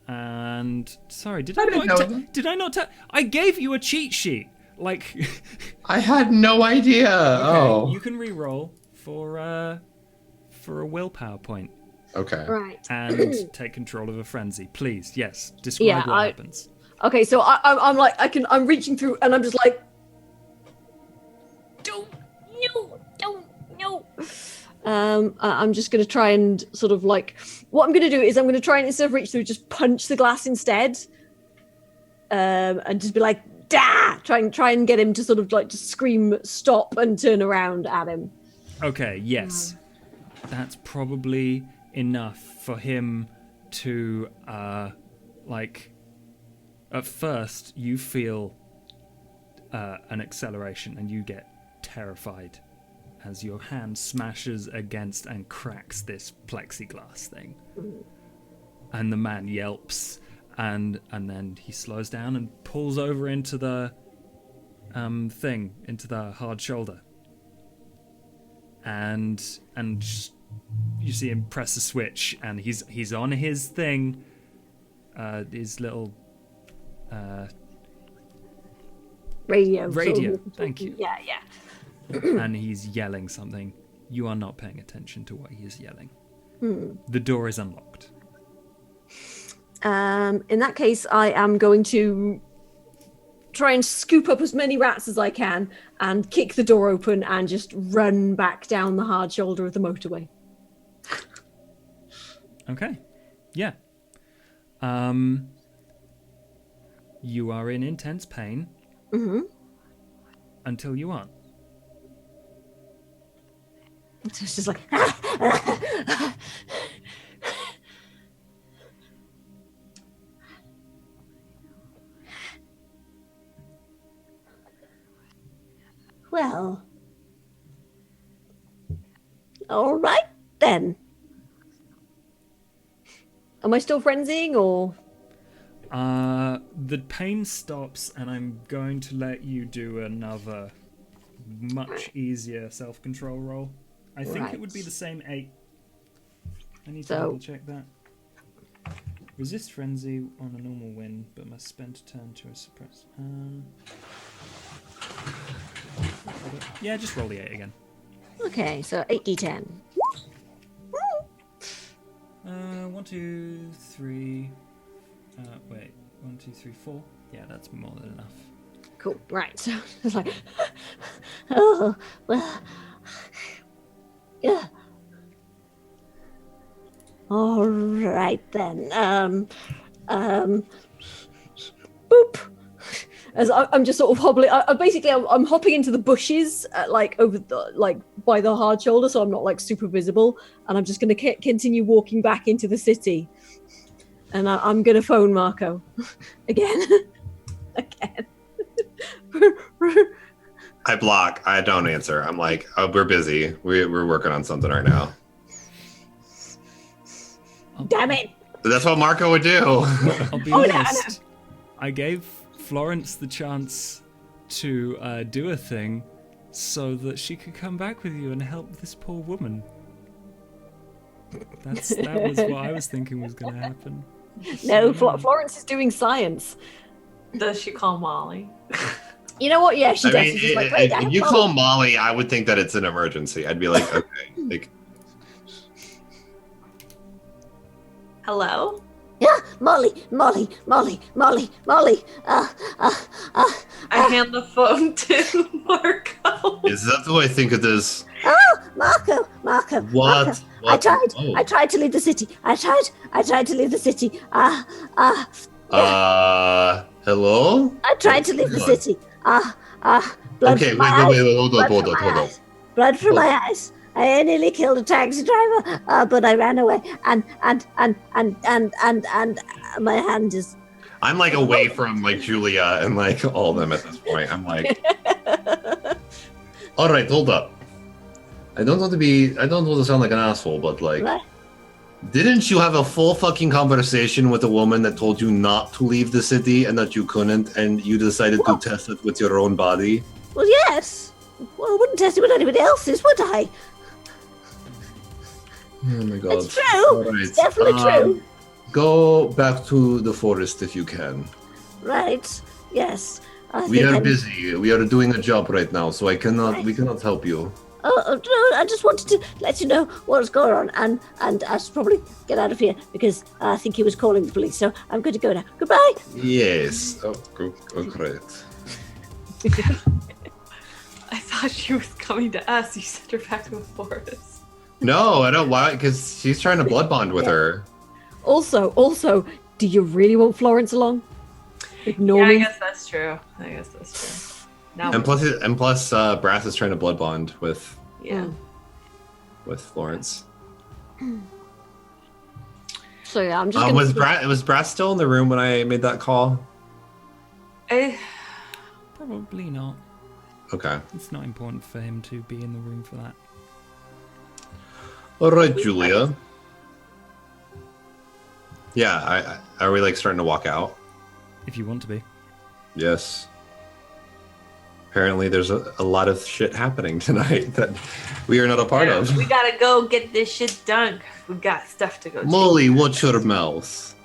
And sorry, did I not tell? I gave you a cheat sheet. Like, I had no idea. Okay, you can reroll for a willpower point. Okay. Right. And take control of a frenzy, please. Yes, describe what happens. Okay, so I'm like I'm reaching through and I'm just like, don't no. I'm just gonna try and sort of like, what I'm gonna do is I'm gonna try and instead of reach through, just punch the glass instead, and just be like, "Da!" Try and get him to sort of like just scream stop and turn around at him. Okay, yes, that's probably enough for him to like. At first, you feel an acceleration, and you get terrified as your hand smashes against and cracks this plexiglass thing. And the man yelps, and then he slows down and pulls over into the thing, into the hard shoulder. And you see him press a switch, and he's on his thing, his little Radio. Thank you. Yeah. And he's yelling something. You are not paying attention to what he is yelling. The door is unlocked. In that case, I am going to try and scoop up as many rats as I can and kick the door open and just run back down the hard shoulder of the motorway. Okay. Yeah. You are in intense pain. Until you aren't. So it's just like, Well, all right then. am I still frenzying or? The pain stops, and I'm going to let you do another much easier self-control roll. I think it would be the same 8. I need to double check that. Resist frenzy on a normal win, but must spend a turn to a suppress. Yeah, just roll the 8 again. Okay, so 8d10. 1, 2, 3. Wait, 1, 2, 3, 4. Yeah, that's more than enough. Cool. Right. So it's like, Oh, well, yeah. All right then. boop. As I'm just sort of hobbling. I'm hopping into the bushes, like over the by the hard shoulder, so I'm not like super visible. And I'm just going to continue walking back into the city. And I'm going to phone Marco again. I block. I don't answer. I'm like, oh, we're busy. We're working on something right now. Damn it. That's what Marco would do. I'll be honest. I gave Florence the chance to do a thing so that she could come back with you and help this poor woman. That was what I was thinking was going to happen. No, Florence is doing science. Does she call Molly? You know what? Yeah, she I does. mean, She's just like, wait, if you call Molly, I would think that it's an emergency. I'd be like, okay. Like, Hello? Yeah, Molly. I hand the phone to Marco. Is that who I think it is? Oh, Marco. What? Marco. I What? tried. Oh. I tried to leave the city. I tried to leave the city. Hello? I tried to leave the Hold on. city. Blood Okay, from my eyes. wait, hold Blood on. from my eyes. Blood from my eyes. I nearly killed a taxi driver, but I ran away. And my hand is. I'm like away from like Julia and like all of them at this point. I'm like, all right, hold up. I don't want to sound like an asshole, but like, Right. didn't you have a full fucking conversation with a woman that told you not to leave the city and that you couldn't, and you decided to test it with your own body? Well, yes. Well, I wouldn't test it with anybody else's, would I? Oh my god. It's true. All right. It's definitely true. Go back to the forest if you can. Right. Yes. We are busy. We are doing a job right now, so we cannot help you. Oh, no, I just wanted to let you know what's going on, and I should probably get out of here because I think he was calling the police, so I'm going to go now. Goodbye. Yes. Oh, great. I thought she was coming to us. You sent her back to the forest. No, I don't. Why? Because she's trying to blood bond with her. Also, do you really want Florence along? Ignore Yeah, I me. guess that's true. Now, And plus, Brass is trying to blood bond with yeah. Florence. So yeah, I'm just gonna. Was Brass still in the room when I made that call? Probably not. Okay. It's not important for him to be in the room for that. All right, Julia. Yeah, are we like starting to walk out? If you want to be. Yes. Apparently, there's a lot of shit happening tonight that we are not a part of. We gotta go get this shit done. We got stuff to go. Molly, watch your mouth.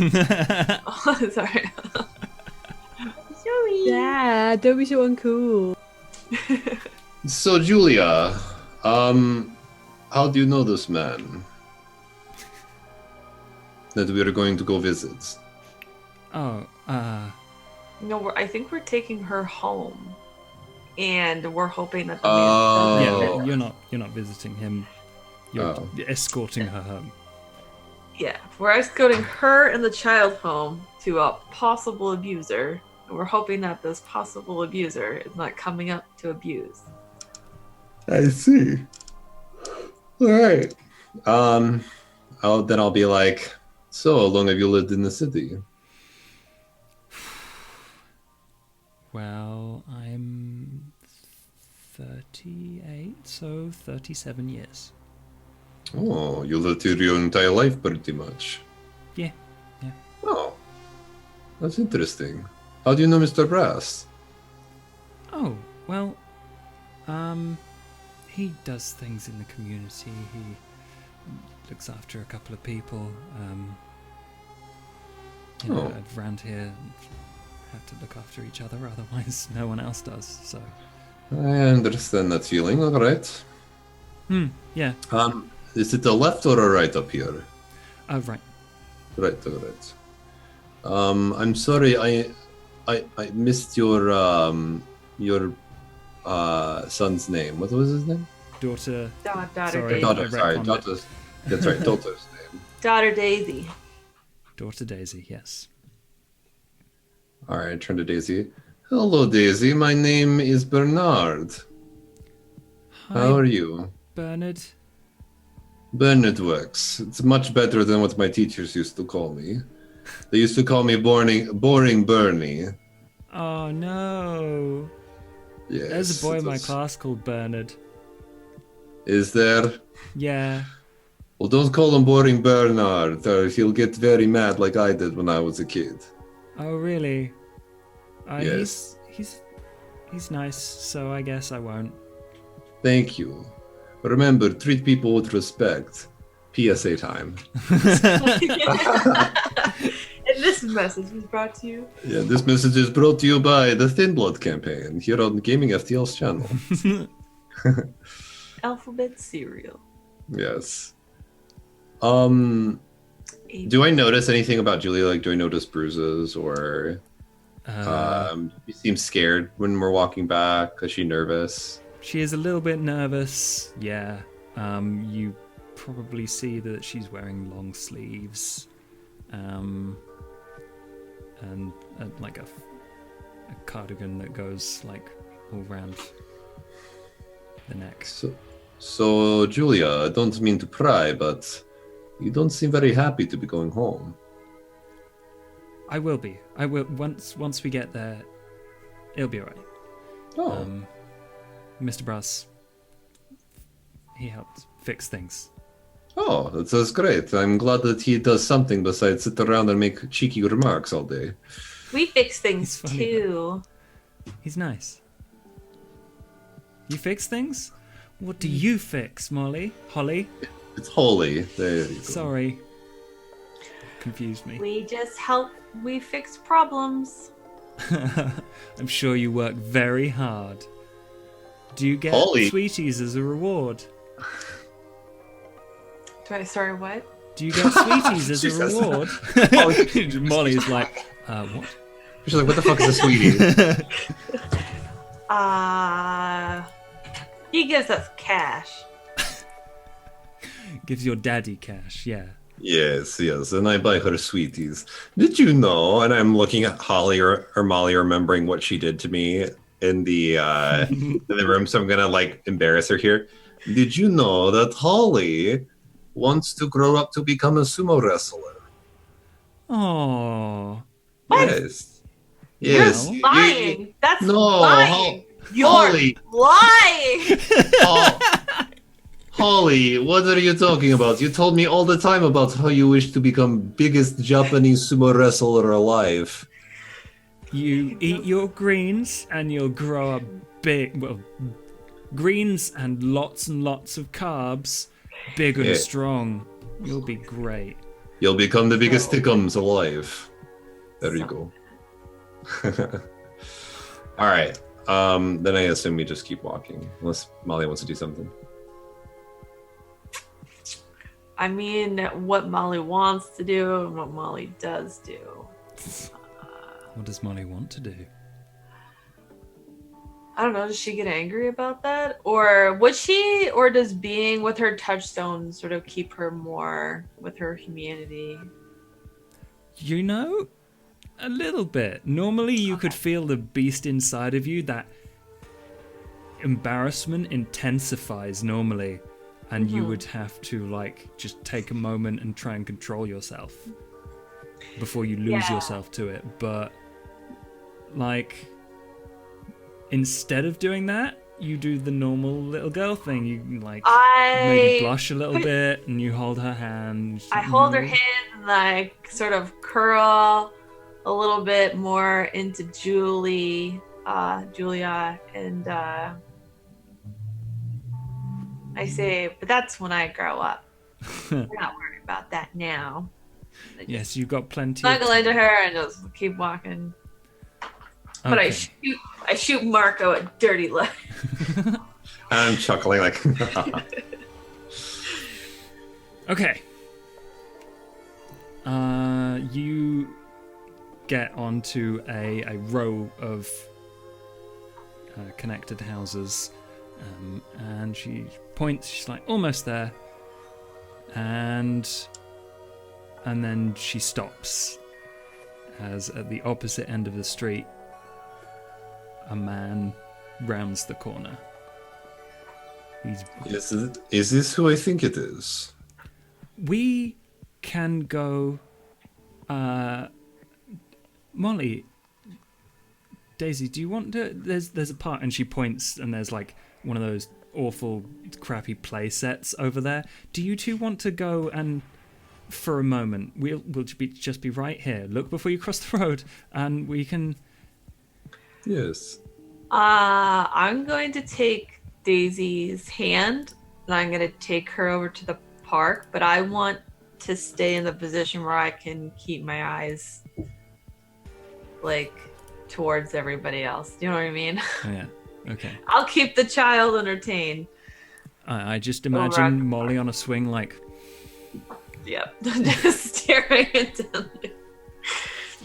Oh, sorry. Sorry. Yeah, don't be so uncool. So, Julia, how do you know this man that we are going to go visit? Oh, No, I think we're taking her home, and we're hoping that the Oh. man. yeah, you're not visiting him. You're escorting her home. Yeah, we're escorting her and the child home to a possible abuser, and we're hoping that this possible abuser is not coming up to abuse. I see. All right. Then I'll be like, so how long have you lived in the city? Well, I'm 38, so 37 years. Oh, you lived here your entire life pretty much. Yeah. Oh, that's interesting. How do you know Mr. Brass? Oh, well, he does things in the community. He looks after a couple of people. Around here, have to look after each other, otherwise no one else does. So. I understand that feeling. All right. Yeah. Is it a left or a right up here? Oh, right. Right. I'm sorry. I missed your son's name. What was his name? Daughter. Daughter Sorry. Daisy. Daughter. I Sorry, retconned it. daughter's. That's right. Daughter's name. Daughter Daisy. Daughter Daisy, yes. All right. Turn to Daisy. Hello, Daisy. My name is Bernard. Hi, How are you? Bernard. Bernard works. It's much better than what my teachers used to call me. They used to call me boring Bernie. Oh, no. Yes. There's a boy in my was- class called Bernard. Is there? Yeah. Well, don't call him boring Bernard, or he'll get very mad like I did when I was a kid. Oh, really? Yes. He's nice, so I guess I won't. Thank you. Remember, treat people with respect. PSA time. And this message was brought to you. Yeah, this message is brought to you by the Thin-Blood campaign here on Gaming FTL's channel. Alphabet cereal. Yes. Do I notice anything about Julia? Like, do I notice bruises or She seems scared when we're walking back. Is she nervous? She is a little bit nervous, yeah. You probably see that she's wearing long sleeves. And like a cardigan that goes like all round the neck. So Julia, I don't mean to pry, but you don't seem very happy to be going home. I will be. I will once we get there. It'll be alright. Oh. Mr. Brass, he helped fix things. Oh, that's great. I'm glad that he does something besides sit around and make cheeky remarks all day. We fix things He's funny, too. He's nice. You fix things? What do you fix, Molly? Holly? It's holy. There you go. Sorry. Confused me. We just help. We fix problems. I'm sure you work very hard. Do you get Holly. sweeties as a reward? Sorry, what? Do you get sweeties as She a says reward? Molly's like, what? She's like, what the fuck is a sweetie? He gives us cash. Gives your daddy cash, yeah. Yes, and I buy her sweeties. Did you know? And I'm looking at Holly or Molly, remembering what she did to me in the in the room. So I'm gonna like embarrass her here. Did you know that Holly wants to grow up to become a sumo wrestler? Oh, Yes. Yes. You're lying. That's No, lying. You're Holly. lying. Holly, what are you talking about? You told me all the time about how you wish to become biggest Japanese sumo wrestler alive. you eat your greens and you'll grow up big. Well, greens and lots of carbs, big and Yeah. strong. You'll be great. You'll become the biggest stickums alive. There you go. All right. Then I assume we just keep walking, unless Molly wants to do something. I mean, what Molly wants to do and what Molly does do. What does Molly want to do? I don't know. Does she get angry about that, or would she, or does being with her touchstone sort of keep her more with her humanity? You know, a little bit. Normally, you could feel the beast inside of you. That embarrassment intensifies normally, and you would have to like just take a moment and try and control yourself before you lose yourself to it. But like, instead of doing that, you do the normal little girl thing. You like maybe blush a little bit, and you hold her hand. I hold her hand and like sort of curl a little bit more into Julia, and I say, but that's when I grow up. We're not worried about that now. Yes, you've got plenty. Snuggle into her and just keep walking. But Okay. I shoot Marco a dirty look. I'm chuckling like. Okay. You get onto a row of connected houses, and she points. She's like almost there, and then she stops as at the opposite end of the street, a man rounds the corner. Is this who I think it is? We can go. Molly, Daisy, do you want to? There's a part, and she points, and there's like one of those awful, crappy play sets over there. Do you two want to go and, for a moment, we'll just be right here. Look before you cross the road, and we can. Yes. I'm going to take Daisy's hand and I'm going to take her over to the park, but I want to stay in the position where I can keep my eyes like towards everybody else. Do you know what I mean? Yeah. Okay. I'll keep the child entertained. I just imagine Molly on a swing, like. Yep. Just staring intently.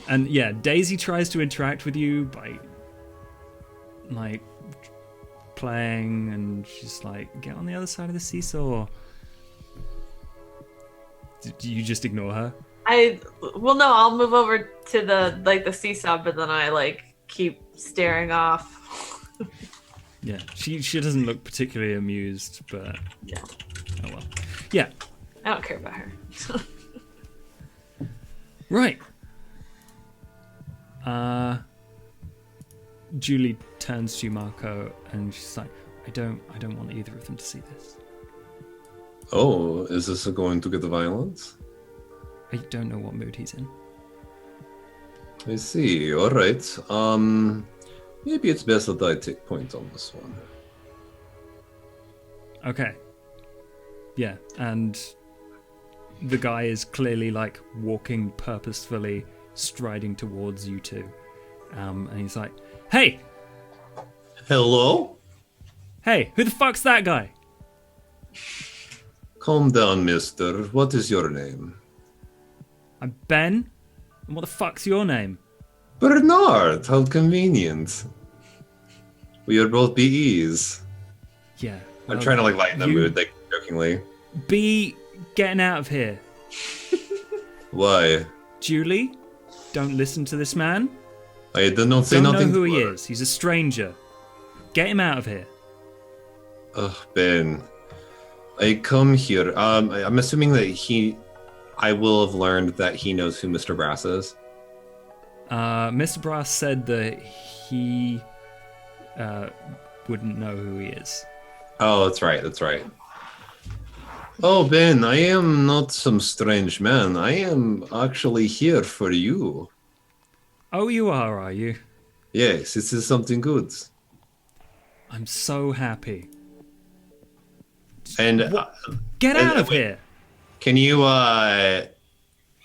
And yeah, Daisy tries to interact with you by like playing, and she's like, get on the other side of the seesaw. Do you just ignore her? No, I'll move over to the seesaw, but then I like keep staring off. Yeah, she doesn't look particularly amused, but Yeah. Oh well. Yeah. I don't care about her. Right. Julie turns to Marco and she's like, I don't want either of them to see this. Oh, is this going to get violent? I don't know what mood he's in. I see. All right. Maybe it's best that I take point on this one. Okay. Yeah, and the guy is clearly like walking purposefully, striding towards you two. And he's like, hey! Hello? Hey, who the fuck's that guy? Calm down, mister. What is your name? I'm Ben. And what the fuck's your name? Bernard. How convenient. We are both BEs. Yeah. I'm trying to like lighten the you- mood, like jokingly. Be getting out of here. Why? Julie, don't listen to this man. I did not say Don't know nothing. who to he her. is. He's a stranger. Get him out of here. Ugh, Ben. I come here. I'm assuming that I will have learned that he knows who Mr. Brass is. Mr. Brass said that he wouldn't know who he is. Oh, that's right. That's right. Oh, Ben, I am not some strange man. I am actually here for you. Oh, you are you? Yes, this is something good. I'm so happy. And Get out of wait. here. Can you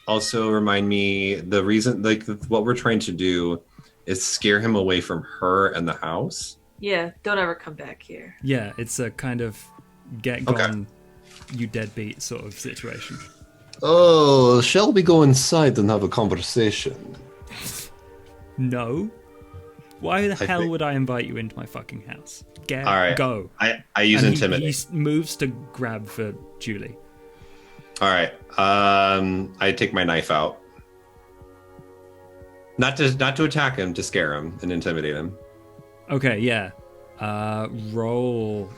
also remind me the reason, like what we're trying to do is scare him away from her and the house? Yeah, don't ever come back here. Yeah, it's a kind of get Okay. gone, you deadbeat sort of situation. Oh, shall we go inside and have a conversation? No. Why the hell think- would I invite you into my fucking house? Get All right. go. I use And intimidate. he moves to grab for Julie. All right. I take my knife out. Not to attack him, to scare him and intimidate him. Okay, yeah. Roll.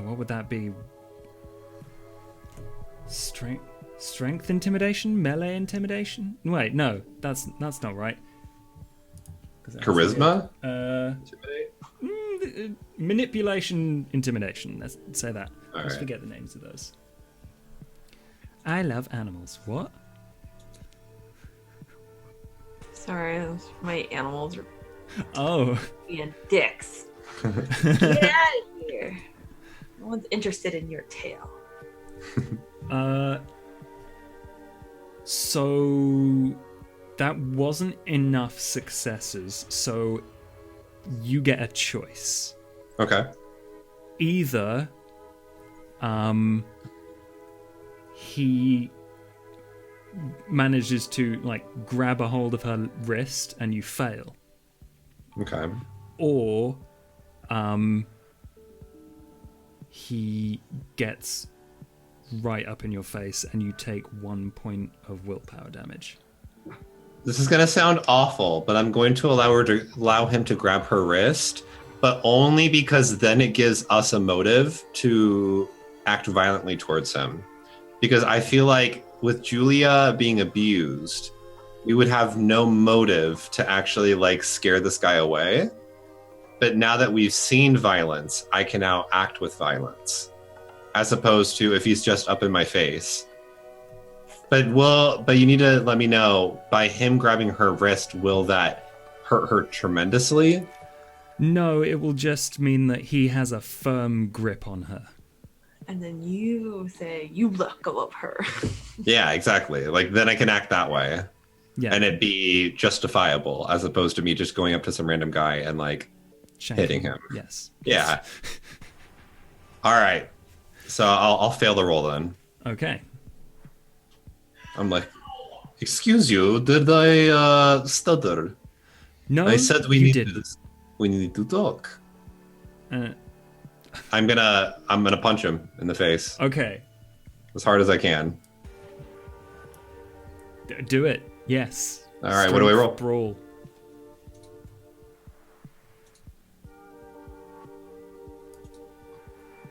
What would that be? Strength intimidation? Melee intimidation? Wait, no, that's not right. 'Cause that has to be Charisma? Intimidate? Manipulation intimidation. Let's say that. All Let's right. forget the names of those. I love animals. What? Sorry, my animals are Oh. being dicks. Get out of here. No one's interested in your tail. So that wasn't enough successes, so you get a choice. Okay. Either he manages to like grab a hold of her wrist and you fail, Okay. or he gets right up in your face and you take 1 point of willpower damage. This is gonna sound awful, but I'm going to allow him to grab her wrist, but only because then it gives us a motive to act violently towards him. Because I feel like with Julia being abused, we would have no motive to actually like scare this guy away. But now that we've seen violence, I can now act with violence, as opposed to if he's just up in my face. But you need to let me know, by him grabbing her wrist, will that hurt her tremendously? No, it will just mean that he has a firm grip on her. And then you say, you let go of her. Yeah, exactly. Like then I can act that way, Yeah, and it be justifiable, as opposed to me just going up to some random guy and like shanking. hitting him. Yes. Yeah. All right. So I'll fail the roll then. Okay. I'm like, Excuse you, did I stutter? No, I said we you need didn't. we need to talk. Uh, I'm gonna punch him in the face okay, as hard as I can. do it. Yes. All right, what do I roll? Brawl.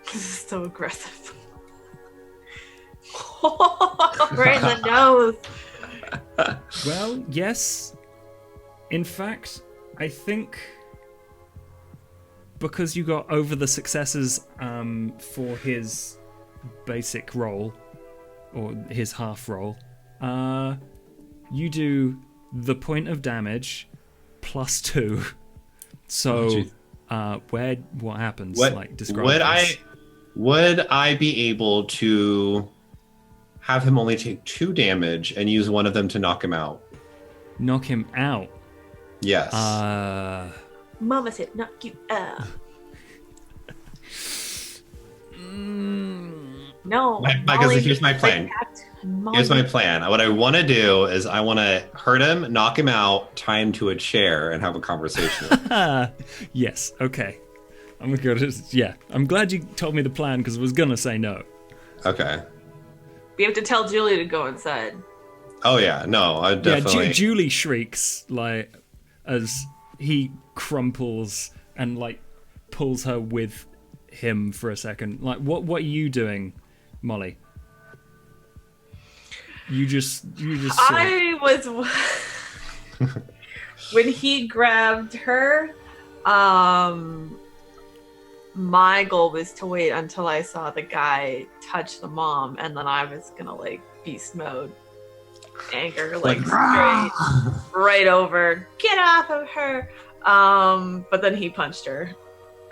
This is so aggressive. Right in the nose. Well, yes. In fact, I think because you got over the successes for his basic roll, or his half roll, you do the point of damage plus 2. So, what happens? Describe Would I be able to have him only take 2 damage and use one of them to knock him out? Knock him out. Yes. Mama said knock you out. No. Because here's my plan. Molly. Here's my plan. What I want to do is I want to hurt him, knock him out, tie him to a chair, and have a conversation with him. Yes, okay. I'm glad you told me the plan because I was gonna say no. Okay. We have to tell Julia to go inside. Oh yeah, no, I definitely. Yeah, Julie shrieks like as he crumples and like pulls her with him for a second. Like, what are you doing, Molly? You just. I was when he grabbed her. My goal was to wait until I saw the guy touch the mom, and then I was gonna like beast mode, anger like straight right over, get off of her. But then he punched her,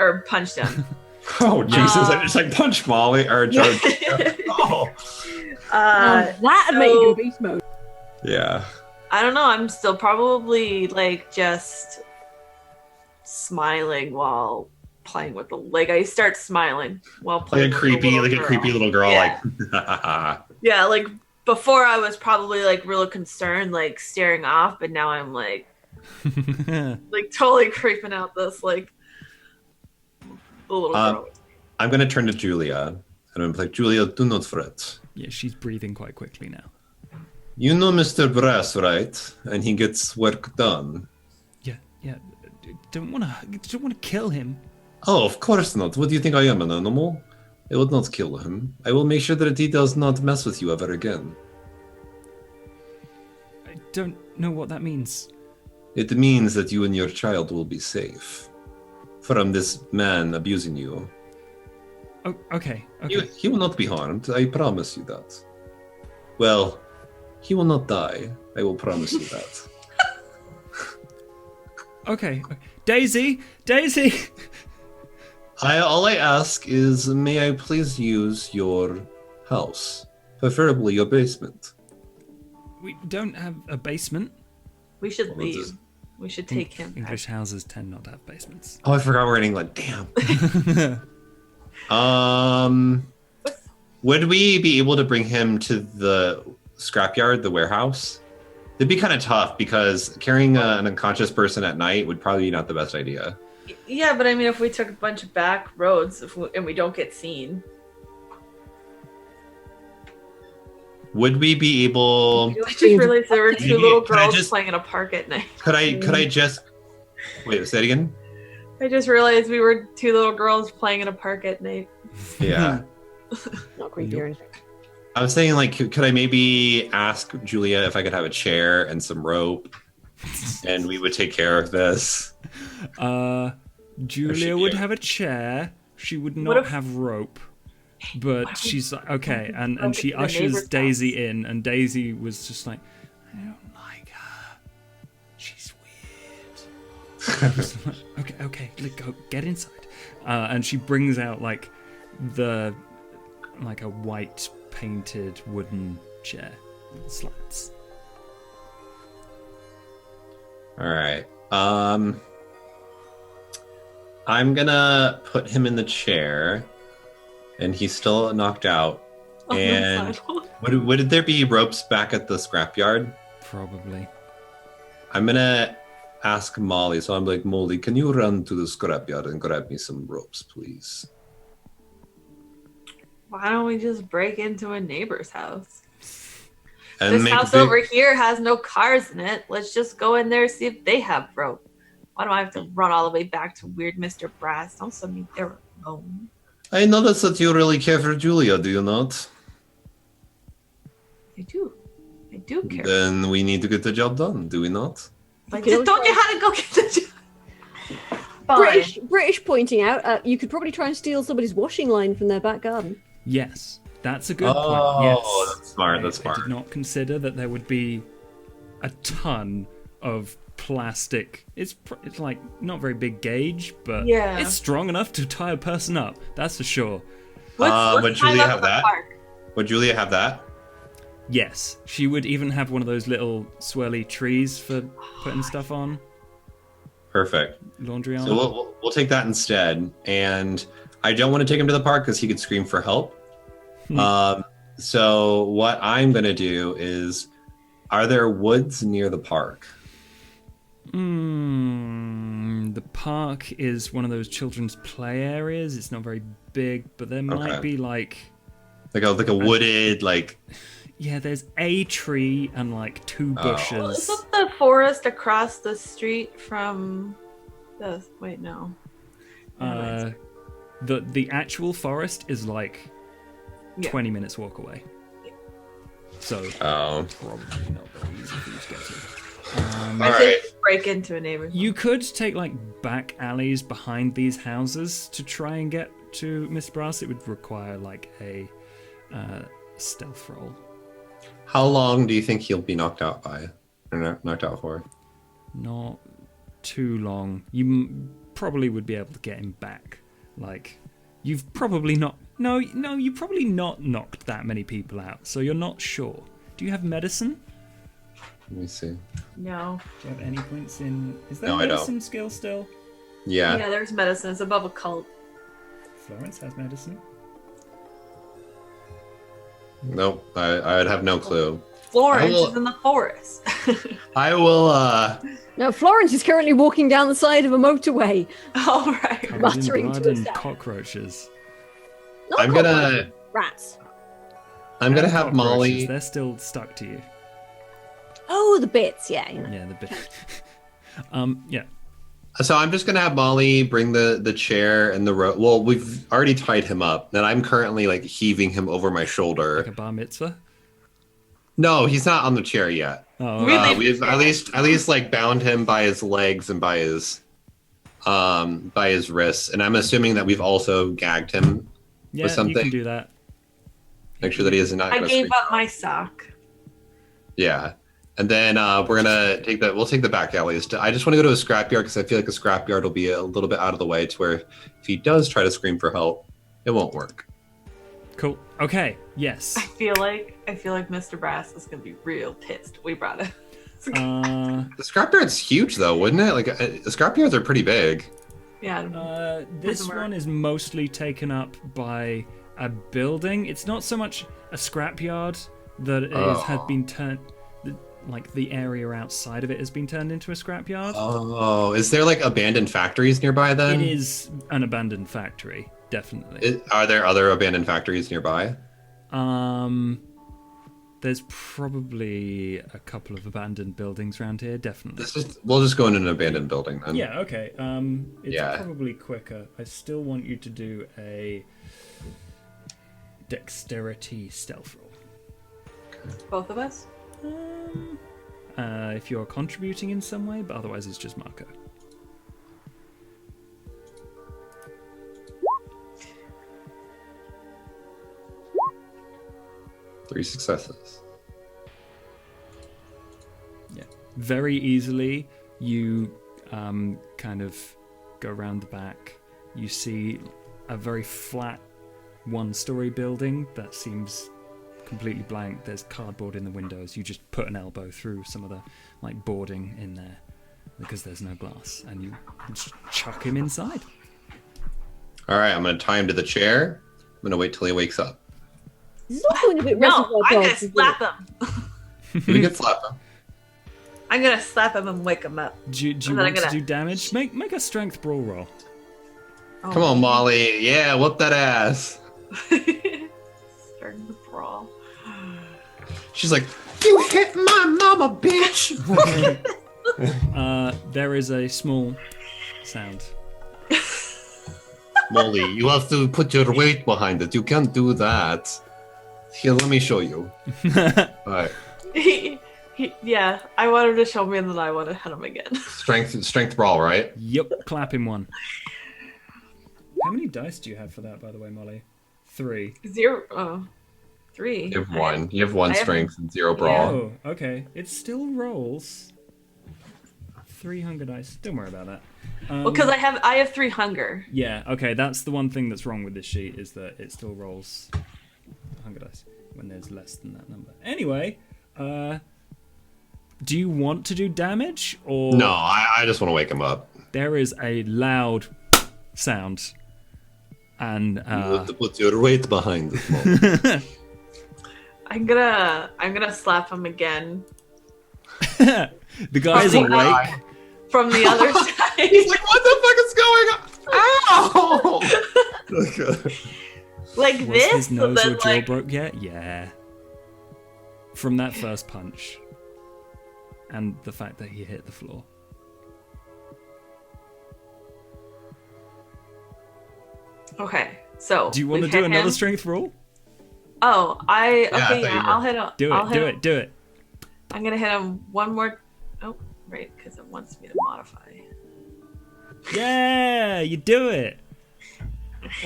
or punched him. Oh Jesus! I just like punched Molly or George. Oh. That'd make you go beast mode. Yeah. I don't know. I'm still probably like just smiling while playing with the I start smiling while playing Like a creepy little girl. Yeah. Like Yeah, like before I was probably like real concerned, like staring off, but now I'm like like totally creeping out this like the little girl. I'm gonna turn to Julia and I'm like, Julia, do not fret. Yeah, she's breathing quite quickly now. You know Mr. Brass, right? And he gets work done. Yeah. Don't want to kill him. Oh, of course not. What do you think I am, an animal? I will not kill him. I will make sure that he does not mess with you ever again. I don't know what that means. It means that you and your child will be safe from this man abusing you. Oh, okay. He will not be harmed. I promise you that. Well, he will not die. I will promise you that. Okay. Daisy! All I ask is, may I please use your house? Preferably your basement. We don't have a basement. We should leave. We should take him. English houses tend not to have basements. Oh, I forgot we're in England. Damn. Would we be able to bring him to the scrapyard, the warehouse? It'd be kind of tough because carrying an unconscious person at night would probably be not the best idea. Yeah, but I mean, if we took a bunch of back roads and we don't get seen, would we be able? I just realized there were two little girls playing in a park at night. Could I just wait? Say it again. I just realized we were two little girls playing in a park at night. Yeah. Not creepy or anything. I was saying, like, could I maybe ask Julia if I could have a chair and some rope, and we would take care of this? Julia would have a chair. She would not have rope. But she's like, okay, and she ushers Daisy in, and Daisy was just like, I don't like her. She's weird. Okay, go get inside. And she brings out like a white painted wooden chair with slats. All right. I'm gonna put him in the chair, and he's still knocked out. And would there be ropes back at the scrapyard? Probably. I'm gonna ask Molly. So I'm like, Molly, can you run to the scrapyard and grab me some ropes, please? Why don't we just break into a neighbor's house? And This make a house big- over here has no cars in it. Let's just go in there and see if they have rope. Why do I have to run all the way back to weird Mr. Brass? Don't send me there alone. I notice that you really care for Julia, do you not? I do. I do care. Then we need to get the job done, do we not? I just told you how to go get the job. Fine. British pointing out, you could probably try and steal somebody's washing line from their back garden. Yes, that's a good point. Yes. That's smart. That's I smart. did not consider that there would be a ton of plastic. It's like not very big gauge, but Yeah. it's strong enough to tie a person up. That's for sure. Let's would climb Julia up have in the that? park. Would Julia have that? Yes, she would even have one of those little swirly trees for putting stuff on, Perfect. laundry on. So we'll take that instead. And I don't want to take him to the park because he could scream for help. So what I'm going to do is, are there woods near the park? The park is one of those children's play areas. It's not very big, but there might be like Like a wooded, like... yeah, there's a tree and like two bushes. Well, isn't the forest across the street from the... Wait, no. The actual forest is like Yeah. 20 minutes walk away. So Oh. probably not very easy for you to get to. I All think right. break into a neighbor's. You could take like back alleys behind these houses to try and get to Miss Brass. It would require like a stealth roll. How long do you think he'll be knocked out by? Or knocked out for? Not too long. You probably would be able to get him back. Like, you've probably not... No, you've probably not knocked that many people out, so you're not sure. Do you have medicine? Let me see. No. Do you have any points in... Is there No, I don't. medicine skill still? Yeah. Yeah, there's medicine. It's above a cult. Florence has medicine. Nope. I would have no clue. Florence I will- is in the forest. I will, No, Florence is currently walking down the side of a motorway. All right. Covered in Muttering to blood and herself. cockroaches. Not I'm gonna- cockroaches, rats. I'm gonna And have cockroaches, Molly... They're still stuck to you. Oh, the bits, yeah. Yeah, the bit. Yeah. So I'm just gonna have Molly bring the chair and the rope. Well, we've already tied him up, and I'm currently like heaving him over my shoulder. Like a bar mitzvah. No, he's not on the chair yet. Oh, Really? We've at least like bound him by his legs and by his wrists, and I'm assuming that we've also gagged him. yeah, you something. can do that. Make sure that he is not. I gonna gave scream. up my sock. Yeah, and then we're gonna we'll take the back alleys. I just want to go to a scrapyard because I feel like a scrapyard will be a little bit out of the way to where if he does try to scream for help, it won't work. Cool. Okay. Yes. I feel like Mr. Brass is gonna be real pissed. We brought it. Uh, The scrapyard's huge though, wouldn't it? Like the scrapyards are pretty big. Yeah. this Doesn't work. one is mostly taken up by a building. It's not so much a scrapyard that has been turned. Like the area outside of it has been turned into a scrapyard. Oh, is there like abandoned factories nearby then? It is an abandoned factory, definitely. Are there other abandoned factories nearby? There's probably a couple of abandoned buildings around here, definitely. We'll just go in an abandoned building then. Yeah, okay. It's Yeah. probably quicker. I still want you to do a dexterity stealth roll. Both of us. If you're contributing in some way, but otherwise it's just Marco. Three successes. Yeah. Very easily, you kind of go around the back. You see a very flat one-story building that seems completely blank. There's cardboard in the windows. You just put an elbow through some of the like boarding in there because there's no glass, and you just chuck him inside. All right, I'm gonna tie him to the chair. I'm gonna wait till he wakes up. This is all going a bit No, Reservoir I'm gonna Dogs, isn't slap it? him. We can slap him. I'm gonna slap him and wake him up. Do you And then want I'm to gonna- do damage? Make a strength brawl roll. Oh, Come on, Molly. Yeah, whoop that ass. Starting to brawl. She's like, you hit my mama, bitch. There is a small sound. Molly, you have to put your weight behind it. You can't do that. Here, let me show you. Alright. Yeah, I want him to show me and then I want to hit him again. Strength brawl, right? Yep, clap him one. How many dice do you have for that, by the way, Molly? 3. 0. Oh, 3. You have one. You have one I have- strength and 0 brawl. Oh, okay. It still rolls. 3 hunger dice. Don't worry about that. Well, because I have 3 hunger. Yeah, okay, that's the one thing that's wrong with this sheet, is that it still rolls hunger dice when there's less than that number. Anyway, do you want to do damage, or... No, I just want to wake him up. There is a loud sound, and You have to put your weight behind it, Molly. I'm gonna slap him again the guy's From the awake. from the other He's side. like, what the fuck is going on? Ow! Okay. Like Was this, his so nose then, or jaw like, broke yet? Yeah. From that first punch. And the fact that he hit the floor. Okay, so Do you want to we've do hit another him. strength roll? Oh, I thought you I'll were. hit him. Do I'll it, hit do him. it, do it. I'm gonna hit him one more. Oh, right, because it wants me to modify. Yeah, you do it.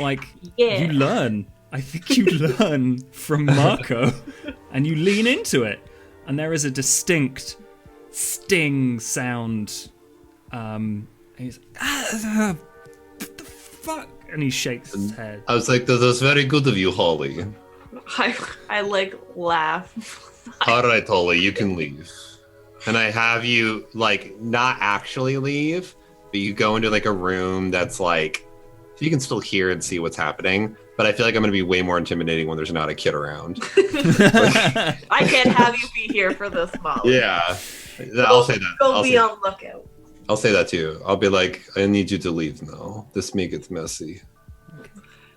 Like, Yeah. you learn. I think you learn from Marco, and you lean into it. And there is a distinct sting sound. And he's what the fuck? And he shakes his head. I was like, that's very good of you, Holly. I like laugh. All right, Holly, you can leave. And I have you, like, not actually leave, but you go into, like, a room that's, like, you can still hear and see what's happening, but I feel like I'm going to be way more intimidating when there's not a kid around. I can't have you be here for this, Molly. Yeah. I'll say that. Go I'll be say, on lookout. I'll say that too. I'll be like, I need you to leave now. This may get messy.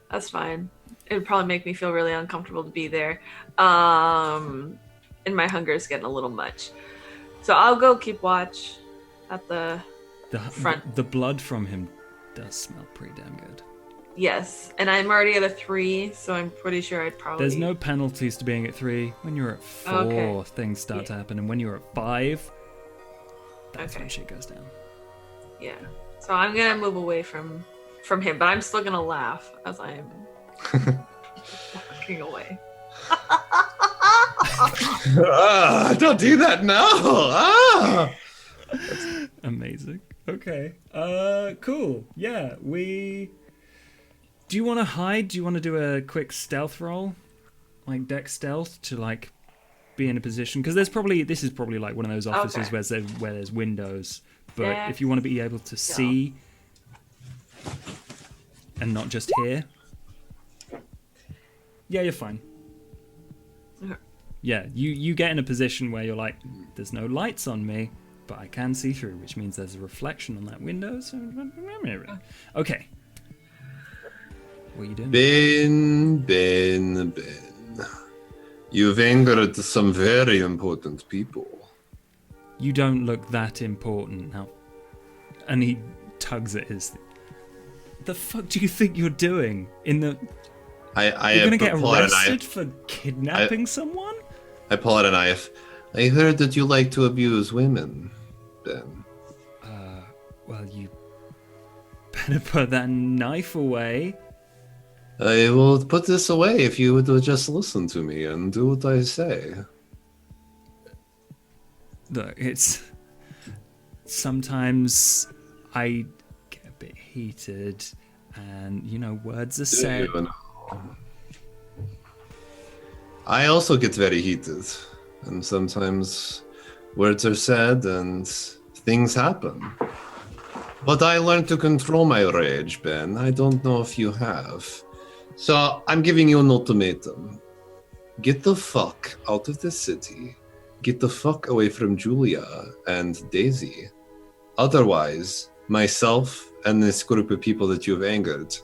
That's fine. It'd probably make me feel really uncomfortable to be there. And my hunger is getting a little much. So I'll go keep watch at the front. The blood from him does smell pretty damn good. Yes. And I'm already at a 3, so I'm pretty sure I'd probably... There's no penalties to being at 3. When you're at 4, Okay. things start to happen, and when you're at 5, that's Okay. when shit goes down. Yeah. So I'm going to move away from him, but I'm still going to laugh as I am walking away. Don't do that now. Amazing. Okay. Cool. Yeah, do you want to hide? Do you want to do a quick stealth roll? Like dex stealth to like be in a position, because this is probably like one of those offices Okay. where there's windows, but Dex if you want to be able to see and not just hear. Yeah, you're fine. Okay. Yeah, you get in a position where you're like, there's no lights on me, but I can see through, which means there's a reflection on that window. So, okay. What are you doing? Ben. You've angered some very important people. You don't look that important now. And he tugs at his... The fuck do you think you're doing? You're gonna get pull out a arrested knife. for kidnapping someone? I pull out a knife. I heard that you like to abuse women, Ben. Well, you better put that knife away. I will put this away if you would just listen to me and do what I say. Look, it's... Sometimes I get a bit heated and, words are said. Do you know? I also get very heated, and sometimes words are said and things happen. But I learned to control my rage, Ben. I don't know if you have. So I'm giving you an ultimatum. Get the fuck out of the city get the fuck away from Julia and Daisy. Otherwise, myself and this group of people that you've angered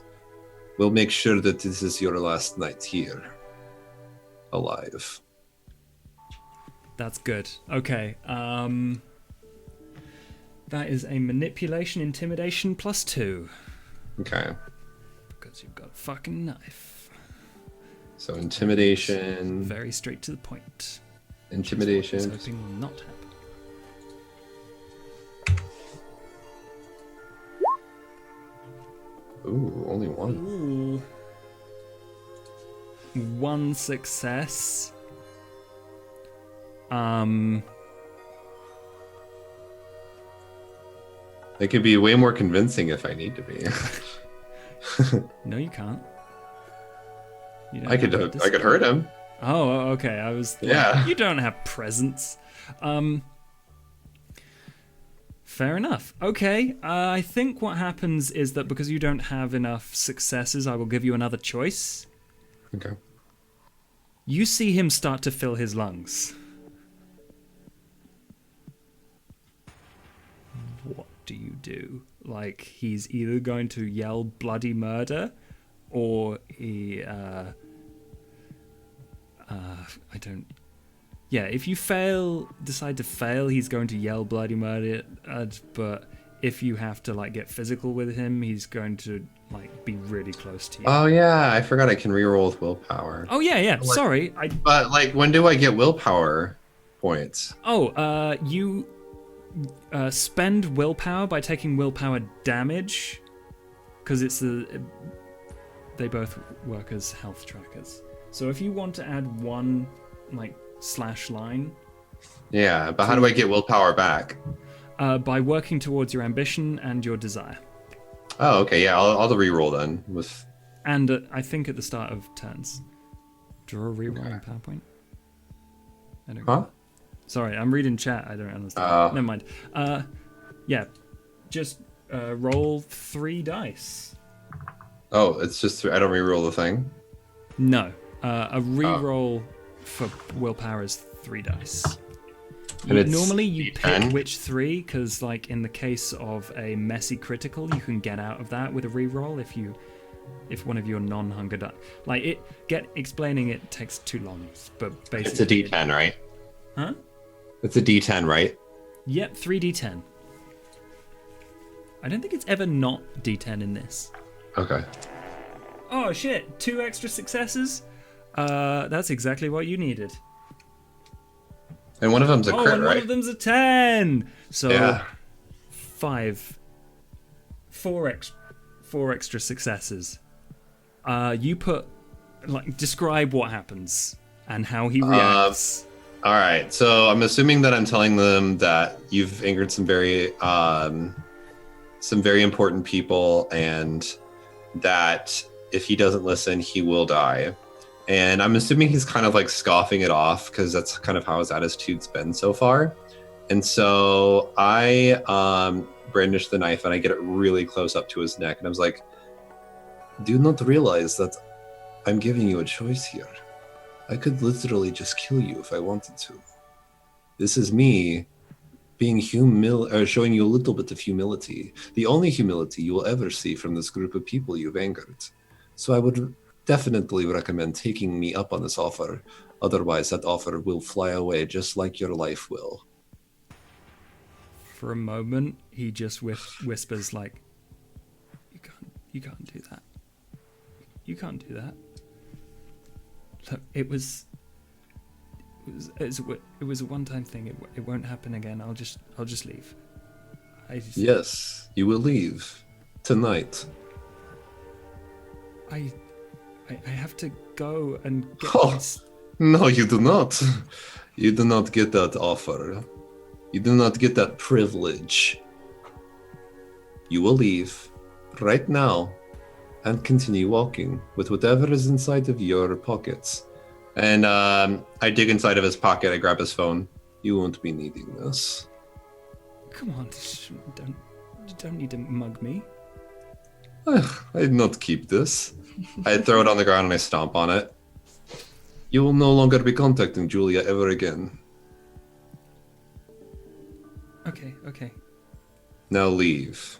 will make sure that this is your last night here. Alive. That's good. Okay. That is a manipulation, intimidation +2. Okay. Because you've got a fucking knife. So intimidation. Very straight to the point. Intimidation. Which is what I was hoping will not happen. Ooh, only one. Ooh. One success. It could be way more convincing if I need to be. No, you can't. You don't I could have hurt him. Oh, okay. I was like, Yeah. You don't have presence. Fair enough. Okay. I think what happens is that because you don't have enough successes, I will give you another choice. Okay. You see him start to fill his lungs. What do you do? Like, he's either going to yell bloody murder, or he, I don't... Yeah, if you decide to fail, he's going to yell bloody murder, but if you have to, like, get physical with him, he's going to, like, be really close to you. Oh yeah, I forgot I can reroll with willpower. Oh, yeah, Like- sorry. But like, when do I get willpower points? You spend willpower by taking willpower damage, because they both work as health trackers. So if you want to add one, like, slash line, Yeah, but how do I get willpower back? by working towards your ambition and your desire. Oh, okay, yeah, I'll reroll then. With And I think at the start of turns. Draw a reroll in PowerPoint? I don't huh? Sorry, I'm reading chat. I don't understand. Oh. Never mind. Yeah, just roll 3 dice. Oh, it's just I don't reroll the thing. No, a reroll for willpower is 3 dice. And it's Normally you D10? pick which 3, because like in the case of a messy critical, you can get out of that with a reroll if one of your non-hunger die. Like explaining it takes too long, but basically It's a D10, right? Huh? It's a D10, right? Yep, 3d10. I don't think it's ever not d10 in this. Okay. Oh shit, 2 extra successes? That's exactly what you needed. And one of them's a crit, and right? one of them's a 10! So, Yeah. 4 extra successes. You describe what happens and how he reacts. All right. So I'm assuming that I'm telling them that you've angered some very important people, and that if he doesn't listen, he will die. And I'm assuming he's kind of like scoffing it off, because that's kind of how his attitude's been so far. And so I brandish the knife and I get it really close up to his neck, and I was like, "Do you not realize that I'm giving you a choice here? I could literally just kill you if I wanted to. This is me being showing you a little bit of humility. The only humility you will ever see from this group of people you've angered. So I would definitely recommend taking me up on this offer. Otherwise, that offer will fly away just like your life will." For a moment, he just whispers like, "You can't do that. You can't do that. Look, it was a one-time thing. It won't happen again. I'll just leave." Yes, you will leave tonight. I have to go and get Oh. this. No, you do not. You do not get that offer. You do not get that privilege. You will leave right now and continue walking with whatever is inside of your pockets. And I dig inside of his pocket. I grab his phone. You won't be needing this. Come on, you don't need to mug me. I'd not keep this. I throw it on the ground and I stomp on it. You will no longer be contacting Julia ever again. Okay. Now leave.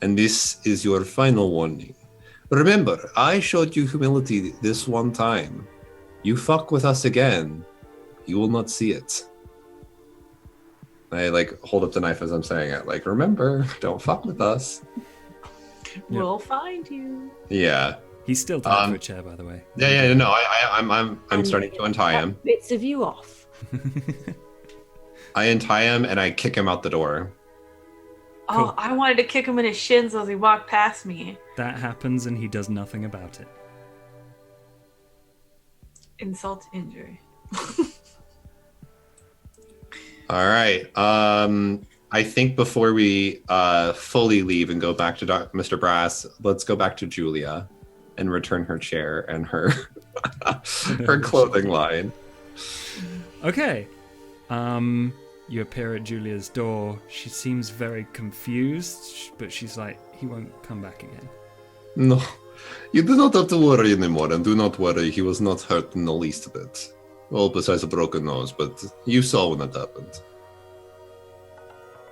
And this is your final warning. Remember, I showed you humility this one time. You fuck with us again, you will not see it. I hold up the knife as I'm saying it. Remember, don't fuck with us. We'll find you. Yeah. He's still tied to a chair, by the way. Yeah. No, I'm starting to untie him. Bits of you off. I untie him and I kick him out the door. Oh, I wanted to kick him in his shins as he walked past me. That happens, and he does nothing about it. Insult to injury. All right. I think before we fully leave and go back to Mr. Brass, let's go back to Julia and return her chair and her her clothing line. Okay. You appear at Julia's door. She seems very confused, but she's like, he won't come back again. No, you do not have to worry anymore, and do not worry, he was not hurt in the least bit. Well, besides a broken nose, but you saw when it happened.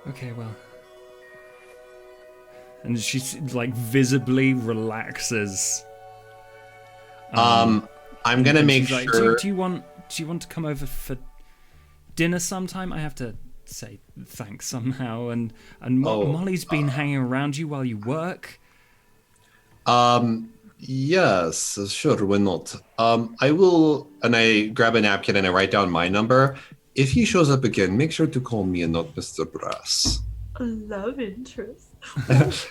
Okay, well. And she visibly relaxes. I'm gonna make like, sure. Do you want to come over for dinner sometime? I have to say thanks somehow. And Molly's been hanging around you while you work. Yes, sure, why not? I will, and I grab a napkin and I write down my number. If he shows up again, make sure to call me and not Mr. Brass. Love interest.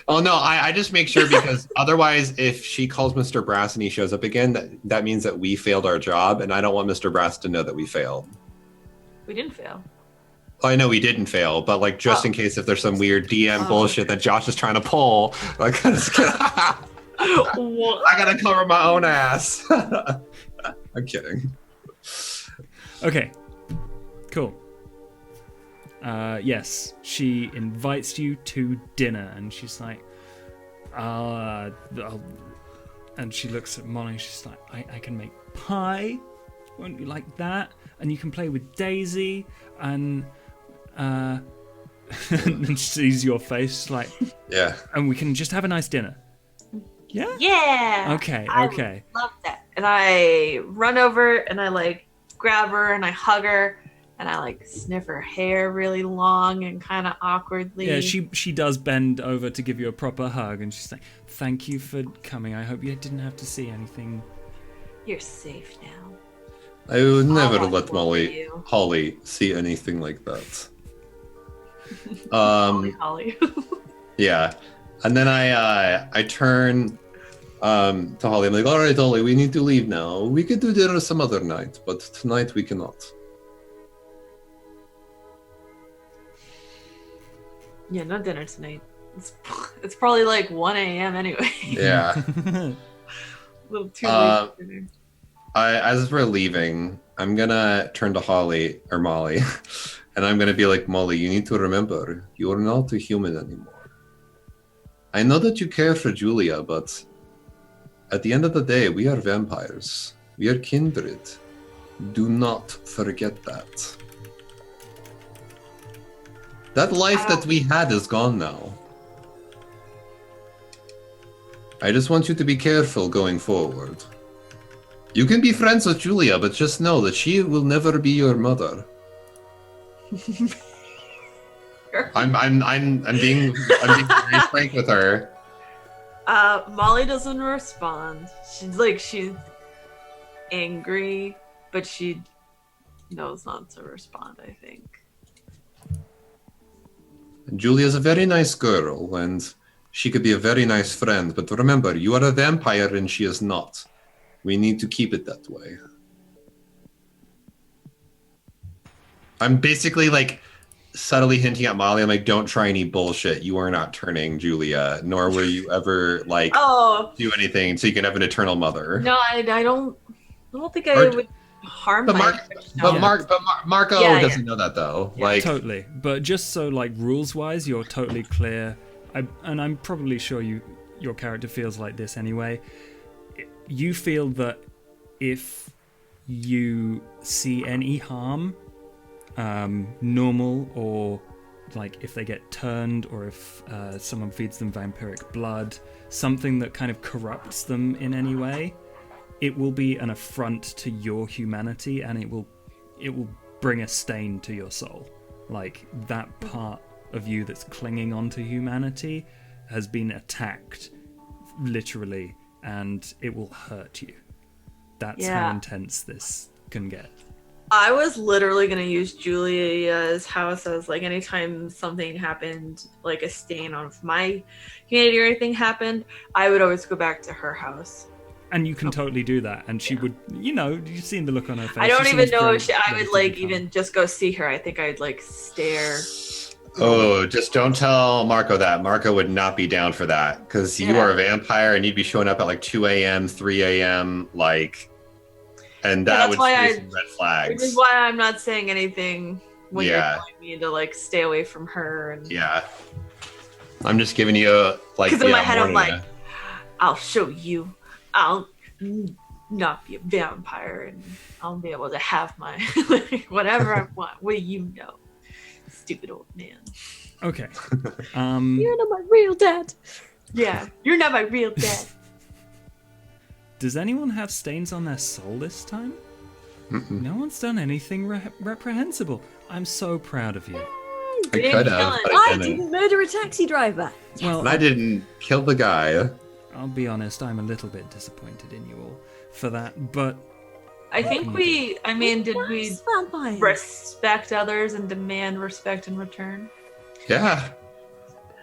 Oh no, I just make sure because otherwise if she calls Mr. Brass and he shows up again, that means that we failed our job, and I don't want Mr. Brass to know that we failed. We didn't fail. I know we didn't fail, but just in case if there's some weird DM bullshit that Josh is trying to pull, I gotta cover my own ass. I'm kidding. Okay, cool. Yes, she invites you to dinner, and she's like, and she looks at Molly, and she's like, I can make pie. Won't you like that? And you can play with Daisy, and and she sees your face, like, yeah. And we can just have a nice dinner. Yeah? Yeah. Okay. I love that. And I run over and I grab her and I hug her and I sniff her hair really long and kind of awkwardly. Yeah, she does bend over to give you a proper hug, and she's like, "Thank you for coming. I hope you didn't have to see anything." You're safe now. I would never let Holly see anything like that. Holly. Yeah. And then I turn to Holly. I'm like, all right, Holly, we need to leave now. We could do dinner some other night, but tonight we cannot. Yeah, no dinner tonight. It's probably 1 a.m. anyway. Yeah. A little too late for dinner. As we're leaving, I'm gonna turn to Holly or Molly, and I'm gonna be like, Molly, you need to remember, you are not a human anymore. I know that you care for Julia, but at the end of the day, we are vampires. We are kindred. Do not forget that. That life that we had is gone now. I just want you to be careful going forward. You can be friends with Julia, but just know that she will never be your mother. I'm being very frank with her. Molly doesn't respond. She's angry, but she knows not to respond, I think. Julia's a very nice girl, and she could be a very nice friend, but remember, you are a vampire and she is not. We need to keep it that way. I'm basically subtly hinting at Molly. I'm like, don't try any bullshit. You are not turning Julia, nor will you ever do anything so you can have an eternal mother. No, I don't think I would harm Marco doesn't know that though. Yeah, totally. But just so rules wise, you're totally clear. And I'm probably sure your character feels like this anyway. You feel that if you see any harm, normal or like if they get turned or if someone feeds them vampiric blood, something that kind of corrupts them in any way, it will be an affront to your humanity, and it will bring a stain to your soul. Like, that part of you that's clinging onto humanity has been attacked, literally, and it will hurt you. That's how intense this can get. I was literally going to use Julia's house as, like, anytime something happened, like a stain on my humanity or anything happened, I would always go back to her house. And you can totally do that. And she would, you've seen the look on her face. I don't She even seems know very if I would, like, fun. even just go see her. I think I'd, like, stare. Oh, just don't tell Marco that. Marco would not be down for that, because you are a vampire and you'd be showing up at like 2 a.m., 3 a.m., like, and that would raise some red flags. Which is why I'm not saying anything when you're telling me to, like, stay away from her. And I'm just giving you like, because in my head I'm like, I'll show you. I'll not be a vampire and I'll be able to have my whatever I want. What do you know? Stupid old man. Okay. You're not my real dad. Yeah, you're not my real dad. Does anyone have stains on their soul this time? Mm-mm. No one's done anything reprehensible. I'm so proud of you. I could have, but I didn't murder a taxi driver. Well, and I didn't kill the guy. I'll be honest, I'm a little bit disappointed in you all for that, but I think did we vampires. respect others and demand respect in return? Yeah.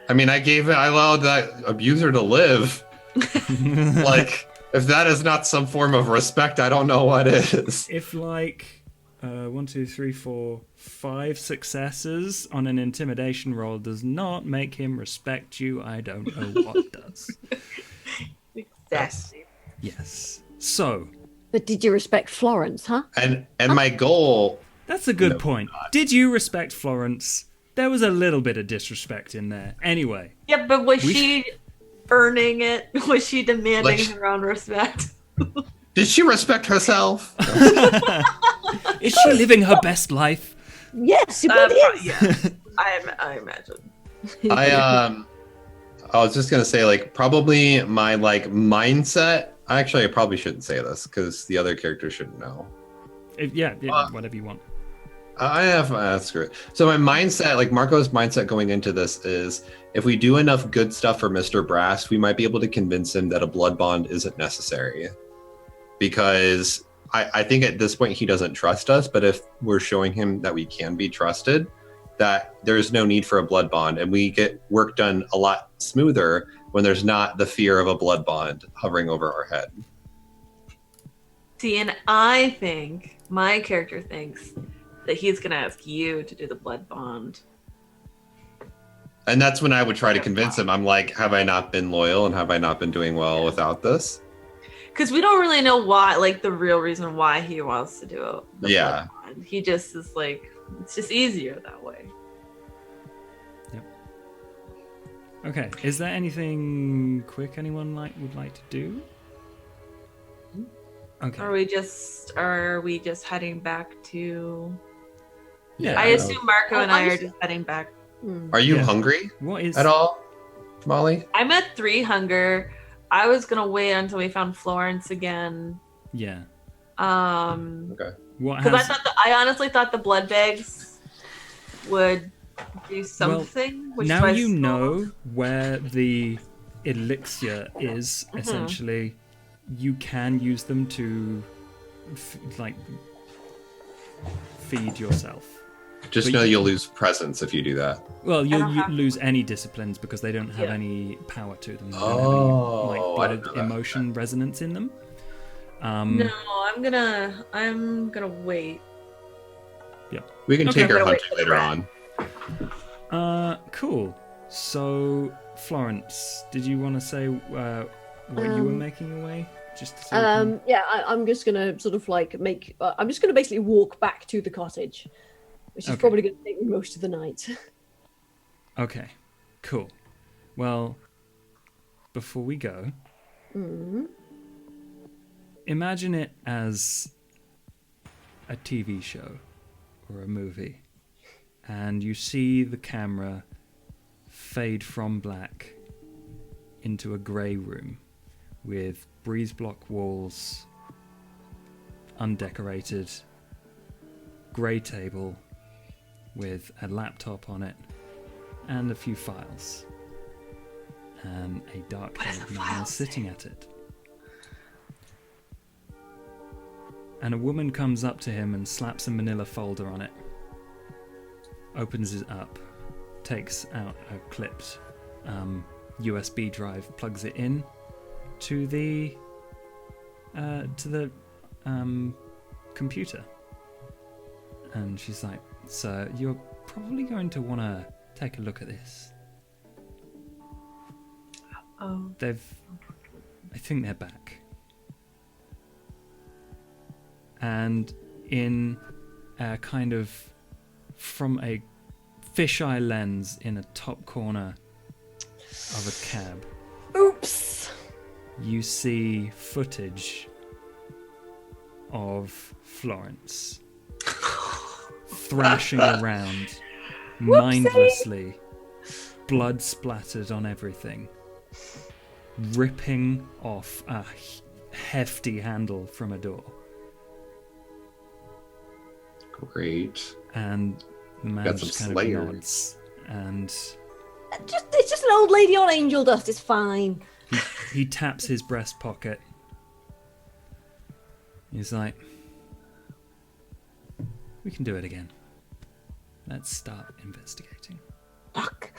I mean, I allowed that abuser to live. Like, if that is not some form of respect, I don't know what is. If, like, 1, 2, 3, 4, 5 successes on an intimidation roll does not make him respect you, I don't know what does. Exactly. Yes. So. But did you respect Florence, huh? And my goal... That's a good point. Did you respect Florence? There was a little bit of disrespect in there. Anyway. Yeah, but was she earning it? Was she demanding her own respect? Did she respect herself? Is she living her best life? Yes, she really is. Yeah. I imagine. I was just gonna say, like, probably my like mindset. Actually, I probably shouldn't say this because the other characters shouldn't know. Whatever you want. Screw it. So my mindset, like Marco's mindset going into this, is if we do enough good stuff for Mr. Brass, we might be able to convince him that a blood bond isn't necessary. Because I think at this point he doesn't trust us, but if we're showing him that we can be trusted, that there's no need for a blood bond, and we get work done a lot smoother when there's not the fear of a blood bond hovering over our head. See, and I think my character thinks that he's going to ask you to do the blood bond. And that's when I would try to convince him. I'm like, have I not been loyal and have I not been doing well without this? Because we don't really know why, like the real reason why he wants to do it. Blood bond. He just is like, it's just easier that way. Yep. Okay. Is there anything quick anyone would like to do? Okay. Are we just heading back to? Yeah. I assume Marco and I are just heading back. Are you hungry at all, Molly? I'm at 3 hunger. I was gonna wait until we found Florence again. Yeah. Okay. Because I honestly thought the blood bags would do something. Well, now you know where the elixir is. Essentially, you can use them to feed yourself. Just know you'll lose presence if you do that. Well, you lose any disciplines because they don't have any power to them. They don't have any blood emotion resonance in them. No, I'm gonna wait. Yeah, we can take her hunting later on. Cool. So, Florence, did you want to say what you were making away? Just to I'm just gonna sort of like I'm just gonna basically walk back to the cottage, which is probably gonna take me most of the night. Okay, cool. Well, before we go, imagine it as a TV show or a movie. and you see the camera fade from black into a grey room with breeze block walls, undecorated, grey table with a laptop on it and a few files, and a dark-haired man sitting at it. And a woman comes up to him and slaps a manila folder on it, opens it up, takes out a clipped USB drive, plugs it in to the computer, and she's like, "Sir, you're probably going to want to take a look at this." Oh. I think they're back. And in a kind of, from a fisheye lens in a top corner of a cab, Oops. you see footage of Florence thrashing around mindlessly, blood splattered on everything, ripping off a hefty handle from a door. Great. And the man Got some just kind Slayer. of nods, and It's just an old lady on angel dust. It's fine. he taps his breast pocket. He's like, "We can do it again. Let's start investigating." Fuck.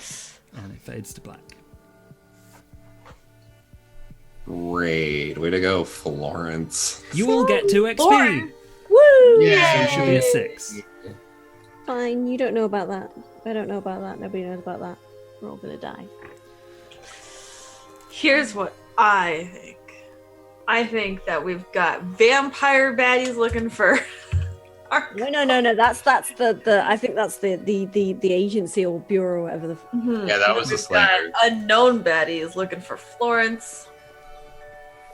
And it fades to black. Great. Way to go, Florence. You all get 2 XP. Lauren. Woo! So it should be a 6. Fine. You don't know about that. I don't know about that. Nobody knows about that. We're all gonna die. Here's what I think. I think that we've got vampire baddies looking for. No. That's the. I think that's the agency or bureau, or whatever the. Yeah, that was the We've got Slayer. unknown baddies looking for Florence.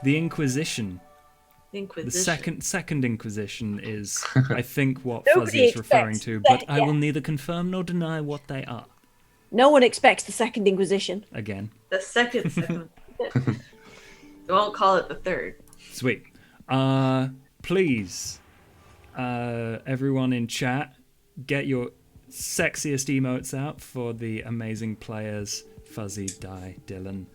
The Inquisition. The Inquisition. second Inquisition is, I think, what Nobody Fuzzy is referring expects to, that, but I yeah. will neither confirm nor deny what they are. No one expects the second Inquisition. Again. The second. So I won't call it the third. Sweet. Please, everyone in chat, get your sexiest emotes out for the amazing players, Fuzzy, Di, Dylan.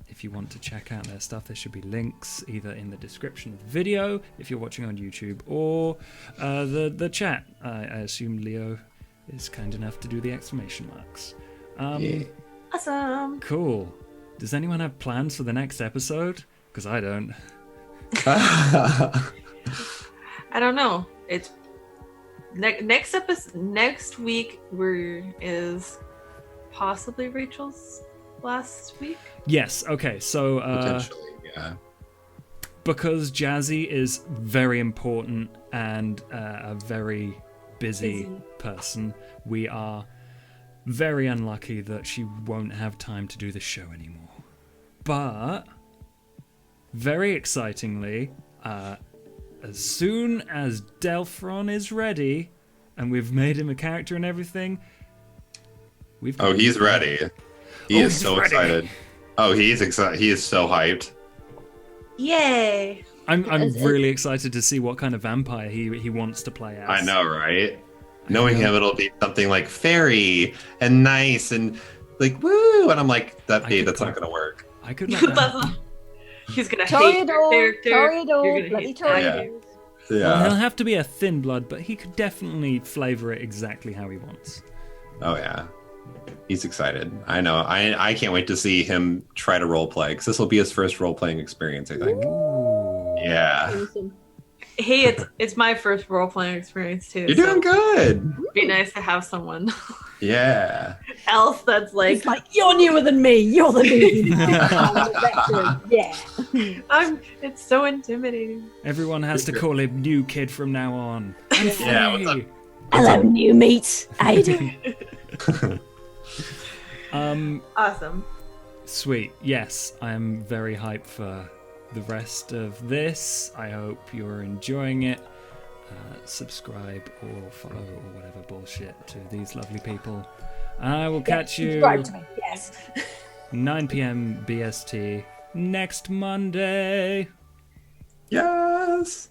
If you want to check out their stuff, there should be links either in the description of the video if you're watching on YouTube, or the chat. I assume Leo is kind enough to do the exclamation marks. Yeah. Awesome. Cool. Does anyone have plans for the next episode? Because I don't. I don't know. It's next episode. Next week is possibly Rachel's last week. Yes, okay, so Potentially, yeah. because Jazzy is very important and a very busy person, we are very unlucky that she won't have time to do the show anymore. But, very excitingly, as soon as Delphron is ready, and we've made him a character and everything, Oh, he's ready. He is he's so ready. excited. Oh, he's excited. He is so hyped. Yay! I'm really excited to see what kind of vampire he wants to play as. I know, right? Knowing him, it'll be something like fairy and nice and like woo. And I'm like, that's not gonna work. I could let that. He's gonna hate your character. You're gonna bloody hate Toreador. Well, Yeah. he'll have to be a thin blood, but he could definitely flavor it exactly how he wants. Oh yeah. He's excited. I know. I can't wait to see him try to role play because this will be his first role playing experience. I think. Ooh. Yeah. Awesome. Hey, it's my first role playing experience too. You're doing good. It'd be nice to have someone Yeah. else that's like, It's like, you're newer than me. You're the new. I'm the veteran. Yeah. It's so intimidating. Everyone has to call him New Kid from now on. Yeah, what's up? Hello, new meat. How you doing? Awesome. Sweet. Yes, I am very hyped for the rest of this. I hope you're enjoying it. subscribe or follow or whatever bullshit to these lovely people. I will catch you Subscribe to me. Yes. 9 p.m. BST next Monday. Yes.